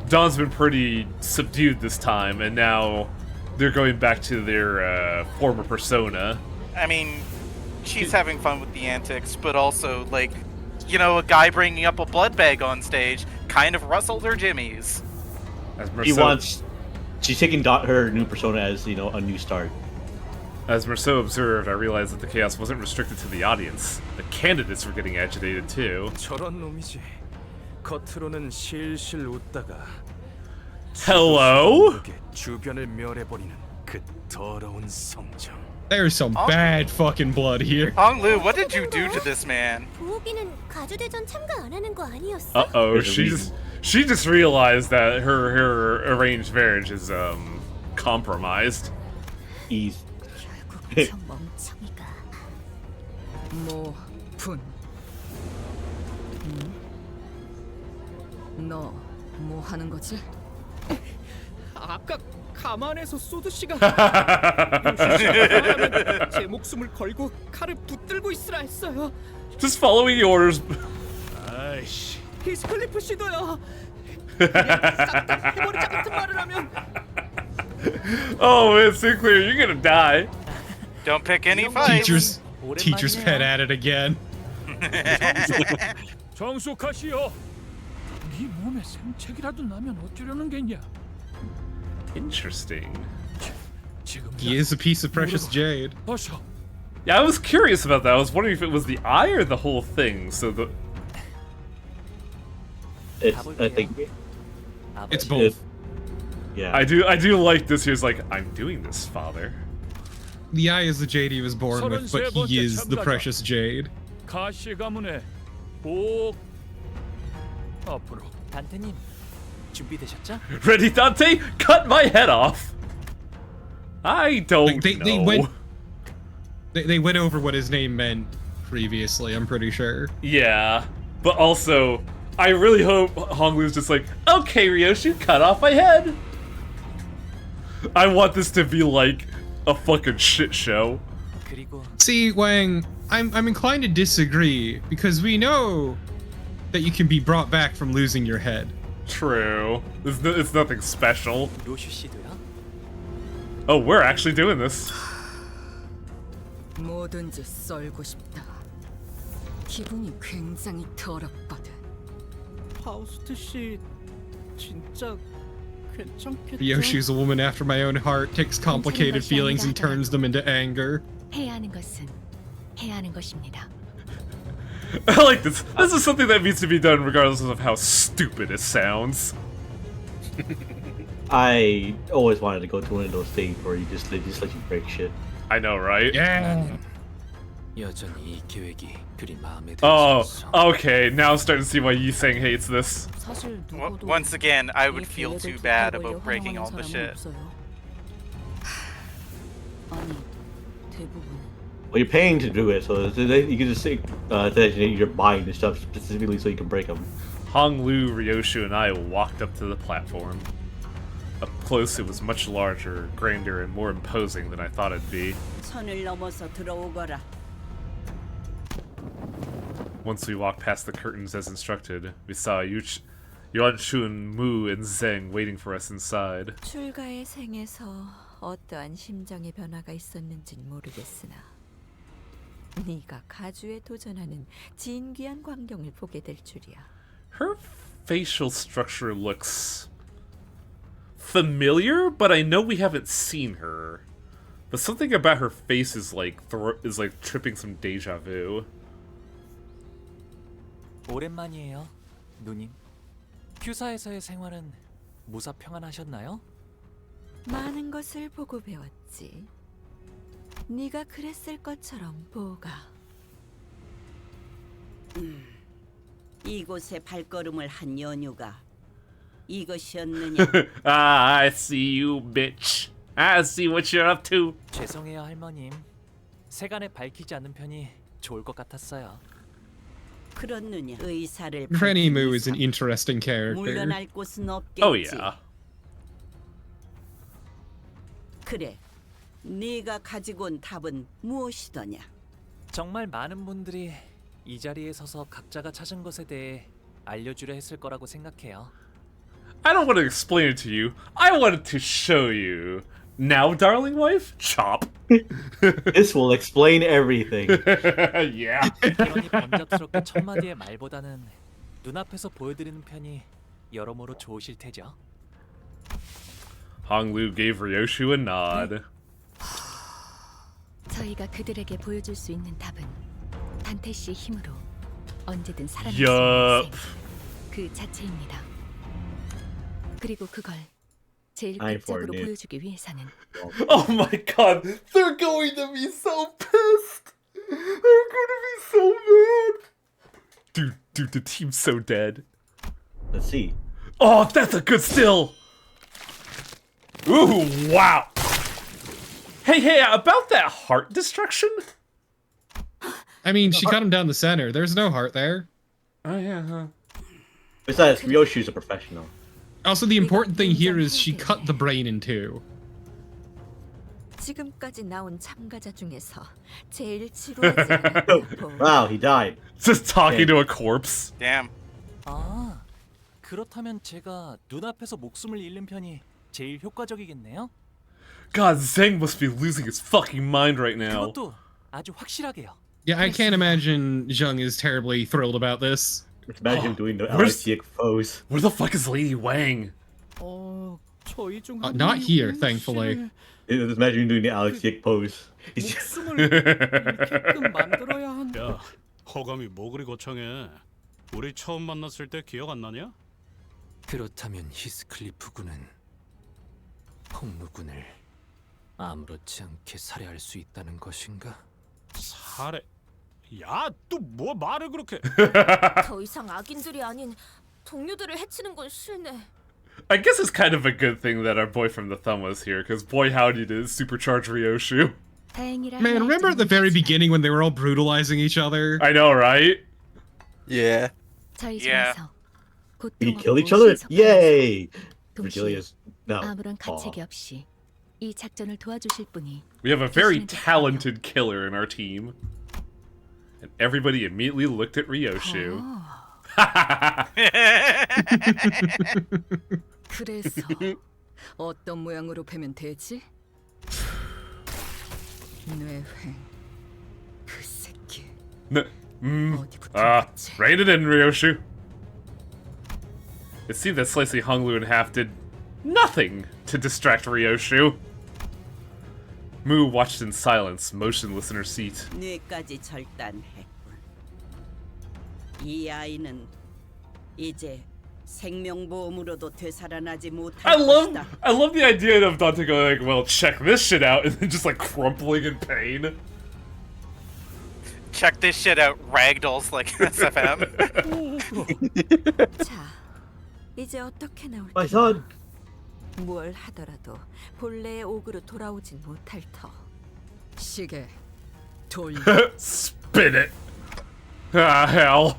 Don's been pretty subdued this time, and now they're going back to their former persona. I mean, she's having fun with the antics, but also, like, a guy bringing up a blood bag on stage kind of rustled her jimmies. She's taking her new persona as, a new start. As Merceau observed, I realized that the chaos wasn't restricted to the audience. The candidates were getting agitated too. 저런 놈이지. 겉으로는 실실 웃다가 Hello? 주변을 멸해버리는 그 더러운 성정. There's some bad fucking blood here. Hong Lu, what did you do to this man? Uh-oh, she just realized that her arranged marriage is compromised. Ease. 너 뭐 하는 거지? 아까 가만에서 소드 씨가 요시 씨가 가만하면 제 목숨을 걸고 칼을 붙들고 있으라 했어요. Just following the orders. 아이씨. 히스클리프 씨도요. 싹다 해버리자 같은 말을 하면. Oh, it's so clear. You're gonna die. Don't pick any fights. Teacher's pet at it again. 정숙하시오. 네 몸에 생책이라도 나면 어쩌려는 겠냐? Interesting. He is a piece of precious jade. Yeah, I was curious about that. I was wondering if it was the eye or the whole thing. So the. I think. It's both. Yeah. I do like this. Here's like, I'm doing this, father. The eye is the jade he was born with, but he is the precious jade. 가시 가문에 꼭 앞으로. 단테님 준비되셨죠? Ready, Dante? Cut my head off. I don't know. They went over what his name meant previously. I'm pretty sure. Yeah, but also, I really hope Honglu's just like, okay, Ryoshi, cut off my head. I want this to be like a fucking shit show. See, Wang, I'm inclined to disagree because we know that you can be brought back from losing your head. True. It's nothing special. 요슈 씨도요? Oh, we're actually doing this. 뭐든지 썰고 싶다. 기분이 굉장히 더럽거든. 파우스트 씨 진짜 괜찮겠죠? Ryoshi's a woman after my own heart, takes complicated feelings and turns them into anger. 해야 하는 것은 해야 하는 것입니다. I like this. This is something that needs to be done regardless of how stupid it sounds. I always wanted to go to one of those things where they just let you break shit. I know, right? Yeah. 여전히 이 계획이 그리 마음에 들지 Oh, 않소. okay. Now I'm starting to see why Yi-Sang hates this. Once again, I would feel too bad about breaking all the shit. 아니, 대부분. Well, you're paying to do it, so you can just say that you're buying the stuff specifically so you can break them. Honglu, Ryoshu, and I walked up to the platform. Up close, it was much larger, grander, and more imposing than I thought it'd be. 선을 넘어서 들어오거라. Once we walked past the curtains as instructed, we saw Yuanshun, Mu, and Zeng waiting for us inside. 출가의 생에서 어떠한 심정의 변화가 있었는진 모르겠으나 네가 가주에 도전하는 진귀한 광경을 보게 될 줄이야. Her facial structure looks familiar, but I know we haven't seen her. But something about her face is like tripping some deja vu. 오랜만이에요, 누님. 큐사에서의 생활은 무사 평안하셨나요? 많은 것을 보고 배웠지. 네가 그랬을 것처럼 보가. 이곳에 발걸음을 한 연유가 이것이었느냐? Ah, I see you, bitch. I see what you're up to. 죄송해요, 할머님. 세간에 밝히지 않는 편이 좋을 것 같았어요. 그렇느냐? 의사를 Granny Moo is an interesting character. 물러날 곳은 없겠지. Oh yeah. 그래, 네가 가지고 온 답은 무엇이더냐? 정말 많은 분들이 이 자리에 서서 각자가 찾은 것에 대해 알려주려 했을 거라고 생각해요. I don't want to explain it to you. I wanted to show you. Now, darling wife, chop. This will explain everything. Yeah. 그러니 번잡스럽게 첫 마디의 말보다는 눈앞에서 보여드리는 편이 여러모로 좋으실 테죠. Honglu gave Ryoshu a nod. 저희가 그들에게 보여줄 수 있는 답은 단테 씨의 힘으로 언제든 살아날 수 Yup. 있는 그 자체입니다. 그리고 그걸 제일 I 극적으로 foreknew. 보여주기 위해서는 Oh my god, they're going to be so pissed. They're gonna be so mad. Dude, the team's so dead. Let's see. Oh, that's a good still. Ooh, wow. Hey, about that heart destruction? I mean, she cut him down the center. There's no heart there. Oh yeah, huh? Besides, Ryoshu's a professional. Also, the important thing here is she cut the brain in two. 지금까지 나온 참가자 중에서 제일 지루하지 않았고. Wow, he died. Just talking to a corpse. Damn. 아, 그렇다면 제가 눈앞에서 목숨을 잃는 편이 제일 효과적이겠네요. God, Zeng must be losing his fucking mind right now. 그것도 아주 확실하게요. Yeah, I can't imagine Zheng is terribly thrilled about this. Imagine doing the LIC pose. Where the fuck is Lady Wang? 저희 중 Not here, thankfully. Just imagine doing the LIC pose. 야, 허감이 뭐 그리 거창해? 우리 처음 만났을 때 기억 안 나냐? 그렇다면 히스클리프 군은 홍루군을 아무렇지 않게 살해할 수 있다는 것인가? 살해? 야, 또 뭐 말을 그렇게? 더 이상 악인들이 아닌 동료들을 해치는 건 싫네. I guess it's kind of a good thing that our boy from the thumb was here, because boy howdy did supercharge Ryoshu. Man, remember at the very beginning when they were all brutalizing each other? I know, right? Yeah. Did he kill each other? Yay! Virgilia's no. 아무런 가책이 없이 이 작전을 도와주실 분이 We have a very talented killer in our team. And everybody immediately looked at Ryoshu. 그래서 어떤 모양으로 패면 되지? 뇌회 그 새끼. Rein it in, Ryoshu. It seemed that slicing Honglu in half did nothing to distract Ryoshu. Mu watched in silence, motionless in her seat. 뇌까지 절단했군. 이 아이는 이제 생명보험으로도 되살아나지 못할 것이다. I love the idea of Dante going like, well, check this shit out, and then just like crumpling in pain. Check this shit out, ragdolls like SFM. 자, 이제 어떻게 나올까? My son. 뭘 하더라도 본래의 옥으로 돌아오진 못할 터. 시계 돌려. Spin it. Ah, hell.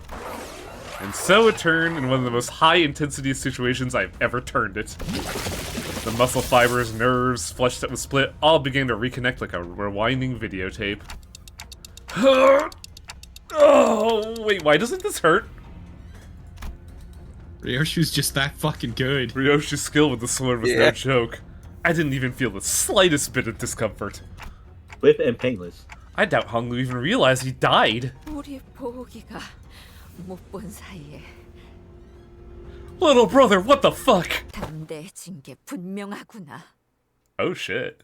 And so it turned in one of the most high-intensity situations I've ever turned it. The muscle fibers, nerves, flesh that was split all began to reconnect like a rewinding videotape. Oh, wait, why doesn't this hurt? Ryoshu's just that fucking good. Ryoshu's skill with the sword was no joke. I didn't even feel the slightest bit of discomfort. Swift and painless. I doubt Honglu even realized he died. 우리 보기가 못 본 사이에 Little brother, what the fuck? 담대해진 게 분명하구나. Oh shit.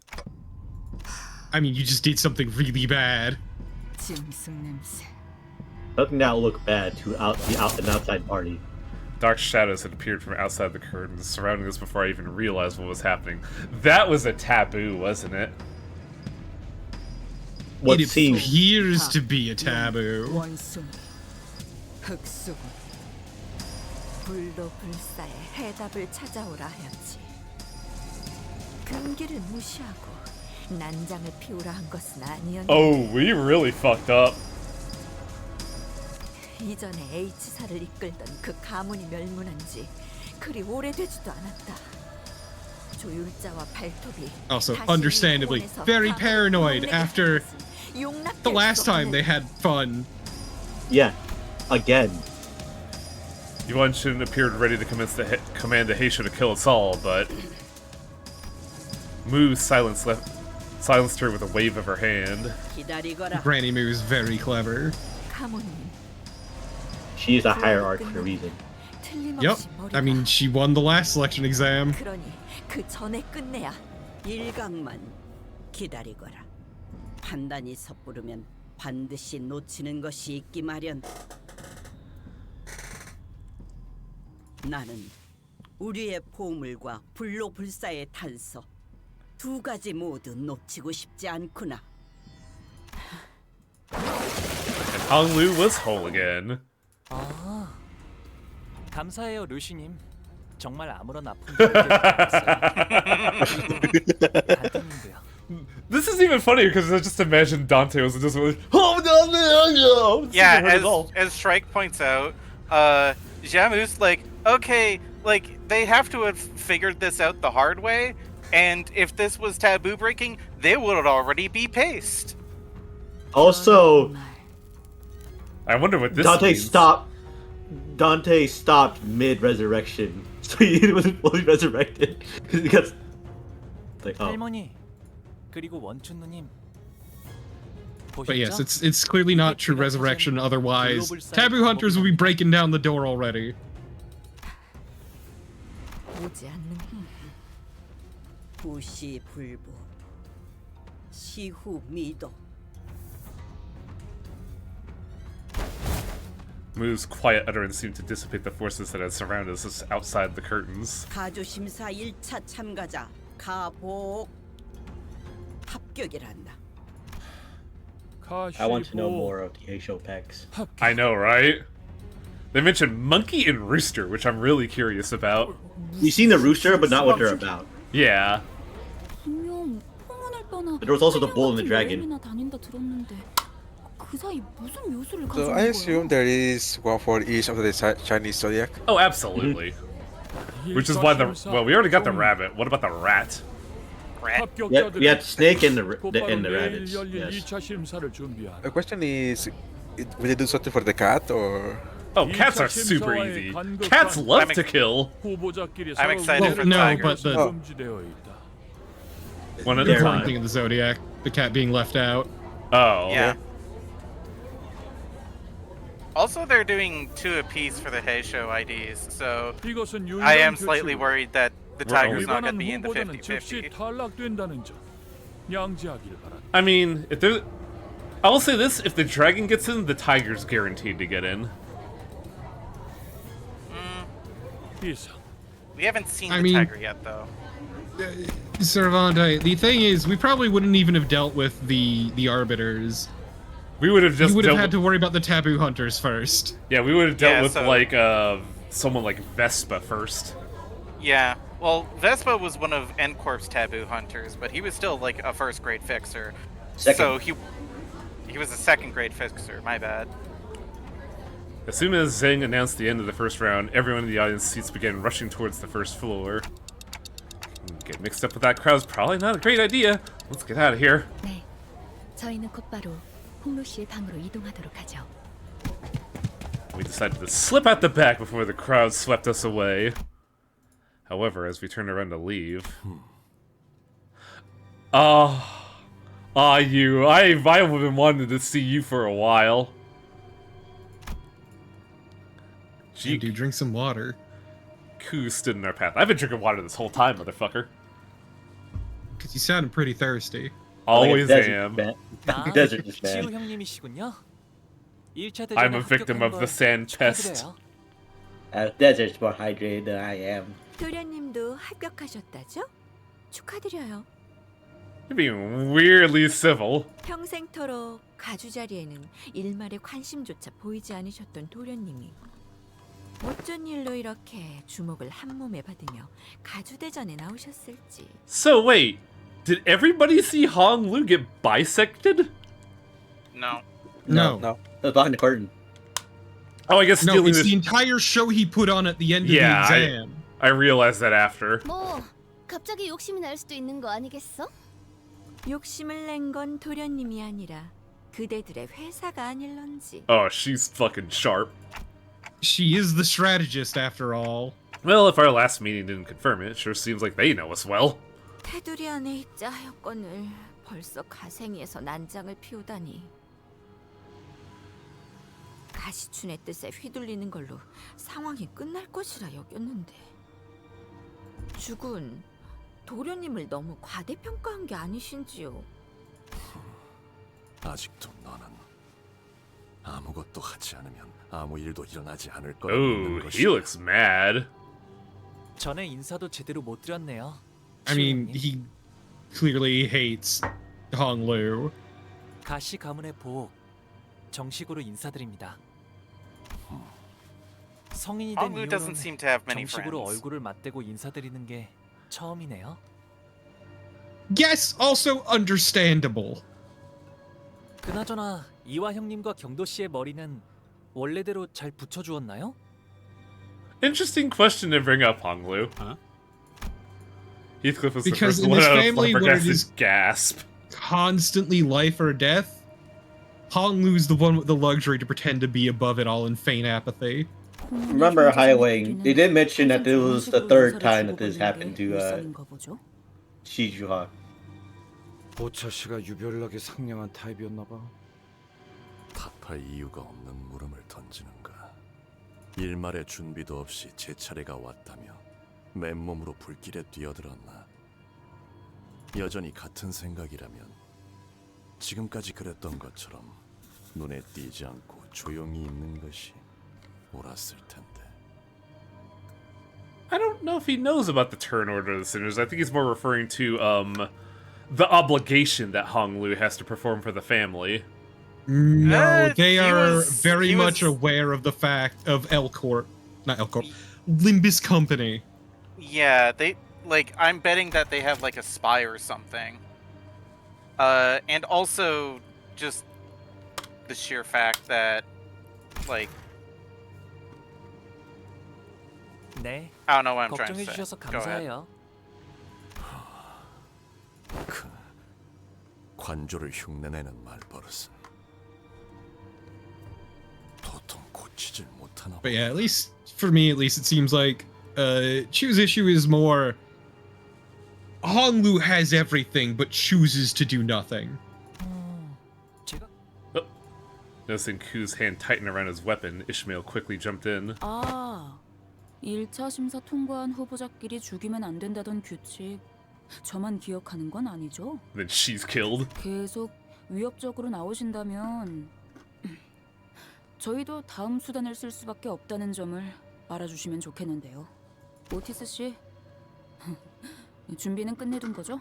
I mean, you just did something really bad. 짐승 냄새. Nothing that will look bad to an outside party. Dark shadows had appeared from outside the curtains, surrounding us before I even realized what was happening. That was a taboo, wasn't it? It appears to be a taboo. 원숭이, 흑수군. 불도 불사의 해답을 찾아오라 하였지. 금기를 무시하고 난장을 피우라 한 것은 아니었는데. Oh, we really fucked up. 이전에 H사를 이끌던 그 가문이 멸문한 지 그리 오래되지도 않았다. 조율자와 발톱이 Also, understandably, very paranoid after the last time they had fun. Yeah, again. Yuan Shin appeared ready to command the Heisha to kill us all, but Mu silenced her with a wave of her hand. Granny Mu is very clever. She is a hierarch for a reason. Yep. I mean, she won the last selection exam. 그러니 그 전에 끝내야. 일각만 기다리거라. 판단이 섣부르면 반드시 놓치는 것이 있기 마련. 나는 우리의 보물과 불로불사의 탄서 두 가지 모두 놓치고 싶지 않구나. And Honglu was whole again. 아, 감사해요, 루시님. 정말 아무런 아픔도 없었어요. This is even funnier because I just imagine Dante was just like, oh no, no, no. Yeah, as Shrike points out, Jamu's like, okay, like they have to have figured this out the hard way, and if this was taboo breaking, they would already be paced. Also, I wonder what this Dante means. Dante stopped mid-resurrection, so he wasn't fully resurrected. He got like, oh. 할머니 그리고 원춘 누님. But yes, it's clearly not true resurrection. Otherwise, taboo hunters will be breaking down the door already. 보지 않는 부시불보 시후 미도. Moo's quiet utterance seemed to dissipate the forces that had surrounded us outside the curtains. 가주 심사 1차 참가자 가복 합격이란다. I want to know more of the Heisho packs. I know, right? They mentioned monkey and rooster, which I'm really curious about. We've seen the rooster, but not what they're about. Yeah. But there was also the bull and the dragon. So I assume there is one for each of the Chinese zodiac. Oh, absolutely. Which is why well, we already got the rabbit. What about the rat? Rat? Yeah, we had snake and the rabbits. Yes. The question is, will they do something for the cat or? Oh, cats are super easy. Cats love to kill. I'm excited for no, tigers. but the one at the a important time. thing in the zodiac, the cat being left out. Oh. Yeah. Also, they're doing 2 apiece for the Heisho IDs, so I am slightly worried that the tiger's not going to be in the 50-50. I mean, if there, I will say this: if the dragon gets in, the tiger's guaranteed to get in. We haven't seen I the mean- tiger yet, though. Servante, the thing is, we probably wouldn't even have dealt with the arbiters. We would have just You would have dealt had to worry about the taboo hunters first. Yeah, we would have dealt Yeah, with so- like someone like Vespa first. Yeah, well, Vespa was one of N-Corp's taboo hunters, but he was still like a first-grade fixer. Second. So he was a second-grade fixer, my bad. As soon as Zhang announced the end of the first round, everyone in the audience seats began rushing towards the first floor. Get mixed up with that crowd's probably not a great idea. Let's get out of here. 네, 저희는 곧바로 홍로 씨의 방으로 이동하도록 하죠. We decided to slip out the back before the crowd swept us away. However, as we turned around to leave... you. I've been wanting to see you for a while. Hey, dude, drink some water. Ku stood in our path. I've been drinking water this whole time, motherfucker. Because you sounded pretty thirsty. Always am. Desert is 시우 bad. 형님이시군요. 1차 대전에 I'm a victim 합격한 of the 걸 sand pest. 축하드려요. Desert's more hydrated than I am. 도련님도 합격하셨다죠? 축하드려요. You're being weirdly civil. 평생토록 가주 자리에는 일말의 관심조차 보이지 않으셨던 도련님이 어쩐 일로 이렇게 주목을 한 몸에 받으며 가주대전에 나오셨을지. So wait, did everybody see Hong Lu get bisected? No. No. That was behind the curtain. Oh, I guess No, stealing it's this. the entire show he put on at the end of Yeah, the exam. I realized that after. 뭐 갑자기 욕심이 날 수도 있는 거 아니겠어? 욕심을 낸 건 도련님이 아니라 그대들의 회사가 아닐런지. Oh, she's fucking sharp. She is the strategist after all. Well, if our last meeting didn't confirm it, it sure seems like they know us well. 테두리 안에 있자 하였건을 벌써 가생이에서 난장을 피우다니. 가시춘의 뜻에 휘둘리는 걸로 상황이 끝날 것이라 여겼는데. 주군, 도련님을 너무 과대평가한 게 아니신지요? 아직도 너는 아무것도 하지 않으면 아무 일도 일어나지 않을 거라 Oh, 믿는 he 것이다. looks mad. 전에 인사도 제대로 못 드렸네요. I mean, he clearly hates Hong Lu. 가시 가문의 복 정식으로 인사드립니다. 성인이 된 Hong Lu doesn't 이후로는 seem to have many 정식으로 friends. 얼굴을 맞대고 인사드리는 게 처음이네요. Yes, also understandable. 그나저나 이화 형님과 경도 씨의 머리는 원래대로 잘 붙여주었나요? Interesting question to bring up, Honglu. Huh? Heathcliff was Because the in first this one out of family where it flabbergasted is gasp. constantly life or death, Honglu's the one with the luxury to pretend to be above it all and feign apathy. Remember Highway, they did mention that this was the third time that this happened to Shijuha. 보차 씨가 유별나게 상냥한 타입이었나 봐. 탓할 이유가 없는 물음을 던지는가. 일말의 준비도 없이 제 차례가 왔다며 맨몸으로 불길에 뛰어들었나. 여전히 같은 생각이라면 지금까지 그랬던 것처럼 눈에 띄지 않고 조용히 있는 것이 옳았을 텐데. I don't know if he knows about the turn order of the sinners. I think he's more referring to the obligation that Honglu has to perform for the family. No, they are very much aware of the fact of not Elcorp, Limbus Company. Yeah, they like. I'm betting that they have like a spy or something. And also just the sheer fact that, like, 네. I don't know what I'm trying 걱정해 to say. 주셔서 Go ahead. 감사해요. 관조를 흉내내는 말버릇은 도통 고치질 못하나. But yeah, at least for me, at least it seems like Chu's issue is more Honglu has everything but chooses to do nothing. Oh. Noticing Ku's hand tighten around his weapon, Ishmael quickly jumped in. 아, 1차 심사 통과한 후보자끼리 죽이면 안 된다던 규칙. 저만 기억하는 건 아니죠? Then she's killed. 계속 위협적으로 나오신다면 저희도 다음 수단을 쓸 수밖에 없다는 점을 알아주시면 좋겠는데요. 오티스 씨, 준비는 끝내둔 거죠?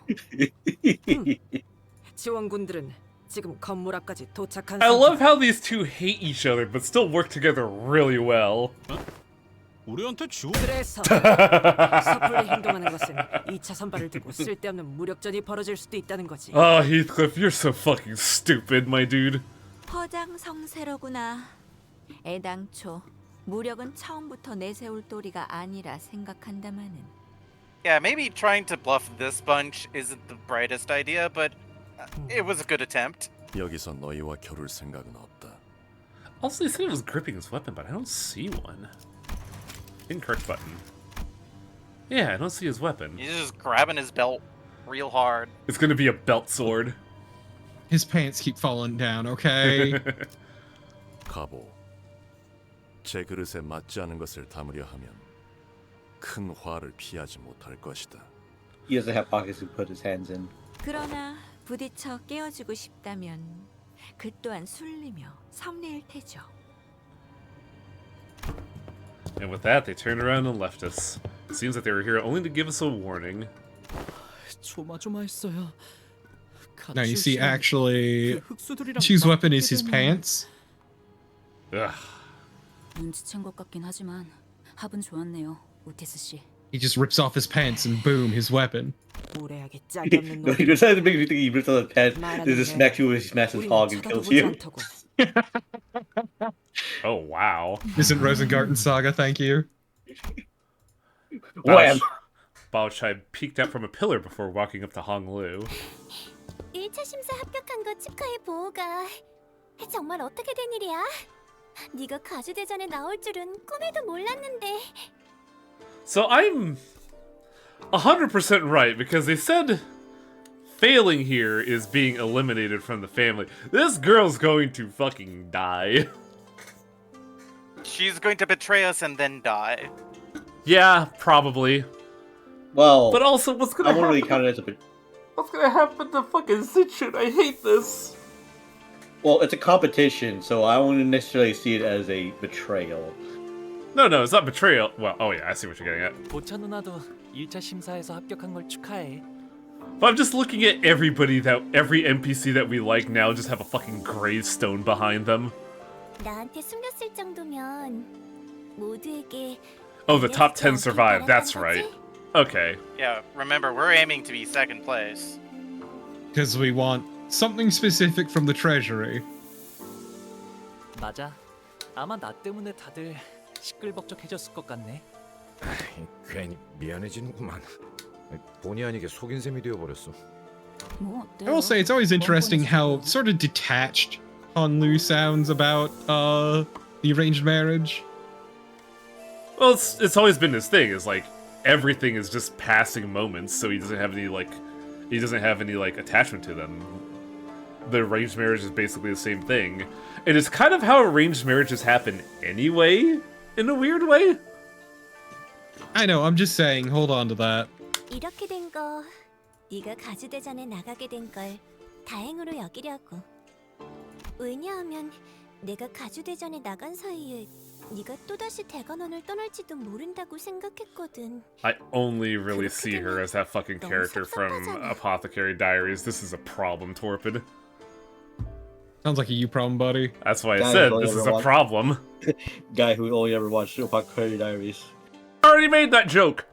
지원군들은 지금 건물 앞까지 도착한 I love how these two hate each other but still work together really well. 우리한테 지원? 그래서 섣불리 행동하는 것은 2차 선발을 두고 쓸데없는 무력전이 벌어질 수도 있다는 거지. Oh, Heathcliff, you're so fucking stupid, my dude. 허장성세로구나. 애당초 무력은 처음부터 내세울 도리가 아니라 생각한다마는. Yeah, maybe trying to bluff this bunch isn't the brightest idea, but it was a good attempt. 여기서 너희와 겨룰 생각은 없다. Also, he said he was gripping his weapon, but I don't see one. Incorrect button. Yeah, I don't see his weapon. He's just grabbing his belt real hard. It's gonna be a belt sword. His pants keep falling down, okay? 가보. 제 그릇에 맞지 않은 것을 담으려 하면 큰 화를 피하지 못할 것이다. He doesn't have pockets to put his hands in. 그러나 부딪혀 깨어주고 싶다면 그 또한 술리며 섭리일 테죠. And with that, they turned around and left us. It seems that they were here only to give us a warning. 조마조마했어요. Now you see, actually, Chu's weapon is his pants. Ugh. 눈치챈 것 같긴 하지만 합은 좋았네요, 오티스 씨. He just rips off his pants and boom, his weapon. 무례하게 짝이 없는 No, he decided to make me think he rips off his pants. He just smacks you with his massive hog and kills you. Oh, wow. Isn't Rosengarten Saga, thank you. Wham! Bao Chai peeked out from a pillar before walking up to Honglu. 1차 심사 합격한 거 축하해, 보호가. 정말 어떻게 된 일이야? 네가 가주대전에 나올 줄은 꿈에도 몰랐는데. So I'm 100% right, because they said failing here is being eliminated from the family. This girl's going to fucking die. She's going to betray us and then die. Yeah, probably. Well, but also, what's gonna I won't happen? really count it as a What's gonna happen to fucking Zichun? I hate this. Well, it's a competition, so I wouldn't necessarily see it as a betrayal. No, it's not betrayal. Well, oh yeah, I see what you're getting at. 보차 누나도 1차 심사에서 합격한 걸 축하해. But I'm just looking at every NPC that we like now just have a fucking gravestone behind them. 나한테 숨겼을 정도면 모두에게. Oh, the top 10 survived. That's right. Okay. Yeah, remember, we're aiming to be second place. Because we want something specific from the treasury. 맞아. 아마 나 때문에 다들 시끌벅적해졌을 것 같네. 괜히 미안해지는구만. 본의 아니게 속인 셈이 되어버렸어. 뭐 I will say it's always interesting how sort of detached Hanlu sounds about the arranged marriage. Well, it's always been his thing. Is like everything is just passing moments, so he doesn't have any like attachment to them. The arranged marriage is basically the same thing, and it's kind of how arranged marriages happen anyway, in a weird way. I know. I'm just saying. Hold on to that. 이렇게 된 거 네가 가주대전에 나가게 된 걸 다행으로 여기려고. 왜냐하면 내가 가주대전에 나간 사이에 네가 또다시 대관원을 떠날지도 모른다고 생각했거든. I only really see her as that fucking character from Apothecary Diaries. This is a problem, Torpid. Sounds like a you problem, buddy. That's why I said this is a problem. Guy who only ever watched Apothecary Diaries. I already made that joke.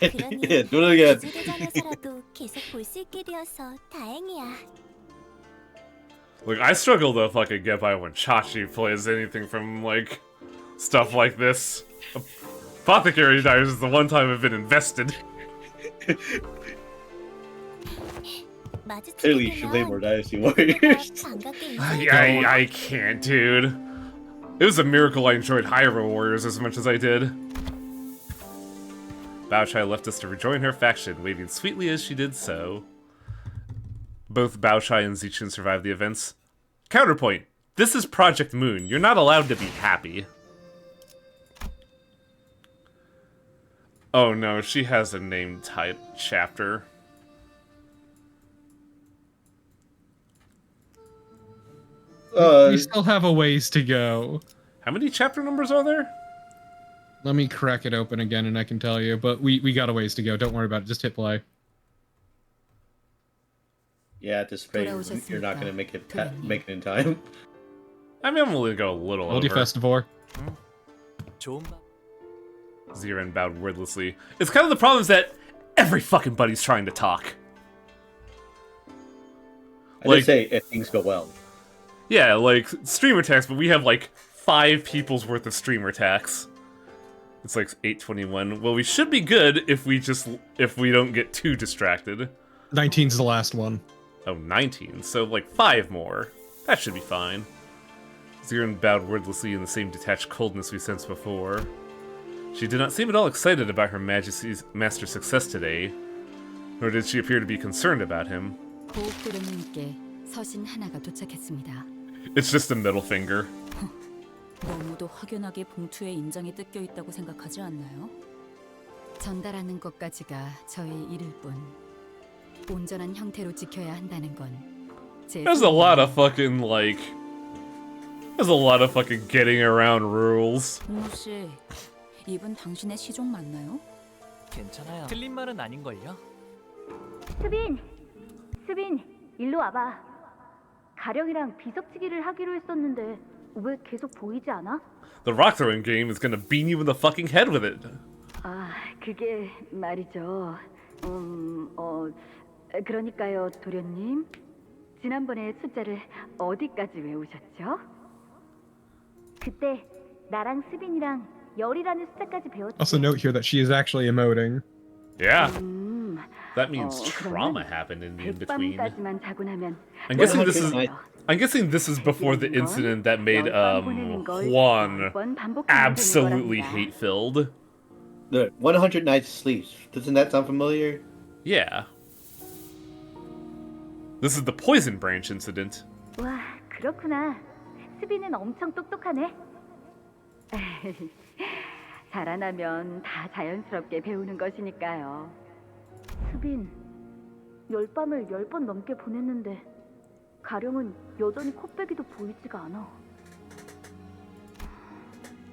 Yeah, do it again. 가주대전에서라도 계속 볼 수 있게 되어서 다행이야. Like, I struggle to fucking get by when Chachi plays anything from, like, stuff like this. Apothecary Diaries is the one time I've been invested. Clearly, you should play more Dynasty Warriors. I can't, dude. It was a miracle I enjoyed Hyrule Warriors as much as I did. Baochai left us to rejoin her faction, waving sweetly as she did so. Both Baochai and Zichun survived the events. Counterpoint. This is Project Moon. You're not allowed to be happy. Oh no, she has a name type chapter. We still have a ways to go. How many chapter numbers are there? Let me crack it open again and I can tell you, but we got a ways to go. Don't worry about it. Just hit play. Yeah, at this rate, you're not gonna make it in time. I mean, I'm only gonna go a little Hold over. your Festivore. Ziren bowed wordlessly. It's kind of the problem is that every fucking buddy's trying to talk. I did say if things go well. Yeah, like, streamer attacks, but we have, like, 5 people's worth of streamer attacks. It's like 8:21. Well, we should be good if we don't get too distracted. 19's the last one. Oh, 19. So, like, 5 more. That should be fine. Ziren bowed wordlessly in the same detached coldness we sensed before. She did not seem at all excited about her Majesty's master's success today, nor did she appear to be concerned about him. 보호도련님께 서신 하나가 도착했습니다. It's just a middle finger. 너무도 확연하게 봉투에 인장이 뜯겨 있다고 생각하지 않나요? 전달하는 것까지가 저의 일일 뿐. 온전한 형태로 지켜야 한다는 건 제. There's a lot of fucking, like... There's a lot of fucking getting around rules. 동무 씨, 이분 당신의 시종 맞나요? 괜찮아요. 틀린 말은 아닌걸요? 수빈, 일로 와봐. 가령이랑 비석치기를 하기로 했었는데 왜 계속 보이지 않아? The rock throwing game is gonna beat you in the fucking head with it. 아, 그게 말이죠. 그러니까요, 도련님. 지난번에 숫자를 어디까지 외우셨죠? 그때 나랑 수빈이랑 열이라는 숫자까지 배웠죠. Also note here that she is actually emoting. Yeah. That means trauma happened in between. 백밤까지만 자고 나면 I'm guessing this is before the incident that made Juan absolutely hate-filled. The 100 Nights Sleep. Doesn't that sound familiar? Yeah. This is the Poison Branch incident. 와, 그렇구나. 수빈은 엄청 똑똑하네. 자라나면 다 자연스럽게 배우는 것이니까요. 수빈, 열밤을 10번 넘게 보냈는데 가령은 여전히 코빼기도 보이지가 않아.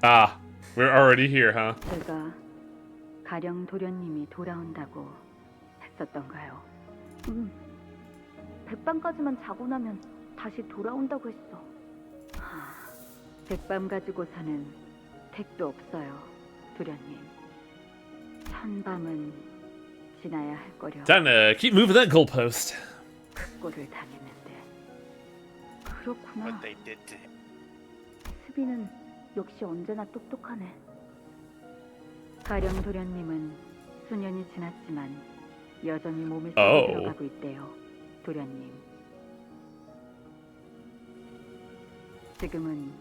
Ah, we're already here, huh? 제가 가령 도련님이 돌아온다고 했었던가요? 백밤까지만 자고 나면 다시 돌아온다고 했어. 백밤 가지고서는 택도 없어요, 도련님. 천밤은 지나야 할 거려. Time to keep moving that goalpost. 꼴을 당했는데. 그렇구나. What they did to him. 수빈은 역시 언제나 똑똑하네. 가령 도련님은 수년이 지났지만 여전히 몸에 Oh. 들어가고 있대요. 도련님. 지금은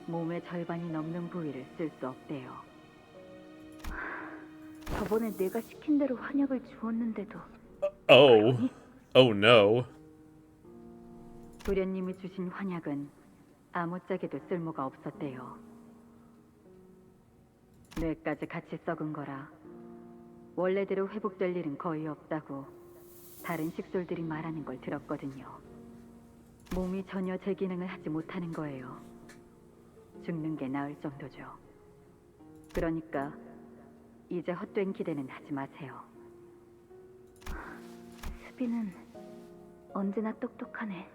몸의 절반이 넘는 부위를 쓸 수 없대요. 저번에 내가 시킨 대로 환약을 주었는데도 Oh. Oh no. 도련님이 주신 환약은 아무짝에도 쓸모가 없었대요. 뇌까지 같이 썩은 거라 원래대로 회복될 일은 거의 없다고 다른 식솔들이 말하는 걸 들었거든요. 몸이 전혀 제 기능을 하지 못하는 거예요. 죽는 게 나을 정도죠. 그러니까 이제 헛된 기대는 하지 마세요. 수비는 언제나 똑똑하네.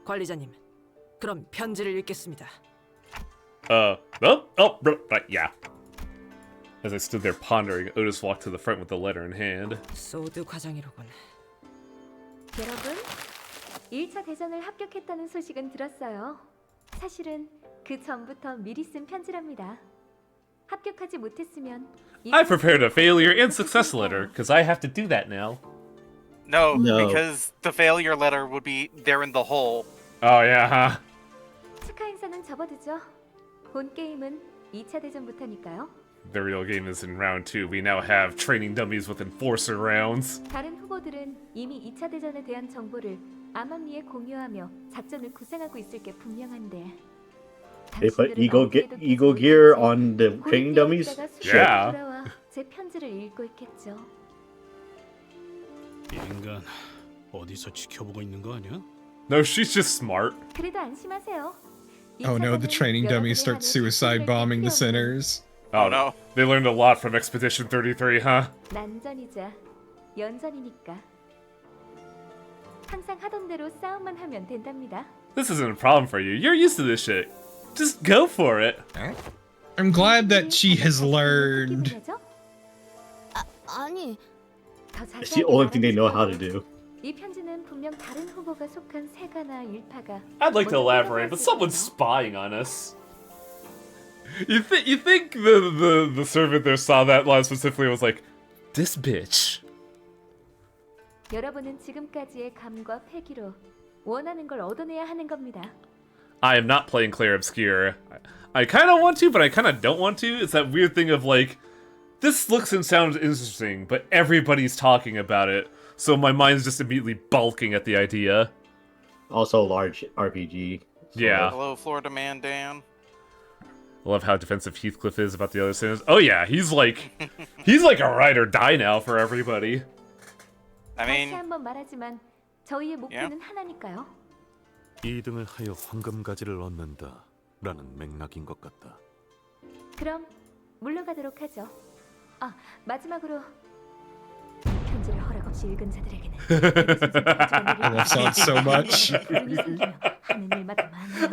관리자님, 그럼 편지를 읽겠습니다. Yeah. As I stood there pondering, Otis walked to the front with the letter in hand. 소드 과장이로군. 여러분, 1차 대전을 합격했다는 소식은 들었어요. 사실은 그 전부터 미리 쓴 편지랍니다. 합격하지 못했으면 I prepared a failure and success letter, because I have to do that now. No, because the failure letter would be there in the hole. Oh, yeah, huh? 축하 인사는 접어두죠. 본 게임은 2차 대전부터니까요. The real game is in round 2. We now have training dummies with enforcer rounds. 다른 후보들은 이미 2차 대전에 대한 정보를 암암리에 공유하며 작전을 구상하고 있을 게 분명한데. They put Eagle Gear on the training dummies? Yeah. 돌아와 제 편지를 읽고 있겠죠. 이 인간 어디서 지켜보고 있는 거 아니야? No, she's just smart. 그래도 안심하세요. Oh no, the training dummies start suicide bombing the sinners. Oh no. They learned a lot from Expedition 33, huh? 난전이자 연전이니까. 항상 하던 대로 싸움만 하면 된답니다. This isn't a problem for you. You're used to this shit. Just go for it. I'm glad that she has learned. 아니, It's the only thing they know how to do. 이 편지는 분명 다른 후보가 속한 세가나 일파가 I'd like to elaborate, but someone's spying on us. You think the servant there saw that line specifically and was like, this bitch. 여러분은 지금까지의 감과 패기로 원하는 걸 얻어내야 하는 겁니다. I am not playing Claire Obscure. I kind of want to, but I kind of don't want to. It's that weird thing of like, this looks and sounds interesting, but everybody's talking about it, so my mind's just immediately bulking at the idea. Also a large RPG. Yeah. Hello, Florida Man Dan. I love how defensive Heathcliff is about the other sinners. Oh yeah, he's like a ride or die now for everybody. I mean, 다시 한번 말하지만 저희의 목표는 하나니까요. 2등을 하여 황금가지를 얻는다라는 맥락인 것 같다. 그럼 물러가도록 하죠. 아, 마지막으로 편지를 허락 없이 읽은 자들에게는 I love Sonic so much. 하는 일마다 많아요.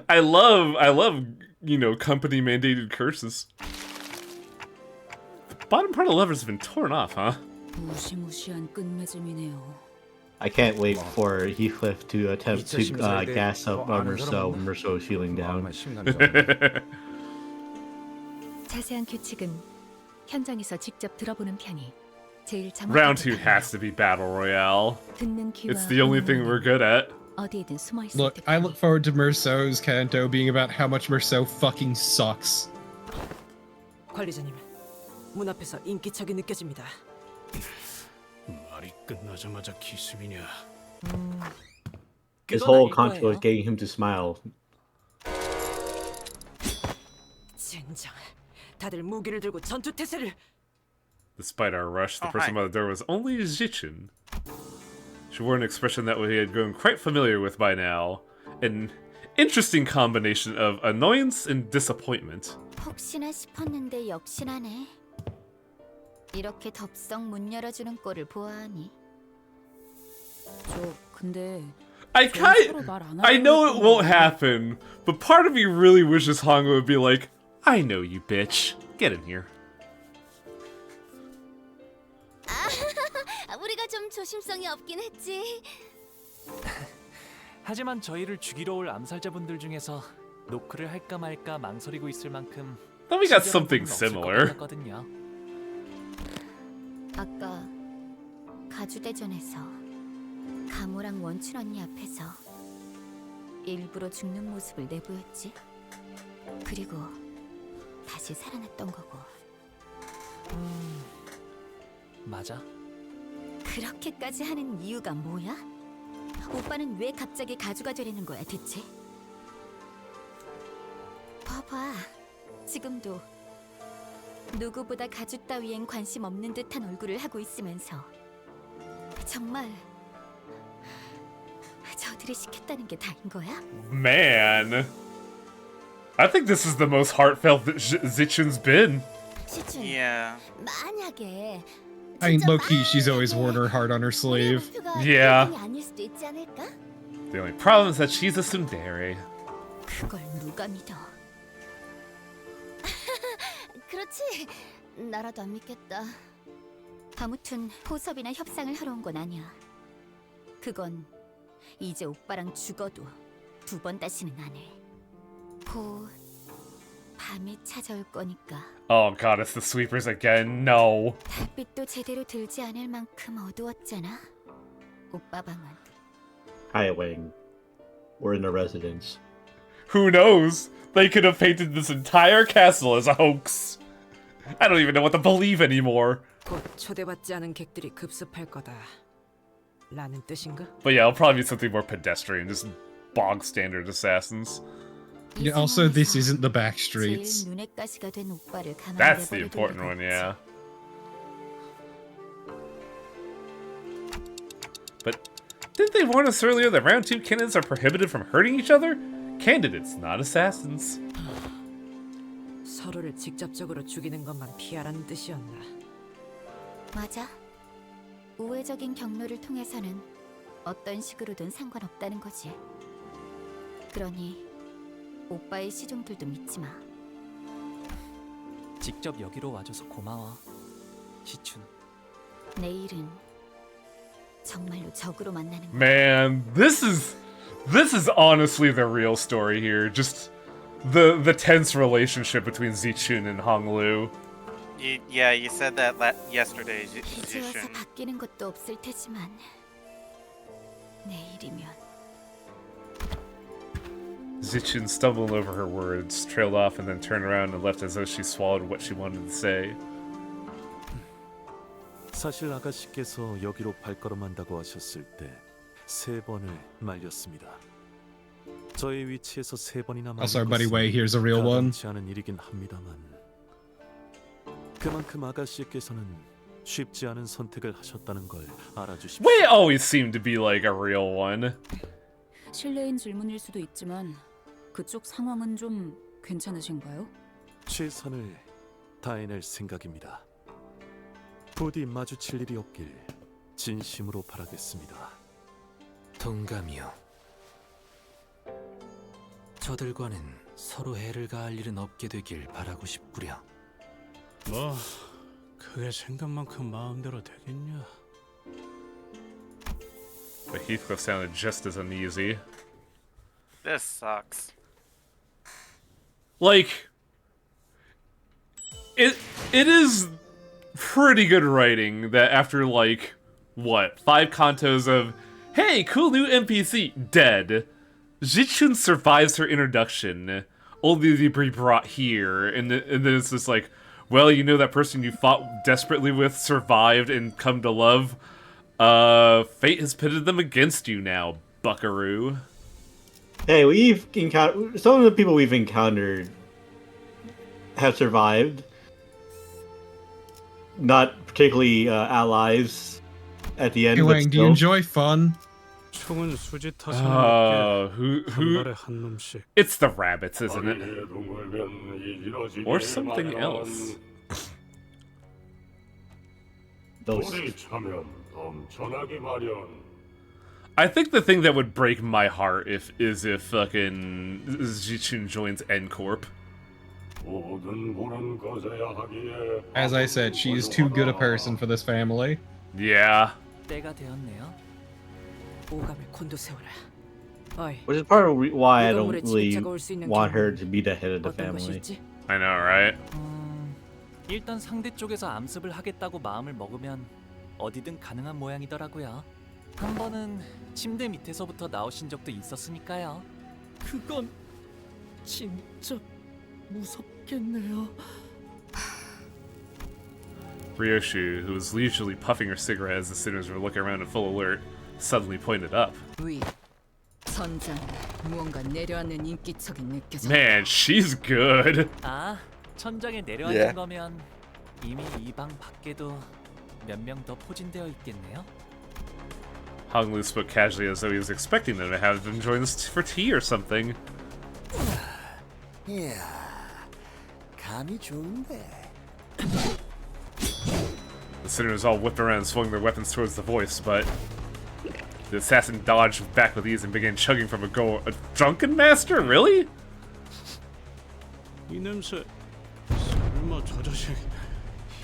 I love, company mandated curses. The bottom part of the levers have been torn off, huh? 무시무시한 끝맺음이네요. I can't wait for Heathcliff to attempt to gas up Merceau's healing down. 자세한 규칙은 현장에서 직접 들어보는 편이 제일 Round 2 has to be Battle Royale. 듣는 귀와 It's the only thing we're good at. 어디에든 숨어 있을 Look, I look forward to Merceau's Kanto being about how much Merceau fucking sucks. 관리자님, 문 앞에서 인기척이 느껴집니다. 말이 끝나자마자 기습이냐? His whole concept was getting him to smile. 젠장, 다들 무기를 들고 전투 태세를. Despite our rush, the person by the door was only Zichin. She wore an expression that we had grown quite familiar with by now. An interesting combination of annoyance and disappointment. 혹시나 싶었는데 역시나네. 이렇게 덥석 문 열어주는 꼴을 보아하니. 저 근데 I know it won't happen, but part of me really wishes Hongo would be like, I know you, bitch. Get in here. 우리가 좀 조심성이 없긴 했지. 하지만 저희를 죽이러 올 암살자분들 중에서 노크를 할까 말까 망설이고 있을 만큼 Then we got 친절한 something 분은 없을 것 similar. 같았거든요. 아까 가주대전에서 가모랑 원춘 언니 앞에서 일부러 죽는 모습을 내보였지. 그리고 다시 살아났던 거고. 맞아. 그렇게까지 하는 이유가 뭐야? 오빠는 왜 갑자기 가주가 되려는 거야 대체? 봐봐, 지금도 누구보다 가주 따위엔 관심 없는 듯한 얼굴을 하고 있으면서 정말 저들이 시켰다는 게 다인 거야? Man, I think this is the most heartfelt that Zichun's been. 시춘, Yeah. 만약에 I mean, low-key, she's always worn her heart on her sleeve. Yeah. 아닐 수도 있지 않을까? The only problem is that she's a tsundere. 그걸 누가 믿어? 그렇지. 나라도 안 믿겠다. 아무튼 호섭이나 협상을 하러 온 건 아니야. 그건 이제 오빠랑 죽어도 두 번 다시는 안 해. 곧 밤이 찾아올 거니까. Oh god, it's the sweepers again. No. 달빛도 제대로 들지 않을 만큼 어두웠잖아. 오빠 방은. Hi, Wang. We're in a residence. Who knows? They could have painted this entire castle as a hoax. I don't even know what to believe anymore. 곧 초대받지 않은 객들이 급습할 거다. 라는 뜻인가? But yeah, it'll probably be something more pedestrian, just bog standard assassins. Yeah, also, this isn't the back 제일 streets. 눈에 가시가 된 오빠를 가만히 That's the 내버려둘 important 리가 one, 없지. yeah. But didn't they warn us earlier that round 2 candidates are prohibited from hurting each other? Candidates, not assassins. 서로를 직접적으로 죽이는 것만 피하라는 뜻이었나? 맞아. 우회적인 경로를 통해서는 어떤 식으로든 상관없다는 거지. 그러니 오빠의 시종들도 믿지 마. 직접 여기로 와줘서 고마워, 시춘. 내일은 정말로 적으로 만나는 거야. Man, this is honestly the real story here. Just the tense relationship between Zichun and Honglu. Yeah, you said that yesterday, 이제 와서 Jishun. 바뀌는 것도 없을 테지만 내일이면. Zichun stumbled over her words, trailed off, and then turned around and left as though she swallowed what she wanted to say. 사실 아가씨께서 여기로 발걸음한다고 하셨을 때 3번을 말렸습니다. 저의 위치에서 3번이나 말린 Also, Buddy 것은 Way, here's a real one. 가당치 않은 일이긴 합니다만 그만큼 아가씨께서는 쉽지 않은 선택을 하셨다는 걸 알아주십시오. Way always seemed to be like a real one. 실례인 질문일 수도 있지만 그쪽 상황은 좀 괜찮으신가요? 최선을 다해낼 생각입니다. 부디 마주칠 일이 없길 진심으로 바라겠습니다. 동감이요. 저들과는 서로 해를 가할 일은 없게 되길 바라고 싶구려. 뭐 그게 생각만큼 마음대로 되겠냐? But Heathcliff sounded just as uneasy. This sucks. Like, it is pretty good writing that after like what 5 cantos of hey cool new NPC dead, Zichun survives her introduction only to be brought here, and then it's just like, well, you know that person you fought desperately with survived and come to love. Fate has pitted them against you now, buckaroo. Hey, we've encountered some of the people we've encountered have survived. Not particularly allies at the end. Hey, but Wang, do you still. enjoy fun? 총은 수지 타서 Who? 한 발에 한 놈씩. It's the rabbits, isn't it? Or something else. I think the thing that would break my heart is if fucking Zichun joins N Corp. As I said, she is too good a person for this family. Yeah. 때가 되었네요. 오감을 곤두세워라. Which is part of why I don't really want her to be the head of the family. I know, right? 일단 상대 쪽에서 암습을 하겠다고 마음을 먹으면 어디든 가능한 모양이더라고요. 한 번은 침대 밑에서부터 나오신 적도 있었으니까요. 그건 진짜 무섭겠네요. Ryoshu, who was leisurely puffing her cigarette as the sinners were looking around in full alert, suddenly pointed up. 위, 천장, 무언가 내려앉는 인기척이 느껴져. Man, she's good. 아, 천장에 내려앉은 Yeah. 거면 이미 이 방 밖에도 몇 명 더 포진되어 있겠네요. Hong Lu spoke casually as though he was expecting them to have them join us for tea or something. 이야, 감이 좋은데. The sinners all whipped around and swung their weapons towards the voice, but the assassin dodged back with ease and began chugging from a drunken master? Really? 이 냄새. 설마 저 자식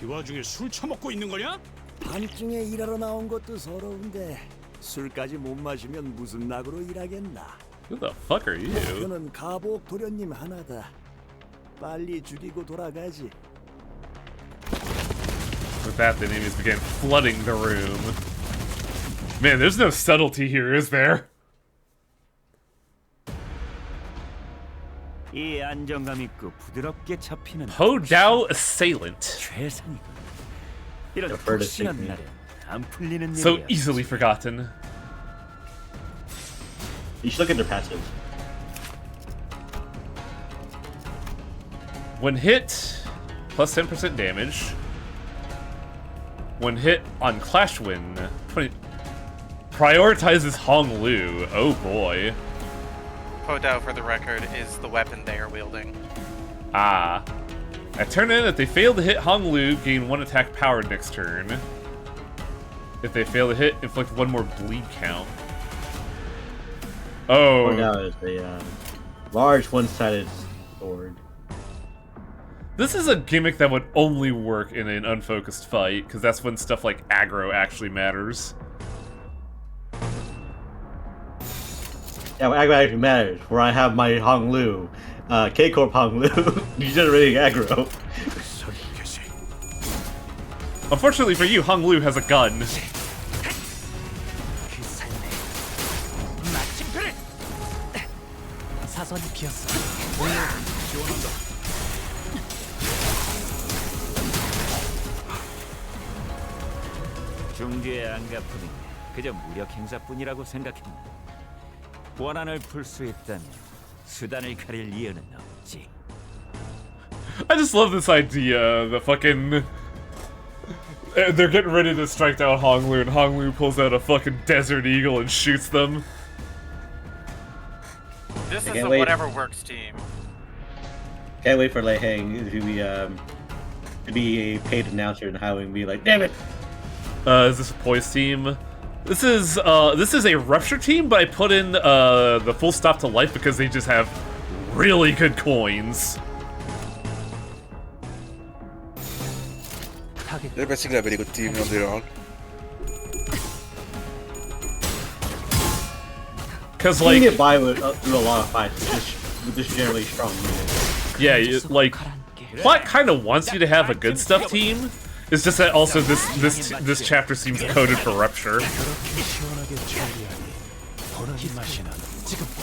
이 와중에 술 처먹고 있는 거냐? 밤중에 일하러 나온 것도 서러운데 술까지 못 마시면 무슨 낙으로 일하겠나? Who the fuck are you? 목표는 가복 도련님 하나다. 빨리 죽이고 돌아가지. With that, the enemies began flooding the room. Man, there's no subtlety here, is there? 이 안정감 있고 부드럽게 잡히는 Po Dao Assailant. 최상이군. 이런 I've heard it 푹신한 taken. 날엔 안 풀리는 So 일이야. easily forgotten. You should look at their passive. When hit, plus 10% damage. When hit on Clash Win, 20... Prioritizes Hong Lu. Oh boy. Po Dao, for the record, is the weapon they are wielding. Ah. At turn in, if they fail to hit Hong Lu, gain 1 attack power next turn. If they fail to hit, inflict 1 more bleed count. Oh. Po Dao is a large one-sided sword. This is a gimmick that would only work in an unfocused fight, because that's when stuff like aggro actually matters. Yeah, well, aggro actually matters. Where I have my Hong Lu, K-Corp Hong Lu, generating aggro. Unfortunately for you, Hong Lu has a gun. 사선이 피었어. 지원한다. 중지의 안가품이 그저 무력 행사뿐이라고 생각했나? 원한을 풀 수 있다면 수단을 가릴 이유는 없지. I just love this idea. The fucking... They're getting ready to strike down Hong Lu, and Hong Lu pulls out a fucking Desert Eagle and shoots them. This I is a wait. whatever works team. Can't wait for Lei Heng to be a paid announcer and how and be like, damn it! Is this a Poise team? This is a Rupture team, but I put in the full stop to life because they just have really good coins. They're basically a very good team on their own. Cause You like, can get by with through a lot of fights with this generally strong unit. yeah, like, plot kind of wants you to have a good stuff team. It's just that also this chapter seems coded for Rupture.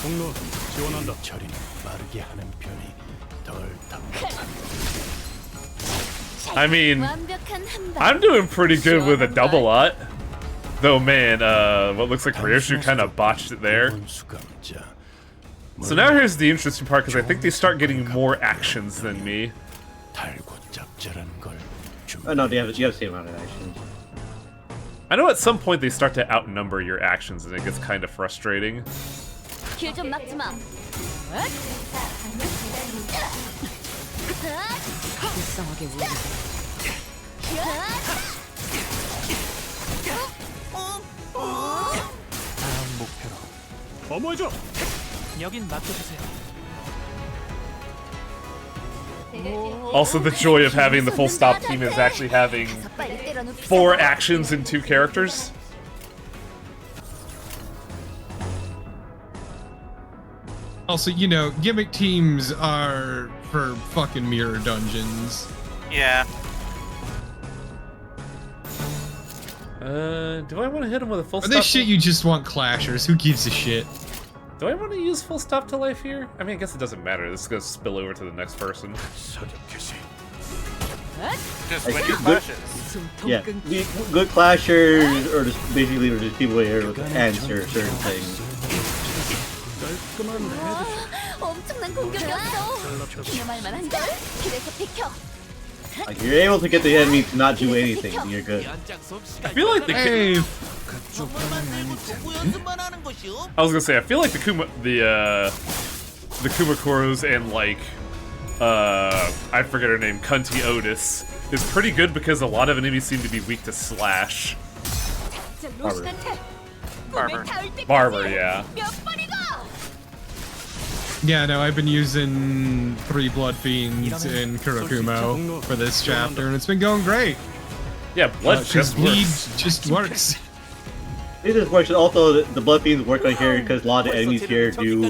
공로 지원한다. 처리는 빠르게 하는 편이 덜 답답한. I mean, 완벽한 한 방. I'm doing pretty good with a double lot. Though, man, what looks like Ryoshu kind of botched it there. So now here's the interesting part, because I think they start getting more actions than me. Oh no, you have the same amount of actions. I know at some point they start to outnumber your actions, and it gets kind of frustrating. 길 좀 막지 마. 불쌍하게 울리네. 다음 목표로 어머해줘. 여긴 맡겨주세요. Also, the joy of having the full stop team is actually having 4 actions and 2 characters. Also, you know, gimmick teams are for fucking mirror dungeons. Yeah. Do I want to hit him with a full Or stop? this shit you just want clashers. Who gives a shit? Do I want to use full stop to life here? I mean, I guess it doesn't matter. This is going to spill over to the next person. Just win your clashes. Yeah, good clashers, or just basically just people here to answer certain things. 엄청난 공격이었어. 기념할 만한데? 길에서 비켜. Like, you're able to get the enemy to not do anything, and you're good. I feel like the I was gonna say, I feel like the Kumakoros and like I forget her name, Cunty Otis, is pretty good because a lot of enemies seem to be weak to slash. Barber, yeah. Yeah, no, I've been using 3 Blood Fiends in Kurokumo for this chapter, and it's been going great. Yeah, Blood just works. Just works. It just works. Also, the Blood Fiends work on here because a lot of enemies here do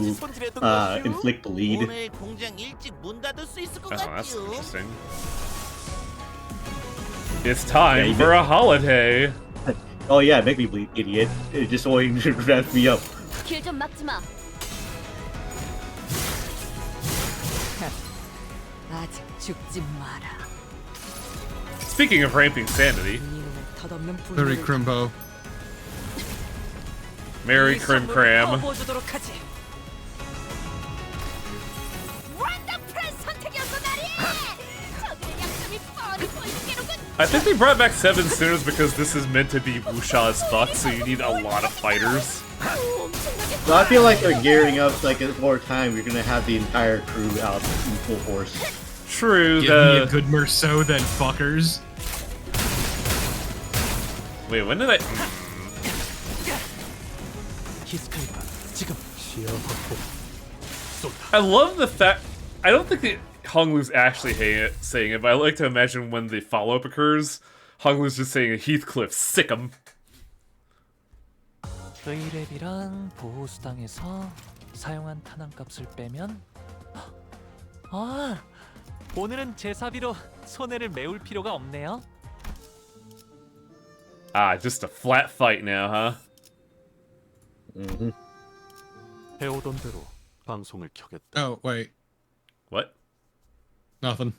inflict bleed. Oh, that's interesting. It's time for a holiday. Oh yeah, make me bleed, idiot. It just only ramps me up. 길 좀 막지 마. 아직 죽지 마라. Speaking of ramping sanity. Very Crimbo. Merry Crim Cram. I think they brought back 7 Sinners because this is meant to be wuxia as fuck, so you need a lot of fighters. So I feel like they're gearing up, like at more time, you're gonna have the entire crew out in full force. True, Give me a good Merceau, then fuckers. Wait, when did I... I love the fact... I don't think that Honglu's actually saying it, but I like to imagine when the follow-up occurs, Honglu's just saying, Heathcliff, sick 'em. 의뢰비랑 보호수당에서 사용한 탄환값을 빼면 아, 오늘은 제사비로 손해를 메울 필요가 없네요. Ah, just a flat fight now, huh? 해오던 대로 방송을 켜겠다. Oh, wait. What? Nothing.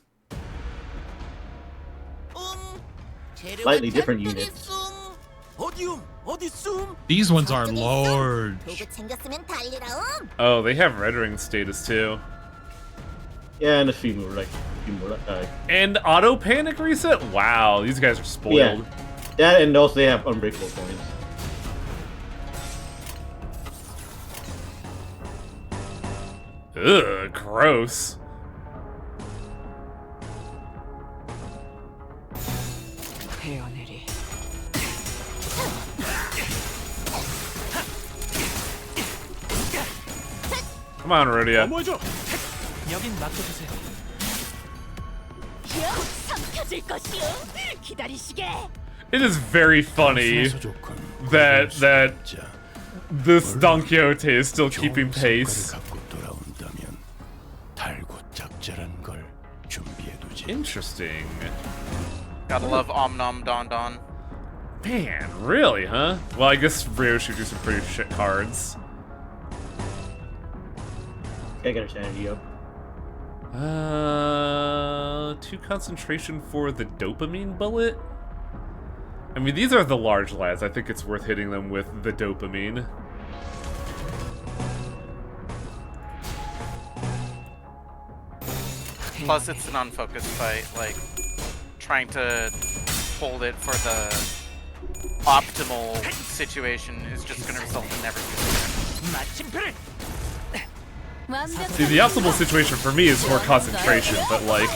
Slightly different units. These ones are large. Oh, they have red ring status too. Yeah, and a few more, and auto panic reset? Wow, these guys are spoiled. Yeah. That, and also they have unbreakable points. Ugh, gross. Come on, Rodia. 여긴 맡겨주세요. It is very funny that this Don Quixote is still keeping pace. Interesting. Gotta love Om Nom Don Don. Man, really, huh? Well, I guess Rio should do some pretty shit cards. I got a sanity up. 2 concentration for the dopamine bullet? I mean, these are the large lads. I think it's worth hitting them with the dopamine. Plus, it's an unfocused fight. Like, trying to hold it for the optimal situation is just going to result in never using it. See, the optimal situation for me is more concentration, but like...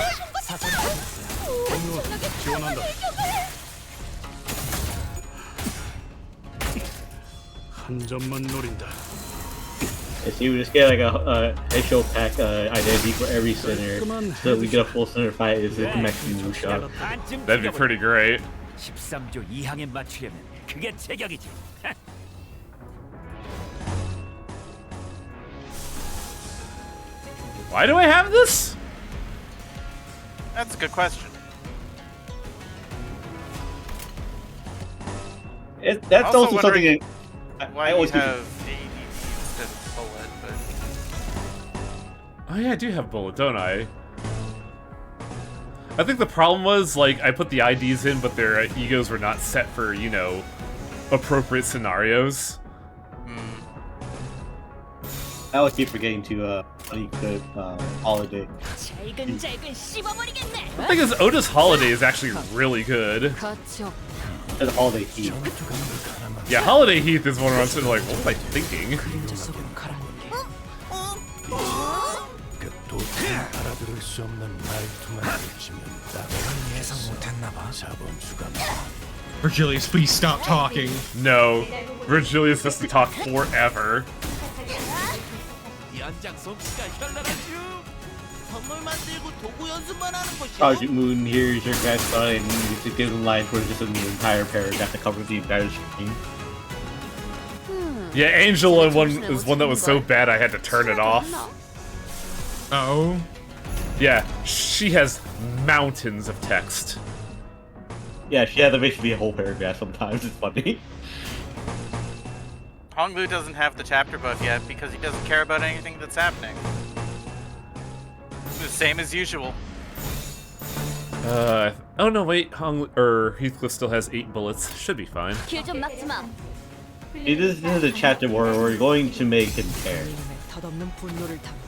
So you just get like a headshot pack identity for every center, so that we get a full center fight. Is it maximum wuxia? That'd be pretty great. 13조 이항에 맞추려면 그게 제격이지. Why do I have this? That's a good question. That's also something wondering that why I always you keep- have ADD instead of bullet, but Oh yeah, I do have bullet, don't I? I think the problem was, like, I put the IDs in, but their egos were not set for, you know, appropriate scenarios. I always keep forgetting to leak the holiday. The thing is, Otis Holiday is actually really good. The holiday heat. Yeah, Holiday Heath is one where I'm sitting like, what was I thinking? 그 도저히 알아들을 수 없는 말투만 외치면 나를 예상 못했나 봐. 자본주가 Virgilius, please stop talking. No. Virgilius has to talk forever. 연장 솜씨가 현란하죠. 선물 만들고 도구 연습만 하는 것이야. Project Moon, here's your grandson, and you just give them lines for just the entire paragraph to cover the entire screen. Yeah, Angela is one that was so bad I had to turn it off. Oh? Yeah, she has mountains of text. Yeah, she has to basically a whole paragraph sometimes, it's funny. Honglu doesn't have the chapter buff yet because he doesn't care about anything that's happening. The same as usual. Oh no, wait, Heathcliff still has 8 bullets. Should be fine. This is a chapter where we're going to make him care. 덧없는 분노를 담아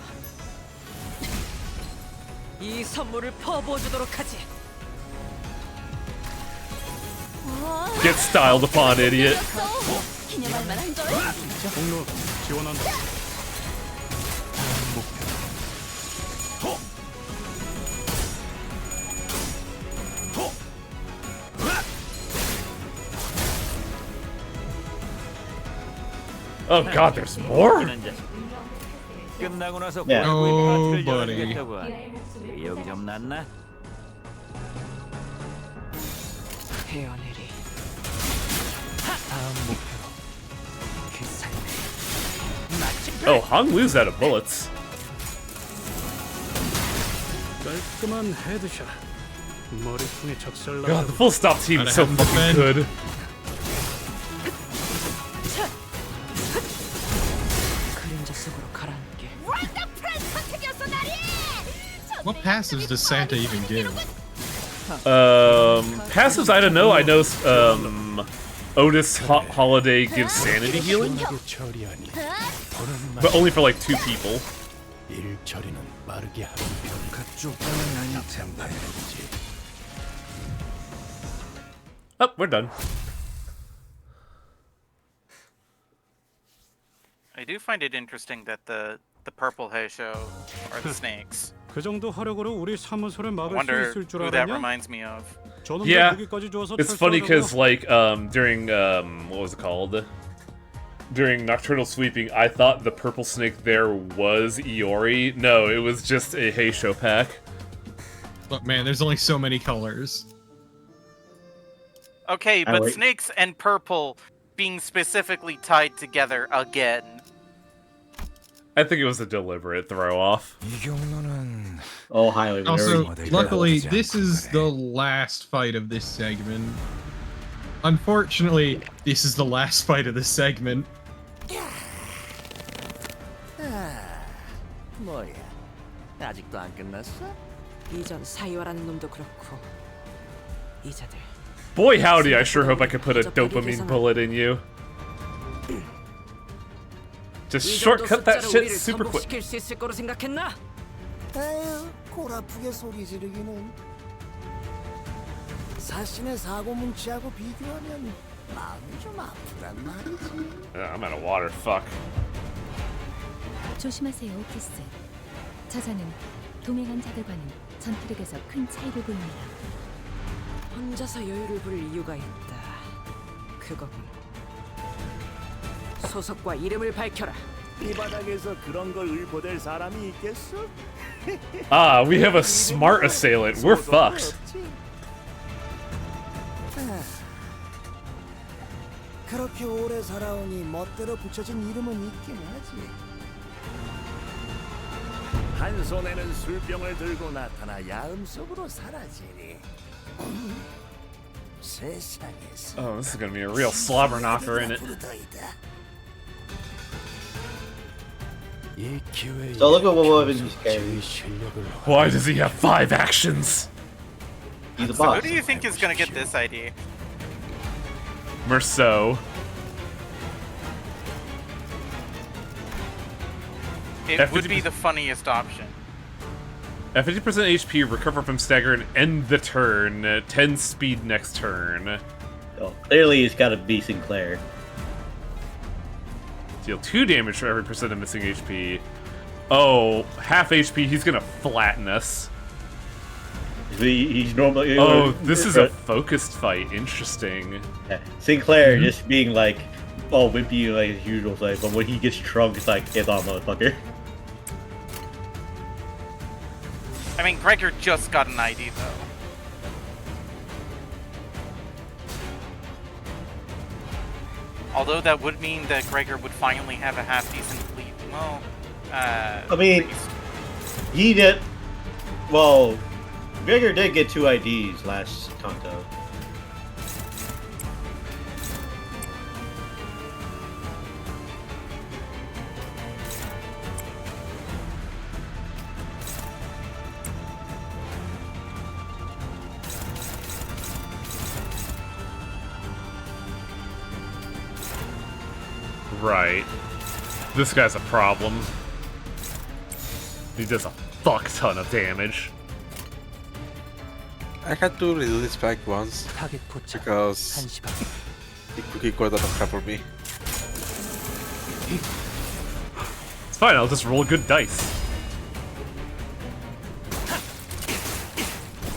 이 선물을 퍼부어주도록 하지. Get styled upon, idiot. 공로 지원한다. Oh god, there's more? 끝나고 나서 Yeah. Oh, 파티를 buddy. 열어주겠다고 하네. 의욕이 좀 났나? 헤어내리. 다음 목표로 그 삶에 Oh, Hong Lu's out of bullets. 깔끔한 헤드샷. 머리통에 작살나. God, the full stop team is so fucking good. 그림자 속으로 가라앉게. What passives does Santa even give? Passives, I don't know. I know, Otis Holiday gives sanity healing, but only for like 2 people. 일 처리는 빠르게 하는 편. 그쪽 방은 아닐 텐데. Oh, we're done. I do find it interesting that the purple Heisho are the snakes. 그 정도 화력으로 우리 사무소를 I 막을 수 wonder 있을 줄 who that 알았냐? reminds me of. 저놈들 Yeah, 여기까지 줘서 it's funny because 철수하려고. like during what was it called? During Nocturnal Sweeping, I thought the purple snake there was Iori. No, it was just a Heisho pack. Look, man, there's only so many colors. Okay, Ah, but wait. snakes and purple being specifically tied together again. I think it was a deliberate throw off. Oh, highly Also, very- luckily, this is the last fight of this segment. Unfortunately, this is the last fight of this segment. 뭐야? 아직도 안 끝났어? 이전 사이와라는 놈도 그렇고 이자들 Boy howdy, I sure hope I could put a dopamine bullet in you. Just 이 정도 shortcut that 숫자로 shit 우리를 super quick. 정복시킬 수 있을 거로 생각했나? 에휴, 골 아프게 소리 지르기는. 사신의 사고 뭉치하고 비교하면 마음이 좀 아프단 말이지. I'm out of water, fuck. 조심하세요, 오티스. 저자는 동행한 자들과는 전투력에서 큰 차이를 보입니다. 혼자서 여유를 부릴 이유가 있다. 그거군. 소속과 이름을 밝혀라. 이 바닥에서 그런 걸 의보될 사람이 있겠어? Ah, we have a smart assailant. We're fucked. 그렇게 오래 살아오니 멋대로 붙여진 이름은 있긴 하지. 한 손에는 술병을 들고 나타나 야음속으로 사라지니. 세상에서. Oh, this is gonna be a real slobber knocker in it. So look at what weapons carry. Why does he have 5 actions? He's a So boss. who do you think is gonna get this ID? Merceau. It would be the funniest option. At 50% HP, recover from stagger and end the turn. 10 speed next turn. Oh, clearly it's gotta be Sinclair. Deal 2 damage for every percent of missing HP. Oh, half HP, he's gonna flatten us. He's normally. Oh, this is a focused fight. Interesting. Yeah. Sinclair just being like, oh, wimpy like his usual like, but when he gets drunk, it's like, it's on, motherfucker. I mean, Gregor just got an ID though. Although that would mean that Gregor would finally have a half-decent fleet. Well, I mean, he did. Well, Gregor did get 2 IDs last Kanto. Right. This guy's a problem. He does a fuck ton of damage. I had to redo this pack once because the cookie core doesn't cover me. It's fine, I'll just roll good dice.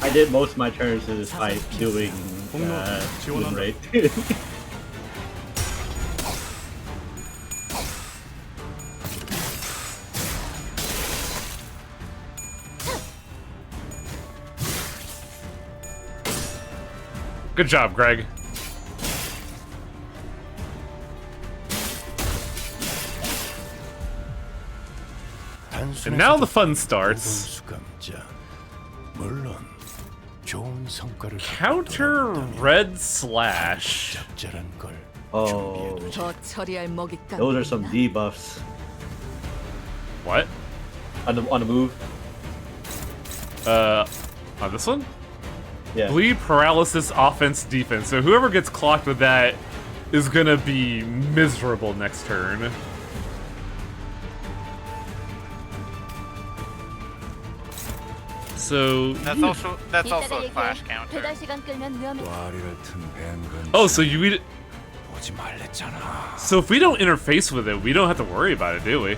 I did most of my turns in this fight doing win rate. Good job, Greg. And now the fun starts. Counter red slash. Oh, 더 처리할 먹잇감. those are some debuffs. What? On the move. On this one? Yeah. Bleed, paralysis, offense, defense. So whoever gets clocked with that is gonna be miserable next turn. So that's also a flash counter. Oh, so you eat it. So if we don't interface with it, we don't have to worry about it, do we?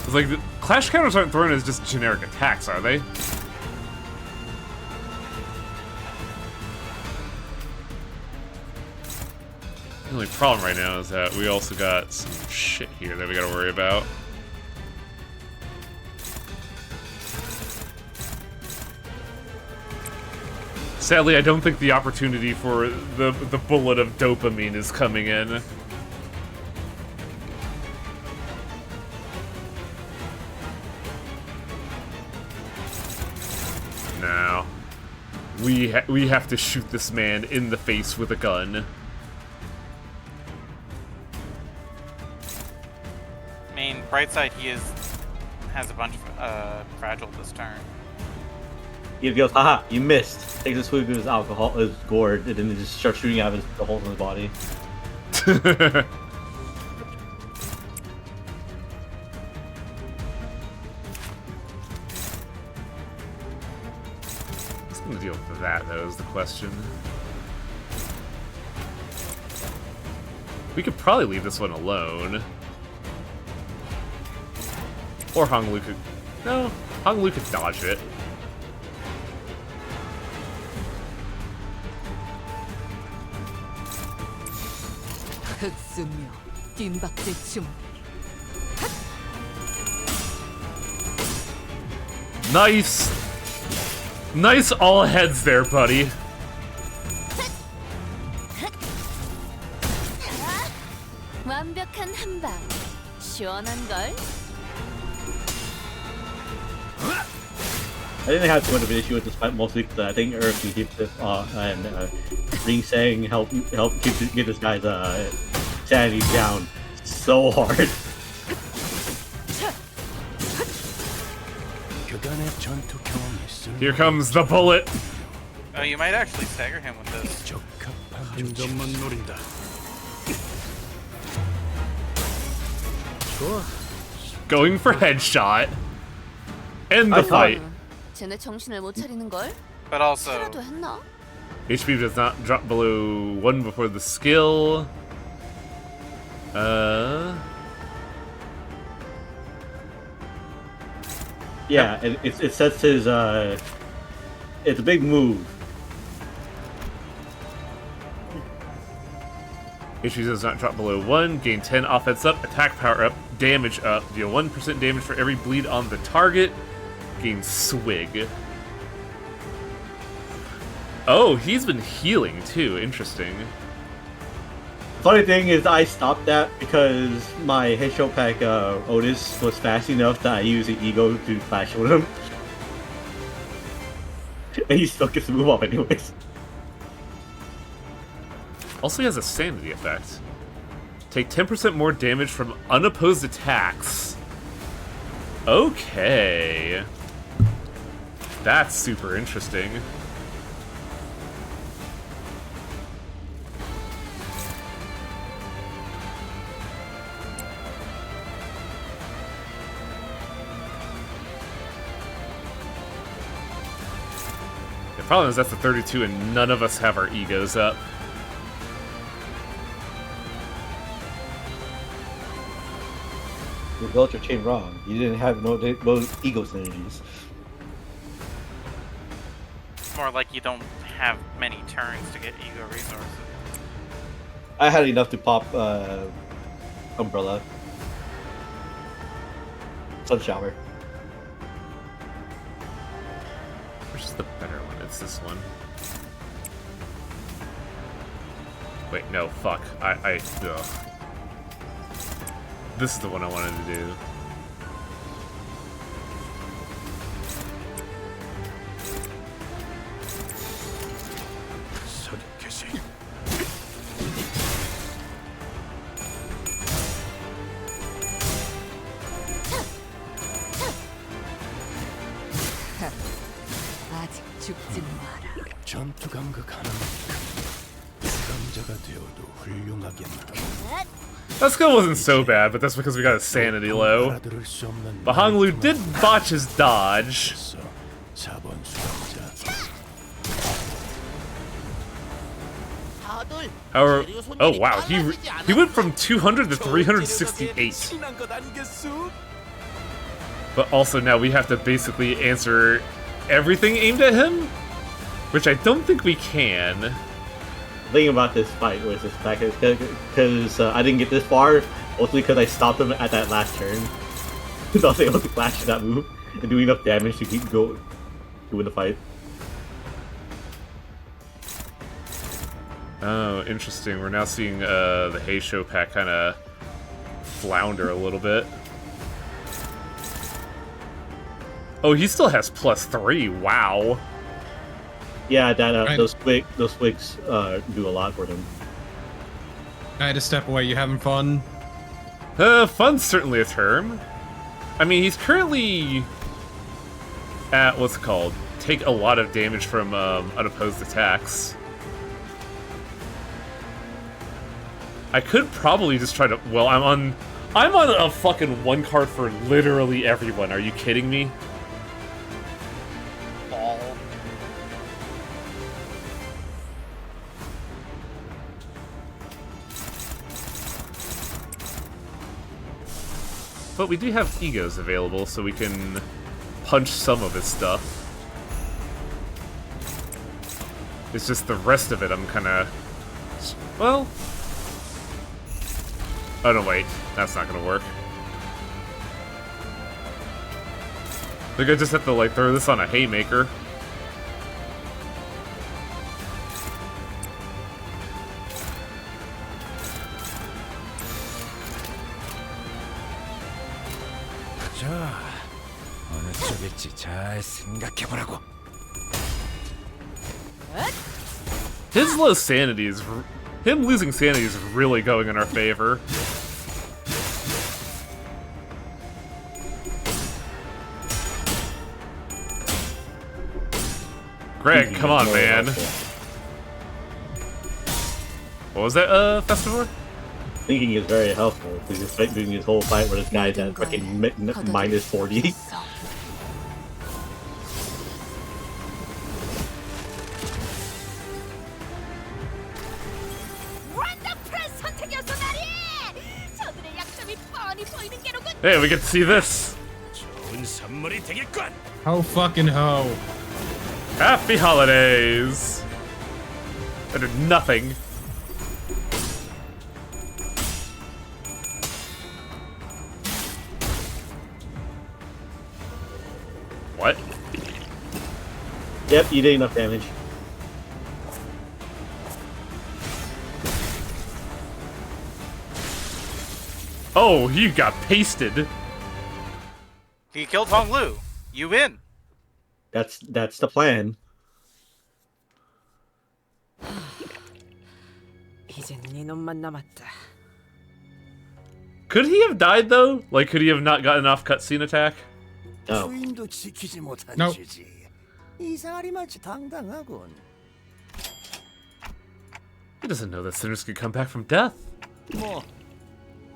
It's like the clash counters aren't thrown as just generic attacks, are they? The only problem right now is that we also got some shit here that we gotta worry about. Sadly, I don't think the opportunity for the bullet of dopamine is coming in. No. We have to shoot this man in the face with a gun. I mean, bright side, he has a bunch of fragile this turn. He goes, haha, you missed. Takes a swig of his alcohol, his gourd, and then he just starts shooting out the holes in his body. What's gonna deal with that, though, is the question. We could probably leave this one alone. Or Honglu could... No, Honglu could dodge it. 흑수며 뒷박질 춤. Nice! Nice all heads there, buddy. 완벽한 한 방. 시원한걸? I didn't have too much of an issue with this fight, mostly because I think Erky keeps this, and Ring Sang help get this guy's sanity down so hard. Here comes the bullet. Oh, you might actually stagger him with this. Going for headshot. End the fight. 쟤네 정신을 못 차리는 걸? But also, 차려도 했나? HP does not drop below 1 before the skill. Yeah, it sets his it's a big move. HP does not drop below 1. Gain 10 offense up, attack power up, damage up. Deal 1% damage for every bleed on the target. Gain swig. Oh, he's been healing too. Interesting. Funny thing is, I stopped that because my Heisho Pack Otis was fast enough that I used the ego to clash with him. And he still gets the move off anyways. Also, he has a sanity effect. Take 10% more damage from unopposed attacks. Okay. That's super interesting. The problem is that's a 32 and none of us have our egos up. You built your chain wrong. You didn't have no ego synergies. it's more like you don't have many turns to get ego resources. I had enough to pop Umbrella. Sun Shower. Which is the better one? It's this one. Wait, no, fuck. Ugh. This is the one I wanted to do. 아직 죽지 마라. 전투 감각 하나. 수감자가 되어도 훌륭하겠나. That skill wasn't so bad, but that's because we got a sanity low. But Honglu did botch his dodge. However, oh wow, he went from 200 to 368. But also now we have to basically answer everything aimed at him, which I don't think we can. The thing about this fight was this fact because I didn't get this far, mostly because I stopped him at that last turn. Because I was able to clash that move and do enough damage to keep going to win the fight. Oh, interesting. We're now seeing the Heisho pack kind of flounder a little bit. Oh, he still has +3. Wow. Yeah, that those twigs do a lot for him. I had to step away. You having fun? Fun's certainly a term. I mean, he's currently at what's it called? Take a lot of damage from unopposed attacks. I could probably just try to. Well, I'm on a fucking 1 card for literally everyone. Are you kidding me? But we do have egos available, so we can punch some of his stuff. It's just the rest of it I'm kinda... Well... Oh no, wait. That's not gonna work. I think I just have to, like, throw this on a haymaker. 생각해보라고. His low sanity is... Him losing sanity is really going in our favor. Greg, come on, man. What was that, Festival? Thinking is very helpful, because he's doing his whole fight where this guy's at fucking minus 40. Hey, we get to see this. Ho fucking ho. Happy holidays. I did nothing. What? Yep, you did enough damage. Oh, you got pasted. He killed Hong Lu. You win. That's the plan. 이젠 네 놈만 남았다. Could he have died though? Like, could he have not gotten off cutscene attack? No. 주인도 지키지 못한 Nope. 죄지. 이상하리 마치 당당하군. He doesn't know that sinners can come back from death. 뭐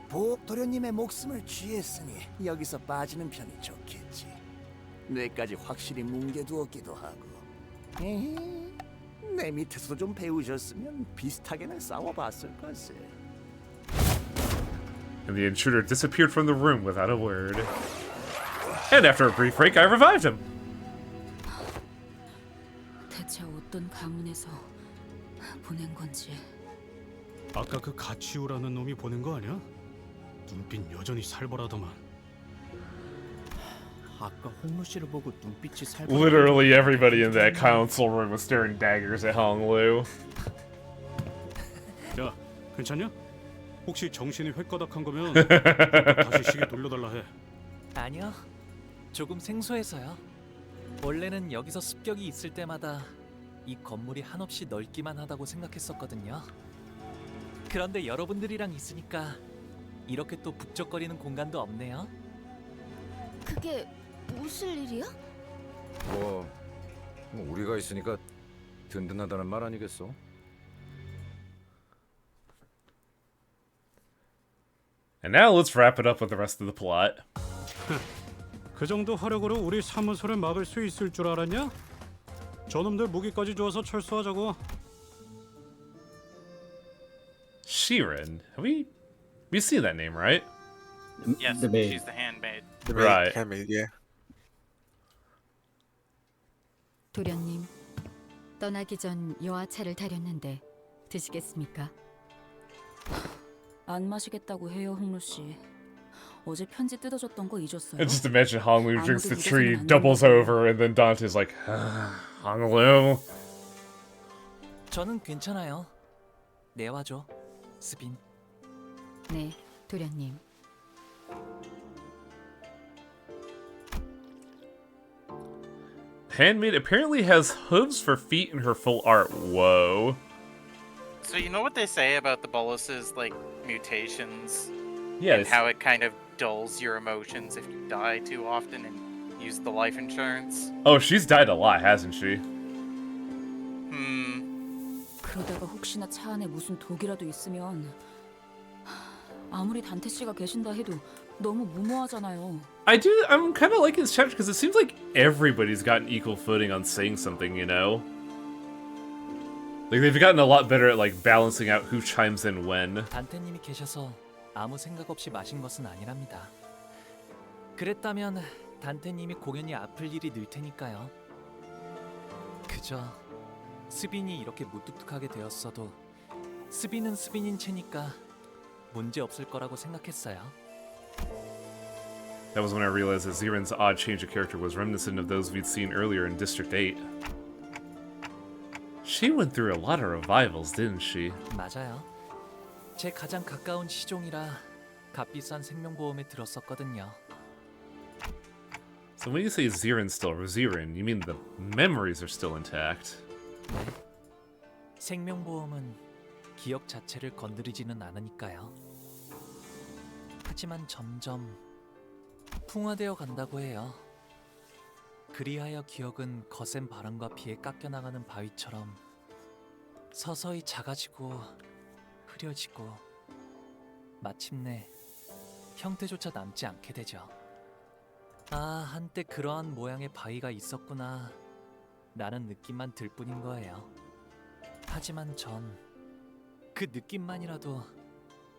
보옥 도련님의 목숨을 취했으니 여기서 빠지는 편이 좋겠지. 뇌까지 확실히 뭉개두었기도 하고. 에헤, 내 밑에서도 좀 배우셨으면 비슷하게는 싸워봤을 걸세. And the intruder disappeared from the room without a word. And after a brief break, I revived him. 대체 어떤 가문에서 보낸 건지. 아까 그 가치우라는 놈이 보낸 거 아니야? 눈빛 여전히 살벌하더만. 아까 홍루 씨를 보고 눈빛이 살벌. Literally everybody in that council room was staring daggers at Hong Lu. 야, 괜찮냐? 혹시 정신이 획가닥한 거면 다시 시계 돌려달라 해. 아니요. 조금 생소해서요. 원래는 여기서 습격이 있을 때마다 이 건물이 한없이 넓기만 하다고 생각했었거든요. 그런데 여러분들이랑 있으니까 이렇게 또 북적거리는 공간도 없네요. 그게 무슨 일이야? 뭐 우리가 있으니까 든든하다는 말 아니겠어? And now let's wrap it up with the rest of the plot. 그 정도 화력으로 우리 사무소를 막을 수 있을 줄 알았냐? 저놈들 무기까지 주어서 철수하자고. Shirin. We see that name, right? Yes, The maid. she's the handmaid. The Right. handmaid, yeah. 도련님, 떠나기 전 여하차를 타렸는데 드시겠습니까? 안 마시겠다고 해요, 홍루 씨. 어제 편지 뜯어줬던 거 잊었어요? And just imagine Hong Lu drinks the tree, doubles over, and then Dante's like, Hong Lu. 저는 괜찮아요. 내와줘, 스빈. 네, 도련님. Handmaid apparently has hooves for feet in her full art. Whoa. So you know what they say about the bolus's like mutations? Yeah, And it's- how it kind of dulls your emotions if you die too often and use the life insurance. Oh, she's died a lot, hasn't she? 그러다가 혹시나 차 안에 무슨 독이라도 있으면 아무리 단테 씨가 계신다 해도 너무 무모하잖아요. I'm kind of liking this chapter because it seems like everybody's gotten equal footing on saying something, you know? Like, they've gotten a lot better at, like, balancing out who chimes in when. 단테님이 계셔서 아무 생각 없이 마신 것은 아니랍니다. 그랬다면 단테님이 공연이 아플 일이 늘 테니까요. 그저 스빈이 이렇게 무뚝뚝하게 되었어도 스빈은 스빈인 채니까 문제 없을 거라고 생각했어요. That was when I realized that Ziren's odd change of character was reminiscent of those we'd seen earlier in District 8. She went through a lot of revivals, didn't she? 맞아요. 제 가장 가까운 시종이라 값비싼 생명보험에 들었었거든요. So when you say Zirin's still Zirin, you mean the memories are still intact? 네. 생명보험은 기억 자체를 건드리지는 않으니까요. 하지만 점점 풍화되어 간다고 해요. 그리하여 기억은 거센 바람과 비에 깎여나가는 바위처럼 서서히 작아지고 흐려지고 마침내 형태조차 남지 않게 되죠. 아, 한때 그러한 모양의 바위가 있었구나 라는 느낌만 들 뿐인 거예요. 하지만 전 그 느낌만이라도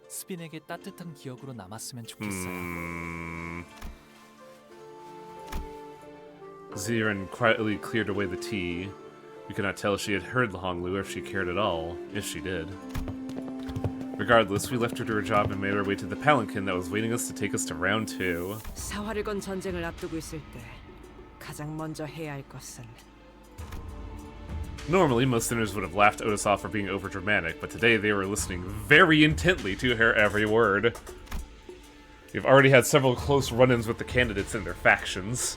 스빈에게 따뜻한 기억으로 남았으면 좋겠어요. Zirin quietly cleared away the tea. We could not tell if she had heard Honglu or if she cared at all, if she did. Regardless, we left her to her job and made our way to the palanquin that was waiting us to take us to round 2. 사활을 건 전쟁을 앞두고 있을 때 가장 먼저 해야 할 것은 Normally, most sinners would have laughed Otis off for being overdramatic, but today they were listening very intently to her every word. We've already had several close run-ins with the candidates and their factions,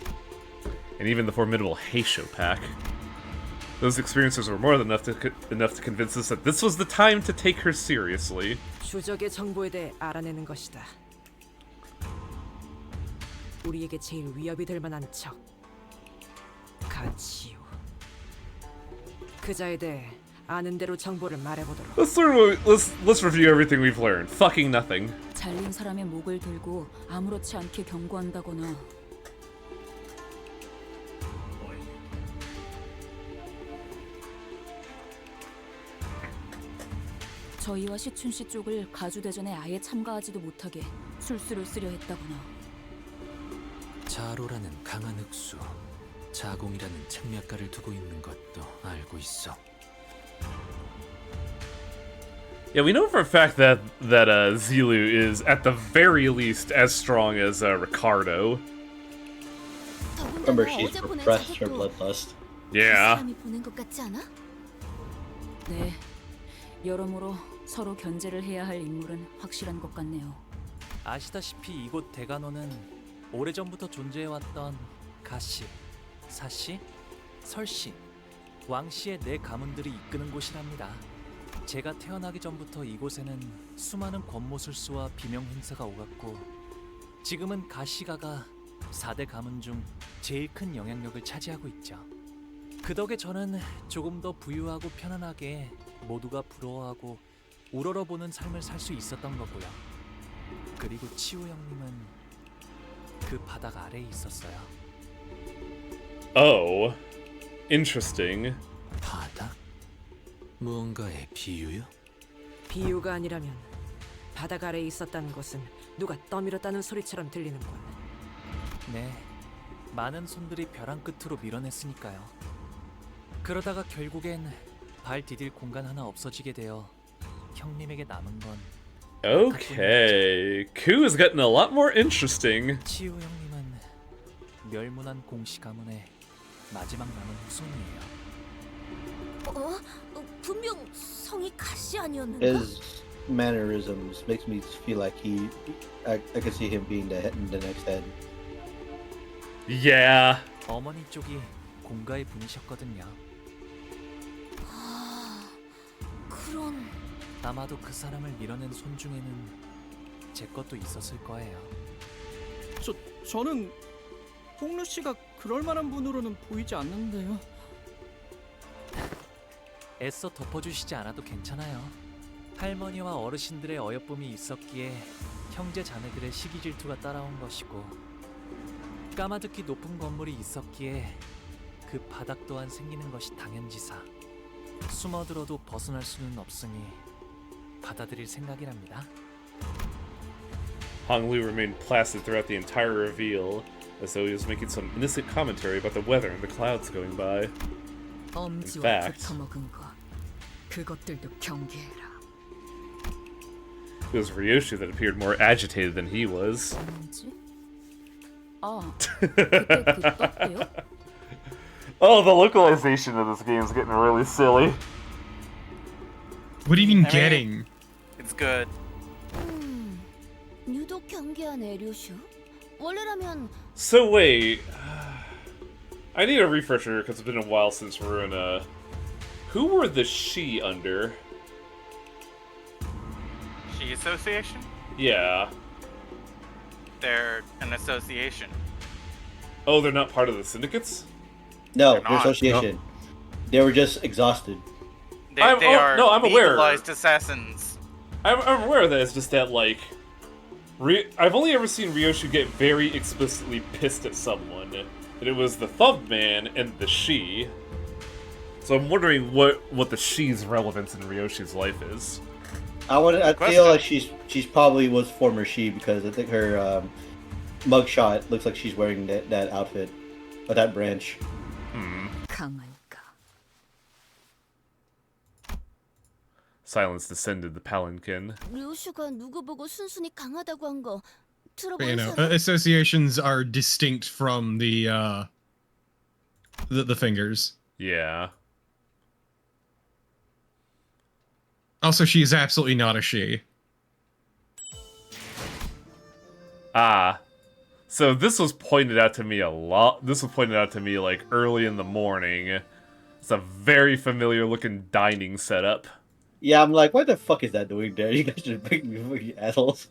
and even the formidable Heisho pack. Those experiences were more than enough to convince us that this was the time to take her seriously. 주적의 정보에 대해 알아내는 것이다. 우리에게 제일 위협이 될 만한 적, 가치요. 그자에 대해 아는 대로 정보를 말해보도록. Let's review everything we've learned. Fucking nothing. 잘린 사람의 목을 들고 아무렇지 않게 경고한다거나 저희와 시춘 씨 쪽을 가주대전에 아예 참가하지도 못하게 술수를 쓰려 했다거나. 자로라는 강한 흑수, 자공이라는 책략가를 두고 있는 것도 알고 있어. Yeah, we know for a fact that Zilu is at the very least as strong as Ricardo. Remember, she's repressed her bloodlust. Yeah. 네, 여러모로 서로 견제를 해야 할 인물은 확실한 것 같네요. 아시다시피 이곳 대간호는 오래전부터 존재해왔던 가씨, 사씨, 설씨, 왕씨의 네 가문들이 이끄는 곳이랍니다. 제가 태어나기 전부터 이곳에는 수많은 권모술수와 비명 행사가 오갔고 지금은 가시가가 4대 가문 중 제일 큰 영향력을 차지하고 있죠. 그 덕에 저는 조금 더 부유하고 편안하게 모두가 부러워하고 우러러보는 삶을 살 수 있었던 거고요. 그리고 치우 형님은 그 바닥 아래에 있었어요. Oh, interesting. 바닥? 무언가의 비유요? 비유가 아니라면 바닥 아래에 있었다는 것은 누가 떠밀었다는 소리처럼 들리는군. 네, 많은 손들이 벼랑 끝으로 밀어냈으니까요. 그러다가 결국엔 발 디딜 공간 하나 없어지게 되어 형님에게 남은 건 Okay, Ku is getting a lot more interesting. 치우 형님은 멸문한 공시 가문의 마지막 남은 후손이에요. 분명 성이 가시 아니었는가? His mannerisms makes me feel like I could see him being the next head. Yeah. 어머니 쪽이 공가의 분이셨거든요. 그런. 아마도 그 사람을 밀어낸 손 중에는 제 것도 있었을 거예요. 저는 홍루 씨가 그럴 만한 분으로는 보이지 않는데요. 애써 덮어주시지 않아도 괜찮아요. 할머니와 어르신들의 어여쁨이 있었기에 형제 자매들의 시기 질투가 따라온 것이고 까마득히 높은 건물이 있었기에 그 바닥 또한 생기는 것이 당연지사. 숨어들어도 벗어날 수는 없으니 받아들일 생각이랍니다. Honglu remained placid throughout the entire reveal, as though he was making some innocent commentary about the weather and the clouds going by. In fact, 그것들도 경계해라. it was Ryoshi that appeared more agitated than he was. Oh, the localization of this game is getting really silly. What are you even getting? It's good. 유독 경계한 에류슈? 원래라면 So wait, I need a refresher because it's been a while since we're in Who were the She under? She Association? Yeah. They're an association. Oh, they're not part of the syndicates? No, They're they're not. association. They were just exhausted. They I'm aware. legalized assassins. I'm aware of that. It's just that, like, I've only ever seen Ryoshu get very explicitly pissed at someone. And it was the Thumb Man and the She. So I'm wondering what the She's relevance in Ryoshu's life is. I feel like she's probably was former She because I think her mugshot looks like she's wearing that outfit or that branch. 강할까? Silence descended the palanquin. 류슈가 누구 보고 순순히 강하다고 한 거 You 들어본 know, 사람? associations are distinct from the fingers. Yeah. Also, she is absolutely not a she. Ah. So this was pointed out to me a lot. This was pointed out to me, like, early in the morning. It's a very familiar looking dining setup. Yeah, I'm like, what the fuck is that doing there? You guys are big assholes.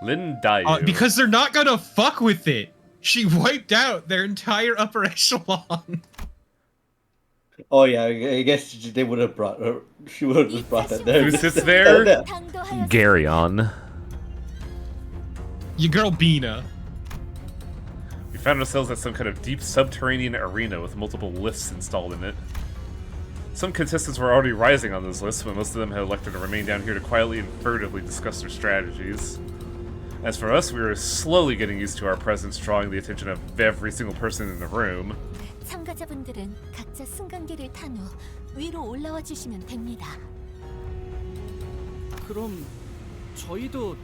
Lin Dayu. Because they're not gonna fuck with it. She wiped out their entire upper echelon. Oh yeah, I guess they would have brought her. She would have just brought that there. Who sits there? Garyon. Your girl Bina. We found ourselves at some kind of deep subterranean arena with multiple lifts installed in it. Some contestants were already rising on those lists, but most of them had elected to remain down here to quietly and furtively discuss their strategies. As for us, we were slowly getting used to our presence, drawing the attention of every single person in the room. 참가자분들은 각자 승강기를 탄 후 위로 올라와 주시면 됩니다. 그럼 저희도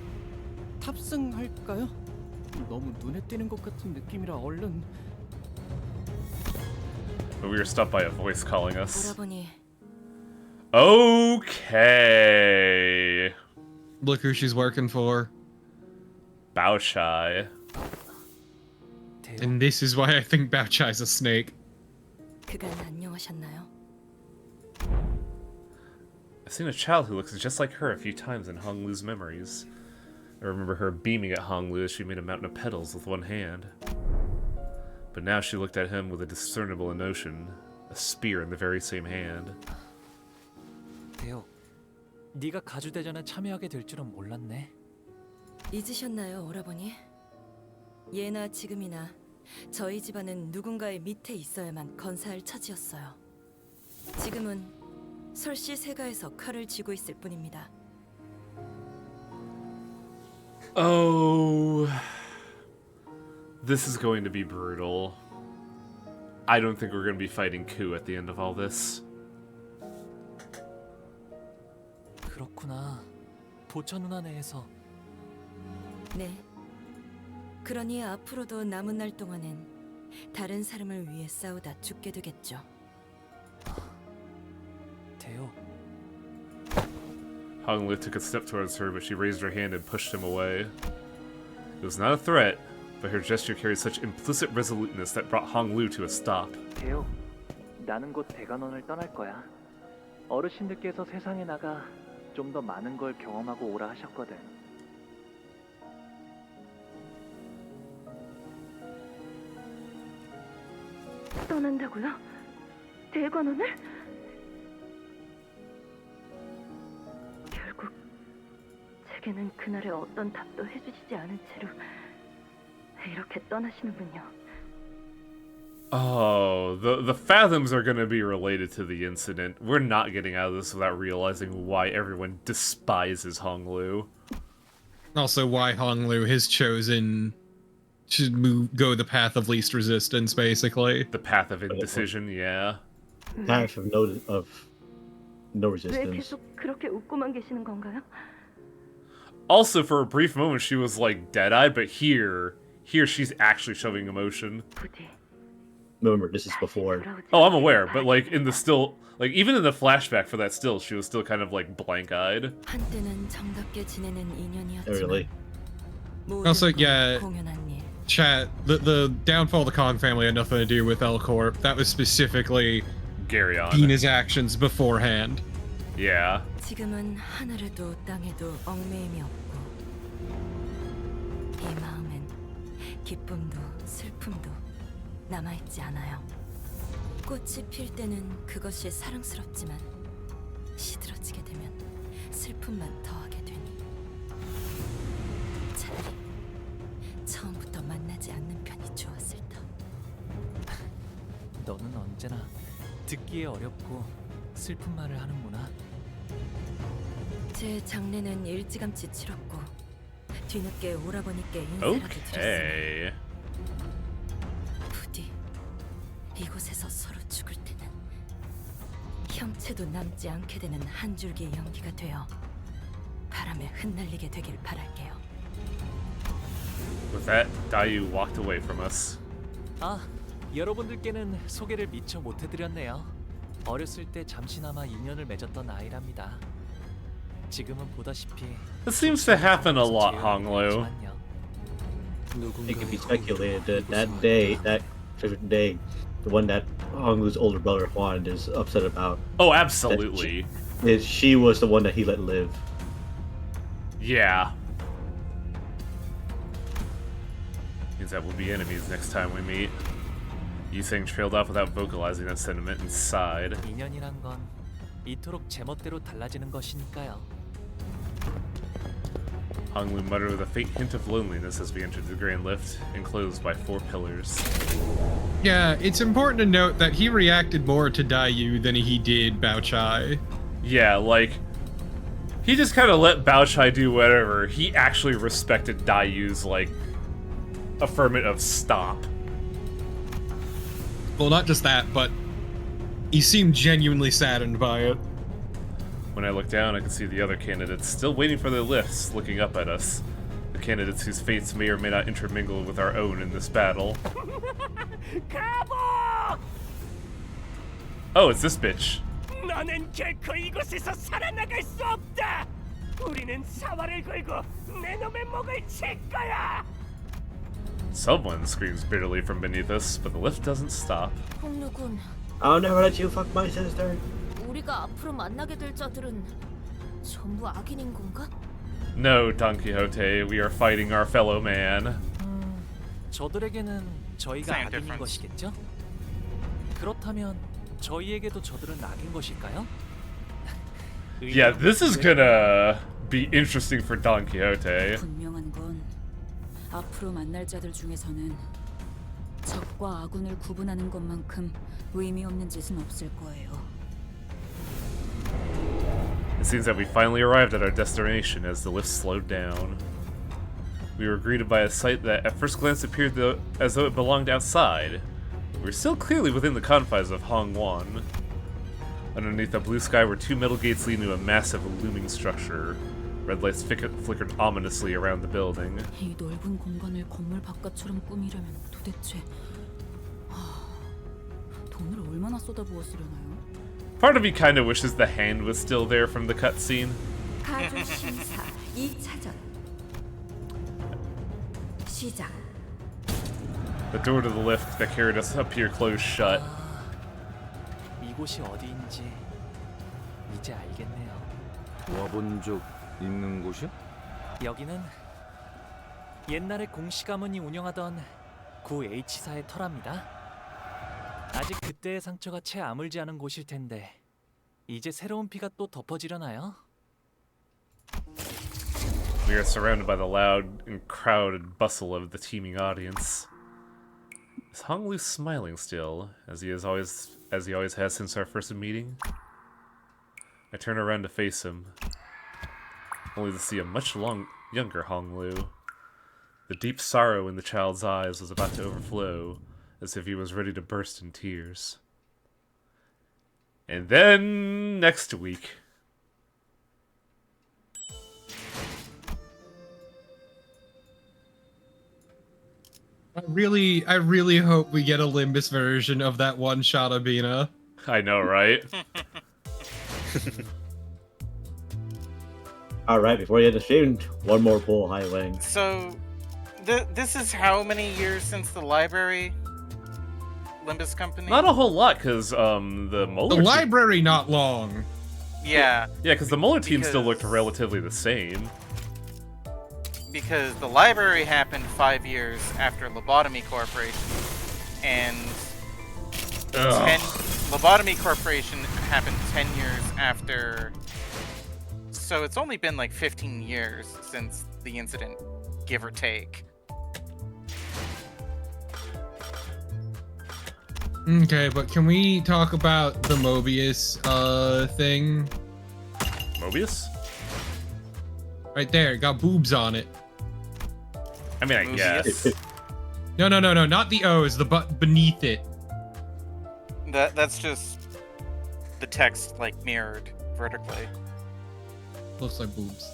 탑승할까요? 너무 눈에 띄는 것 같은 느낌이라 얼른. But we were stopped by a voice calling us. 오라버니. Okay. Look who she's working for. Baochai. And this is why I think Baochai's a snake. 그간 안녕하셨나요? I've seen a child who looks just like her a few times in Honglu's memories. I remember her beaming at Honglu as she made a mountain of petals with one hand. But now she looked at him with a discernible emotion, a spear in the very same hand. 대호, 네가 가주대전에 참여하게 될 줄은 몰랐네. 잊으셨나요, 오라버니? 예나 지금이나 저희 집안은 누군가의 밑에 있어야만 건사할 처지였어요. 지금은 설씨 세가에서 칼을 쥐고 있을 뿐입니다. Oh, this is going to be brutal. I don't think we're going to be fighting Ku at the end of all this. 그렇구나. 보처 누나 내에서. 네. 그러니 앞으로도 남은 날 동안은 다른 사람을 위해 싸우다 죽게 되겠죠. 대호. Honglu took a step towards her, but she raised her hand and pushed him away. It was not a threat, but her gesture carried such implicit resoluteness that brought Honglu to a stop. 대호, 나는 곧 대관원을 떠날 거야. 어르신들께서 세상에 나가 좀 더 많은 걸 경험하고 오라 하셨거든. 떠난다고요? 대관원을? 결국 제게는 그날의 어떤 답도 해주시지 않은 채로 이렇게 떠나시는군요. Oh, the Fathoms are going to be related to the incident. We're not getting out of this without realizing why everyone despises Honglu. Also, why Honglu has chosen to go the path of least resistance, basically. The path of indecision, yeah. Path of no 왜 resistance. 계속 그렇게 웃고만 계시는 건가요? Also, for a brief moment, she was like dead-eyed, but here she's actually showing emotion. Remember, this is before. Oh, I'm aware, but like in the still, like even in the flashback for that still, she was still kind of like blank-eyed. 한때는 정답게 지내는 인연이었지만 Really? Also, yeah, Chat, the downfall of the Kong family had nothing to do with L Corp. That was specifically Garyon. Dina's actions beforehand. Yeah. 지금은 하늘에도 땅에도 얽매임이 없고 이 마음엔 기쁨도 슬픔도 남아있지 않아요. 꽃이 필 때는 그것이 사랑스럽지만 시들어지게 되면 슬픔만 더하게 되니 차라리 처음부터 만나지 않는 편이 좋았을 터. 너는 언제나 듣기에 어렵고 슬픈 말을 하는구나. 제 장례는 일찌감치 치렀고 뒤늦게 오라버니께 인사라도 드렸으니 Okay. 부디 이곳에서 서로 죽을 때는 형체도 남지 않게 되는 한 줄기의 연기가 되어 바람에 흩날리게 되길 바랄게요. With that, Dayu walked away from us. 아, 여러분들께는 소개를 미처 못해드렸네요. 어렸을 때 잠시나마 인연을 맺었던 아이랍니다. 지금은 보다시피 This seems to happen a lot, Honglu. It can be speculated that that day, that specific day, the one that Honglu's older brother Juan is upset about. Oh, absolutely. She was the one that he let live. Yeah. Means that we'll be enemies next time we meet. Yuseng trailed off without vocalizing that sentiment and sighed. 인연이란 건 이토록 제멋대로 달라지는 것이니까요. Honglu muttered with a faint hint of loneliness as we entered the grand lift, enclosed by 4 pillars. Yeah, it's important to note that he reacted more to Dayu than he did Bao Chai. Yeah, like, he just kind of let Bao Chai do whatever. He actually respected Dayu's, like, affirmative stop. Well, not just that, but he seemed genuinely saddened by it. When I looked down, I could see the other candidates still waiting for their lifts, looking up at us. The candidates whose fates may or may not intermingle with our own in this battle. Oh, it's this bitch. 너는 결코 이곳에서 살아나갈 수 없다. 우리는 사활을 걸고 내 놈의 목을 칠 거야. Someone screams bitterly from beneath us, but the lift doesn't stop. 홍루군, I'll never let you fuck my sister. 우리가 앞으로 만나게 될 자들은 전부 악인인 건가? No, Don Quixote, we are fighting our fellow man. 저들에게는 저희가 Same 악인인 difference. 것이겠죠? 그렇다면 저희에게도 저들은 악인 것일까요? Yeah, this is gonna be interesting for Don Quixote. 분명한 건 앞으로 만날 자들 중에서는 적과 아군을 구분하는 것만큼 의미 없는 짓은 없을 거예요. It seems that we finally arrived at our destination as the lift slowed down. We were greeted by a sight that at first glance appeared as though it belonged outside. We were still clearly within the confines of Hongwan. Underneath the blue sky were 2 metal gates leading to a massive looming structure. Red lights flickered ominously around the building. 이 넓은 공간을 건물 바깥처럼 꾸미려면 도대체 돈을 얼마나 쏟아부었으려나요? Part of me kind of wishes the hand was still there from the cutscene. 가주 심사 2차전 시작. The door to the lift that carried us up here closed shut. 이곳이 어디인지 이제 알겠네요. 와본 적 있는 곳이야? 여기는 옛날에 공씨 가문이 운영하던 구 H사의 터랍니다. 아직 그때의 상처가 채 아물지 않은 곳일 텐데 이제 새로운 피가 또 덮어지려나요? We are surrounded by the loud and crowded bustle of the teeming audience. Is Honglu smiling still, as he always has since our first meeting? I turn around to face him, only to see a much younger Honglu. The deep sorrow in the child's eyes was about to overflow, as if he was ready to burst in tears. And then, next week... I really hope we get a Limbus version of that one shot of Bina. I know, right? Alright, before you end the stream, one more poll, High Wang. So, This is how many years since the library? Limbus Company? Not a whole lot, because the Muller The library not long. Yeah. Yeah, because the Muller team still Because- looked relatively the same. Because the library happened 5 years after Lobotomy Corporation, and Lobotomy Corporation happened 10 years after. So it's only been like 15 years since the incident, give or take. Okay, but can we talk about the Mobius thing? Mobius? Right there, it got boobs on it. I mean, I guess. No, not the O's, the but beneath it. That's just the text like mirrored vertically. Looks like boobs.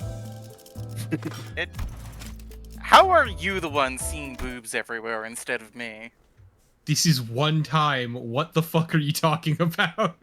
How are you the one seeing boobs everywhere instead of me? This is one time. What the fuck are you talking about?